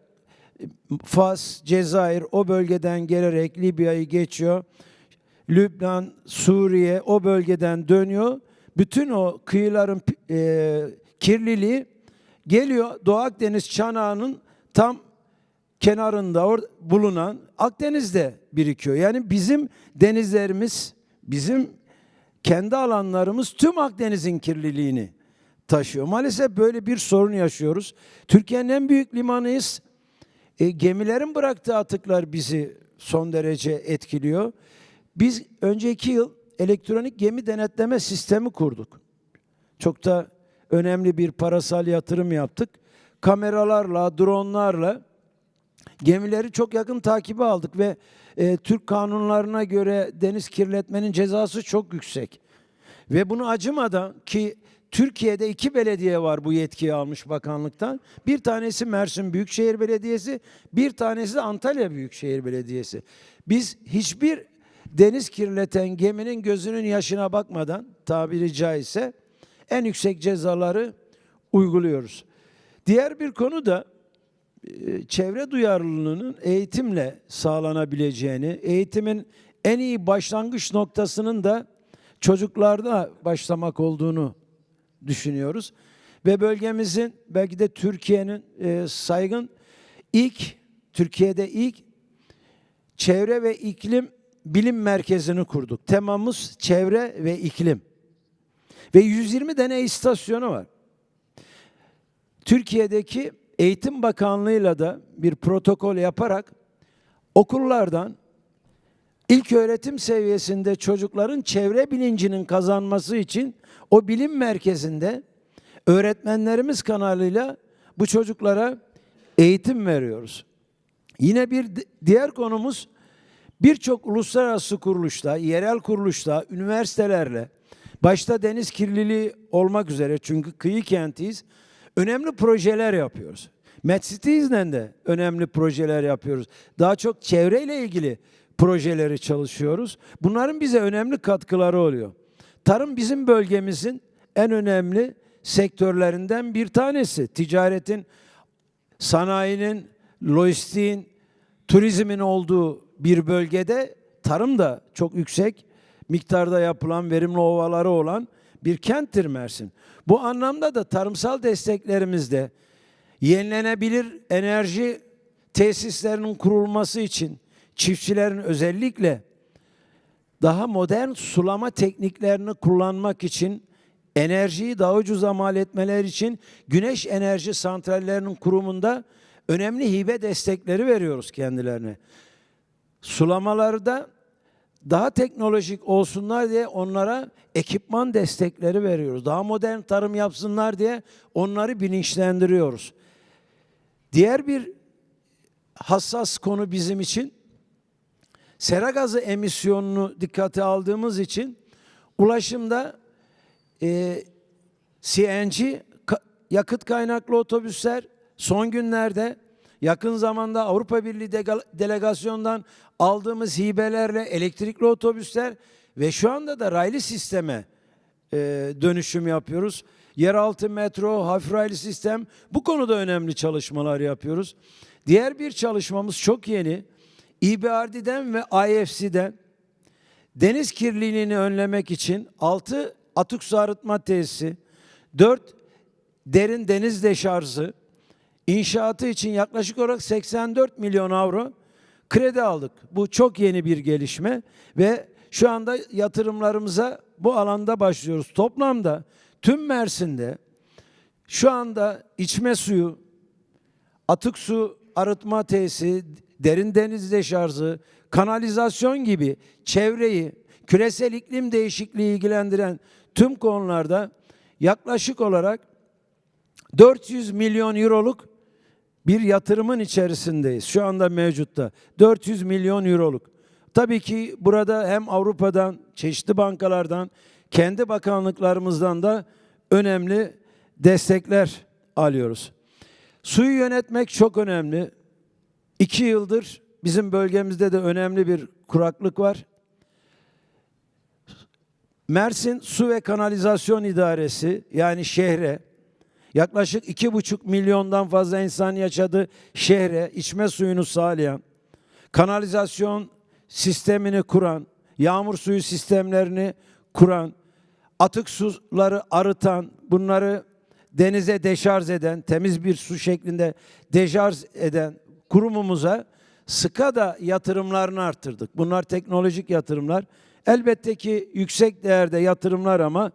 Fas, Cezayir o bölgeden gelerek Libya'yı geçiyor. Lübnan, Suriye o bölgeden dönüyor. Bütün o kıyıların kirliliği geliyor Doğu Akdeniz çanağının tam kenarında bulunan Akdeniz'de birikiyor. Yani bizim denizlerimiz, bizim kendi alanlarımız tüm Akdeniz'in kirliliğini taşıyor. Maalesef böyle bir sorun yaşıyoruz. Türkiye'nin en büyük limanıyız. Gemilerin bıraktığı atıklar bizi son derece etkiliyor. Biz önceki yıl elektronik gemi denetleme sistemi kurduk. Çok da önemli bir parasal yatırım yaptık. Kameralarla, dronlarla gemileri çok yakın takibe aldık ve Türk kanunlarına göre deniz kirletmenin cezası çok yüksek. Ve bunu acımadan ki Türkiye'de 2 belediye var bu yetkiyi almış bakanlıktan. Bir tanesi Mersin Büyükşehir Belediyesi, bir tanesi de Antalya Büyükşehir Belediyesi. Biz hiçbir deniz kirleten geminin gözünün yaşına bakmadan tabiri caizse en yüksek cezaları uyguluyoruz. Diğer bir konu da çevre duyarlılığının eğitimle sağlanabileceğini, eğitimin en iyi başlangıç noktasının da çocuklarda başlamak olduğunu düşünüyoruz. Ve bölgemizin belki de Türkiye'nin saygın Türkiye'de ilk çevre ve iklim bilim merkezini kurduk. Temamız çevre ve iklim. Ve 120 deney istasyonu var. Türkiye'deki Eğitim Bakanlığı'yla da bir protokol yaparak okullardan ilköğretim seviyesinde çocukların çevre bilincinin kazanması için o bilim merkezinde öğretmenlerimiz kanalıyla bu çocuklara eğitim veriyoruz. Yine bir diğer konumuz birçok uluslararası kuruluşta, yerel kuruluşta, üniversitelerle, başta deniz kirliliği olmak üzere çünkü kıyı kentiyiz, önemli projeler yapıyoruz. MedCities'le de önemli projeler yapıyoruz. Daha çok çevreyle ilgili projeleri çalışıyoruz. Bunların bize önemli katkıları oluyor. Tarım bizim bölgemizin en önemli sektörlerinden bir tanesi. Ticaretin, sanayinin, lojistiğin, turizmin olduğu bir bölgede tarım da çok yüksek miktarda yapılan verimli ovaları olan bir kenttir Mersin. Bu anlamda da tarımsal desteklerimizde yenilenebilir enerji tesislerinin kurulması için çiftçilerin özellikle daha modern sulama tekniklerini kullanmak için enerjiyi daha ucuza mal etmeler için güneş enerji santrallerinin kurumunda önemli hibe destekleri veriyoruz kendilerine. Sulamalarda daha teknolojik olsunlar diye onlara ekipman destekleri veriyoruz. Daha modern tarım yapsınlar diye onları bilinçlendiriyoruz. Diğer bir hassas konu bizim için sera gazı emisyonunu dikkate aldığımız için ulaşımda CNG yakıt kaynaklı otobüsler son günlerde yakın zamanda Avrupa Birliği delegasyondan aldığımız hibelerle elektrikli otobüsler ve şu anda da raylı sisteme dönüşüm yapıyoruz. Yeraltı metro, hafif raylı sistem bu konuda önemli çalışmalar yapıyoruz. Diğer bir çalışmamız çok yeni. EBRD'den ve IFC'den deniz kirliliğini önlemek için 6 atık su arıtma tesisi, 4 derin deniz deşarjı, inşaatı için yaklaşık olarak 84 milyon avro kredi aldık. Bu çok yeni bir gelişme ve şu anda yatırımlarımıza bu alanda başlıyoruz. Toplamda tüm Mersin'de şu anda içme suyu, atık su arıtma tesisi, derin deniz deşarjı, kanalizasyon gibi çevreyi, küresel iklim değişikliği ilgilendiren tüm konularda yaklaşık olarak 400 milyon euroluk bir yatırımın içerisindeyiz. Şu anda mevcutta 400 milyon euroluk. Tabii ki burada hem Avrupa'dan, çeşitli bankalardan, kendi bakanlıklarımızdan da önemli destekler alıyoruz. Suyu yönetmek çok önemli. 2 yıldır bizim bölgemizde de önemli bir kuraklık var. Mersin Su ve Kanalizasyon İdaresi, yani şehre, yaklaşık 2,5 milyondan fazla insan yaşadığı şehre içme suyunu sağlayan, kanalizasyon sistemini kuran, yağmur suyu sistemlerini kuran, atık suları arıtan, bunları denize deşarj eden, temiz bir su şeklinde deşarj eden kurumumuza SCADA yatırımlarını arttırdık. Bunlar teknolojik yatırımlar. Elbette ki yüksek değerde yatırımlar ama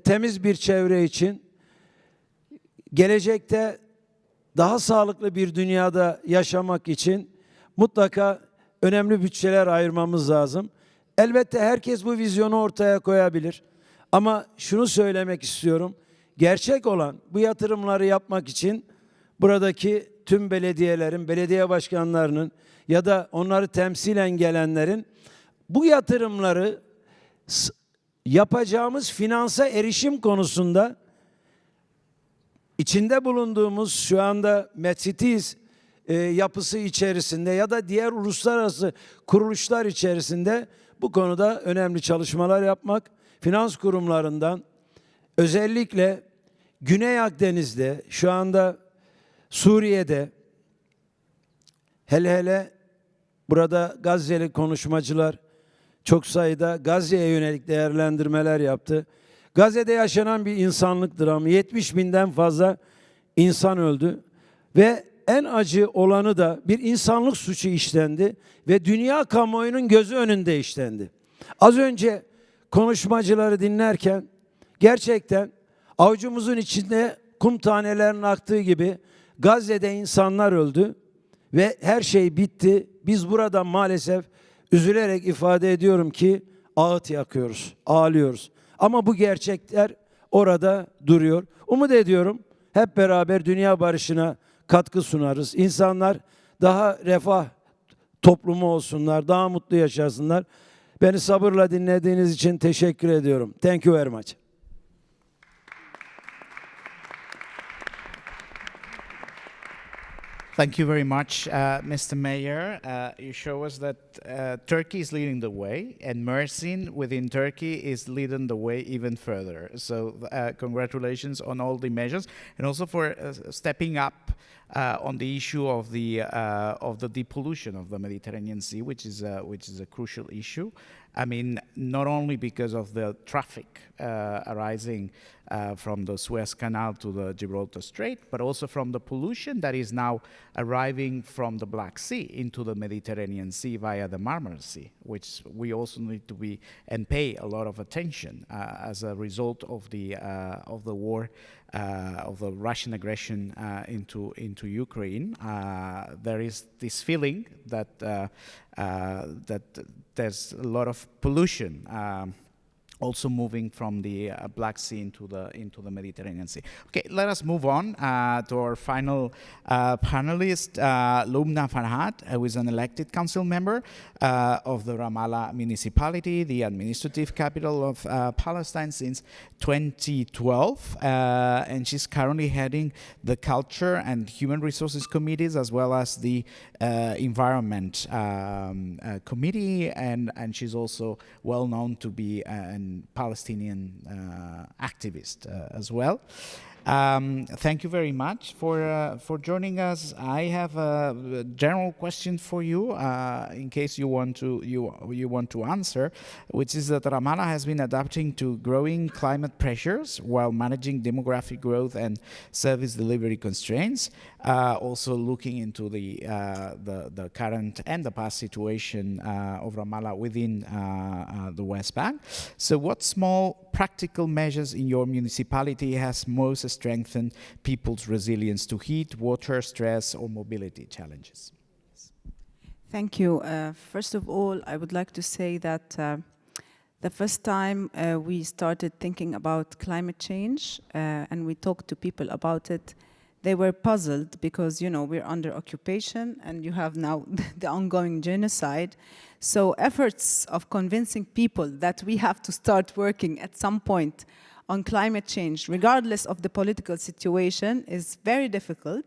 temiz bir çevre için, gelecekte daha sağlıklı bir dünyada yaşamak için mutlaka önemli bütçeler ayırmamız lazım. Elbette herkes bu vizyonu ortaya koyabilir. Ama şunu söylemek istiyorum. Gerçek olan bu yatırımları yapmak için buradaki tüm belediyelerin, belediye başkanlarının ya da onları temsilen gelenlerin bu yatırımları yapacağımız finansa erişim konusunda içinde bulunduğumuz şu anda MedCities yapısı içerisinde ya da diğer uluslararası kuruluşlar içerisinde bu konuda önemli çalışmalar yapmak, finans kurumlarından özellikle Güney Akdeniz'de, şu anda Suriye'de, hele burada Gazze'li konuşmacılar çok sayıda Gazze'ye yönelik değerlendirmeler yaptı. Gazze'de yaşanan bir insanlık dramı, 70 binden fazla insan öldü ve en acı olanı da bir insanlık suçu işlendi ve dünya kamuoyunun gözü önünde işlendi. Az önce konuşmacıları dinlerken gerçekten avucumuzun içinde kum tanelerinin aktığı gibi Gazze'de insanlar öldü ve her şey bitti. Biz burada maalesef üzülerek ifade ediyorum ki ağıt yakıyoruz, ağlıyoruz. Ama bu gerçekler orada duruyor. Umut ediyorum hep beraber dünya barışına katkı sunarız. İnsanlar daha refah toplumu olsunlar, daha mutlu yaşasınlar. Beni sabırla dinlediğiniz için teşekkür ediyorum. Thank you very much.
Thank you very much, Mr. Mayor. You show us that Turkey is leading the way, and Mersin within Turkey is leading the way even further. So congratulations on all the measures, and also for stepping up on the issue of the depollution of the Mediterranean Sea, which is a crucial issue. I mean, not only because of the traffic arising from the Suez Canal to the Gibraltar Strait, but also from the pollution that is now arriving from the Black Sea into the Mediterranean Sea via the Marmara Sea, which we also need to be and pay a lot of attention as a result of the war, of the Russian aggression into Ukraine. There is this feeling that that there's a lot of pollution also moving from the Black Sea into the Mediterranean Sea. Okay, let us move on to our final panelist, Lumna Farhat, who is an elected council member of the Ramallah Municipality, the administrative capital of Palestine since 2012, and she's currently heading the Culture and Human Resources Committees as well as the Environment Committee, and she's also well known to be an and Palestinian activist as well. Thank you very much for joining us. I have a general question for you, in case you want to answer, which is that Ramallah has been adapting to growing climate pressures while managing demographic growth and service delivery constraints. Also looking into the current and the past situation of Ramallah within the West Bank. So, what small practical measures in your municipality has most strengthened people's resilience to heat, water, stress, or mobility challenges?
Thank you. First of all, I would like to say that the first time we started thinking about climate change and we talked to people about it, they were puzzled because, you know, we're under occupation and you have now the ongoing genocide. So efforts of convincing people that we have to start working at some point on climate change, regardless of the political situation, is very difficult,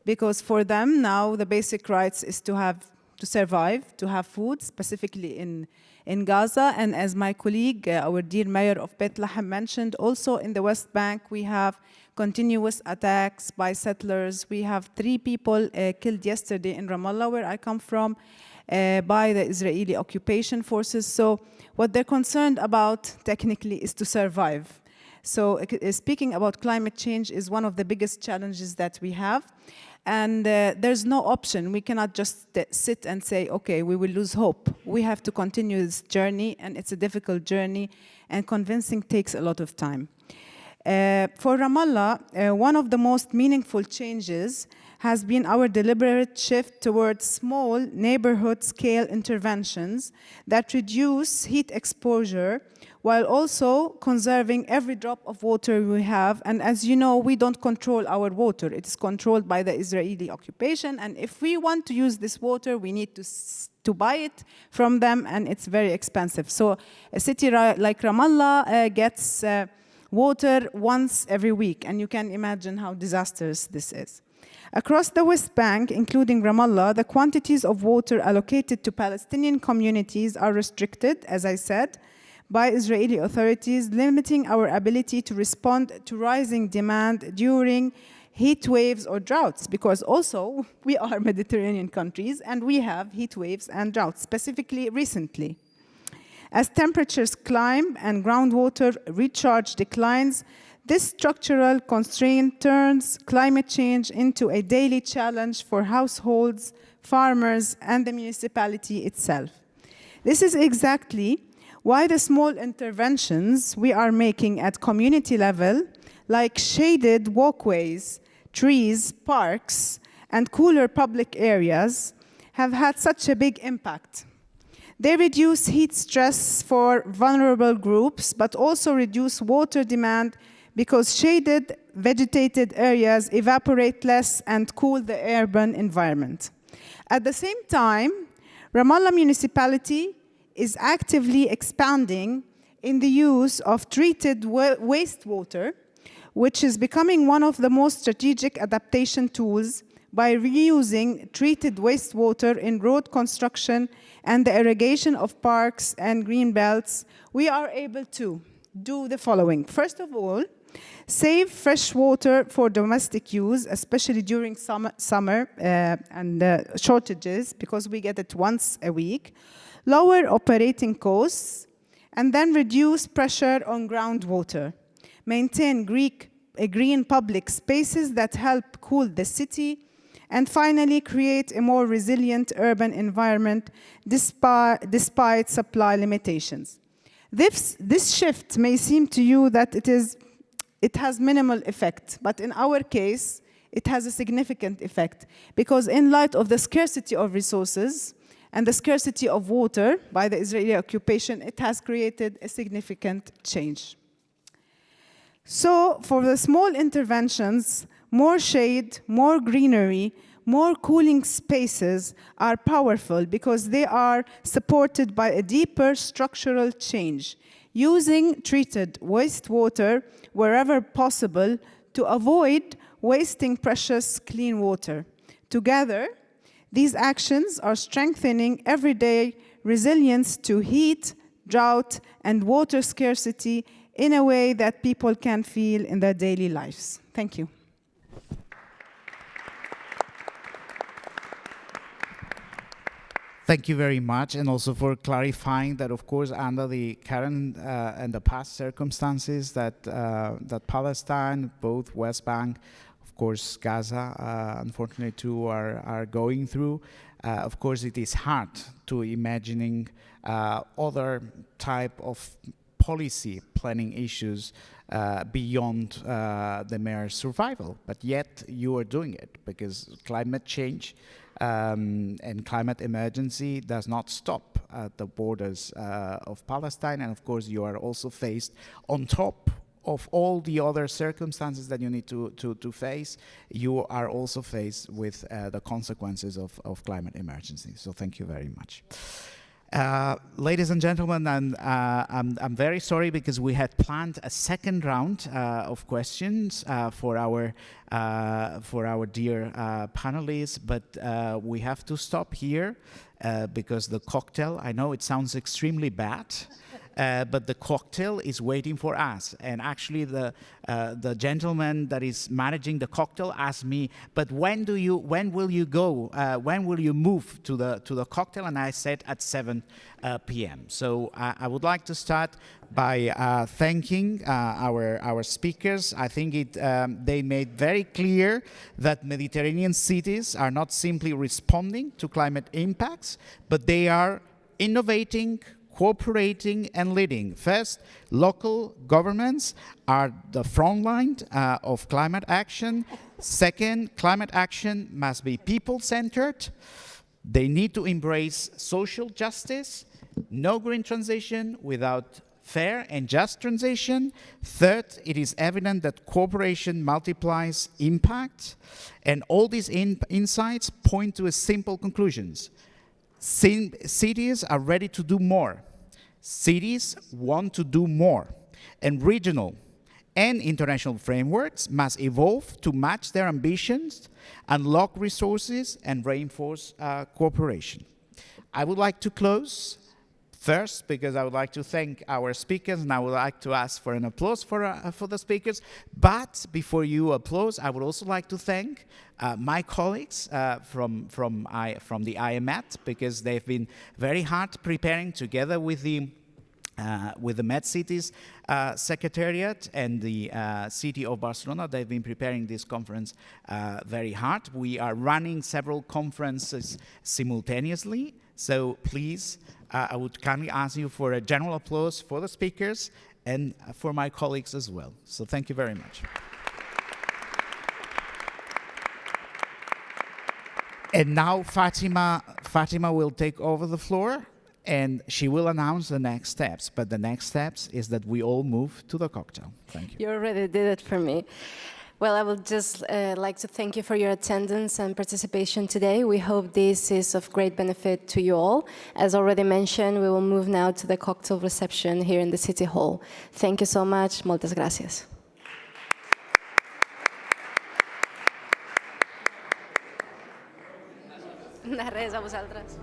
because for them now the basic rights is to survive, to have food, specifically in Gaza. And as my colleague, our dear mayor of Bethlehem mentioned, also in the West Bank we have continuous attacks by settlers. We have 3 people killed yesterday in Ramallah, where I come from, by the Israeli occupation forces. So what they're concerned about technically is to survive. So speaking about climate change is one of the biggest challenges that we have. And there's no option. We cannot just sit and say, okay, we will lose hope. We have to continue this journey, and it's a difficult journey, and convincing takes a lot of time. For Ramallah, one of the most meaningful changes has been our deliberate shift towards small neighborhood-scale interventions that reduce heat exposure while also conserving every drop of water we have. And as you know, we don't control our water. It is controlled by the Israeli occupation. And if we want to use this water, we need to buy it from them, and it's very expensive. So a city like Ramallah gets water once every week, and you can imagine how disastrous this is. Across the West Bank, including Ramallah, the quantities of water allocated to Palestinian communities are restricted, as I said, by Israeli authorities, limiting our ability to respond to rising demand during heat waves or droughts, because also we are Mediterranean countries and we have heat waves and droughts, specifically recently. As temperatures climb and groundwater recharge declines, this structural constraint turns climate change into a daily challenge for households, farmers, and the municipality itself. This is exactly why the small interventions we are making at community level, like shaded walkways, trees, parks, and cooler public areas, have had such a big impact. They reduce heat stress for vulnerable groups, but also reduce water demand because shaded, vegetated areas evaporate less and cool the urban environment. At the same time, Ramallah municipality is actively expanding in the use of treated wastewater, which is becoming one of the most strategic adaptation tools. By reusing treated wastewater in road construction and the irrigation of parks and green belts, we are able to do the following. First of all, save fresh water for domestic use, especially during summer and shortages, because we get it once a week. Lower operating costs, and then reduce pressure on groundwater. Maintain green public spaces that help cool the city. And finally, create a more resilient urban environment despite supply limitations. This shift may seem to you that it has minimal effect, but in our case, it has a significant effect, because in light of the scarcity of resources and the scarcity of water by the Israeli occupation, it has created a significant change. So for the small interventions, more shade, more greenery, more cooling spaces are powerful because they are supported by a deeper structural change, using treated wastewater wherever possible to avoid wasting precious clean water. Together, these actions are strengthening everyday resilience to heat, drought, and water scarcity in a way that people can feel in their daily lives. Thank you.
Thank you very much, and also for clarifying that, of course, under the current and the past circumstances that that Palestine, both West Bank, of course, Gaza, unfortunately too, are going through. Of course, it is hard to imagining other type of policy planning issues beyond the mere survival, but yet you are doing it because climate change and climate emergency does not stop at the borders of Palestine, and of course you are also faced on top of all the other circumstances that you need to face. You are also faced with the consequences of climate emergency. So thank you very much. Ladies and gentlemen, I'm very sorry because we had planned a second round of questions for our dear panelists, but we have to stop here because the cocktail, I know it sounds extremely bad, but the cocktail is waiting for us. And actually the gentleman that is managing the cocktail asked me, but when will you go? When will you move to the cocktail? And I said at 7 p.m. So I would like to start by thanking our speakers. I think they made very clear that Mediterranean cities are not simply responding to climate impacts, but they are innovating, cooperating and leading. First, local governments are the front line of climate action. Second, climate action must be people-centered. They need to embrace social justice, no green transition without fair and just transition. Third, it is evident that cooperation multiplies impact. And all these insights point to a simple conclusions. Cities are ready to do more. Cities want to do more. And regional and international frameworks must evolve to match their ambitions, unlock resources, and reinforce cooperation. I would like to close first because I would like to thank our speakers, and I would like to ask for an applause for the speakers. But before you applause, I would also like to thank my colleagues from the IMET, because they've been very hard preparing together with the MedCities Secretariat and the City of Barcelona. They've been preparing this conference very hard. We are running several conferences simultaneously, so please, I would kindly ask you for a general applause for the speakers and for my colleagues as well. So thank you very much. And now Fatima will take over the floor, and she will announce the next steps. But the next steps is that we all move to the cocktail. Thank you.
You already did it for me. Well, I would just like to thank you for your attendance and participation today. We hope this is of great benefit to you all. As already mentioned, we will move now to the cocktail reception here in the City Hall. Thank you so much. Moltes gràcies. De res, a vosaltres.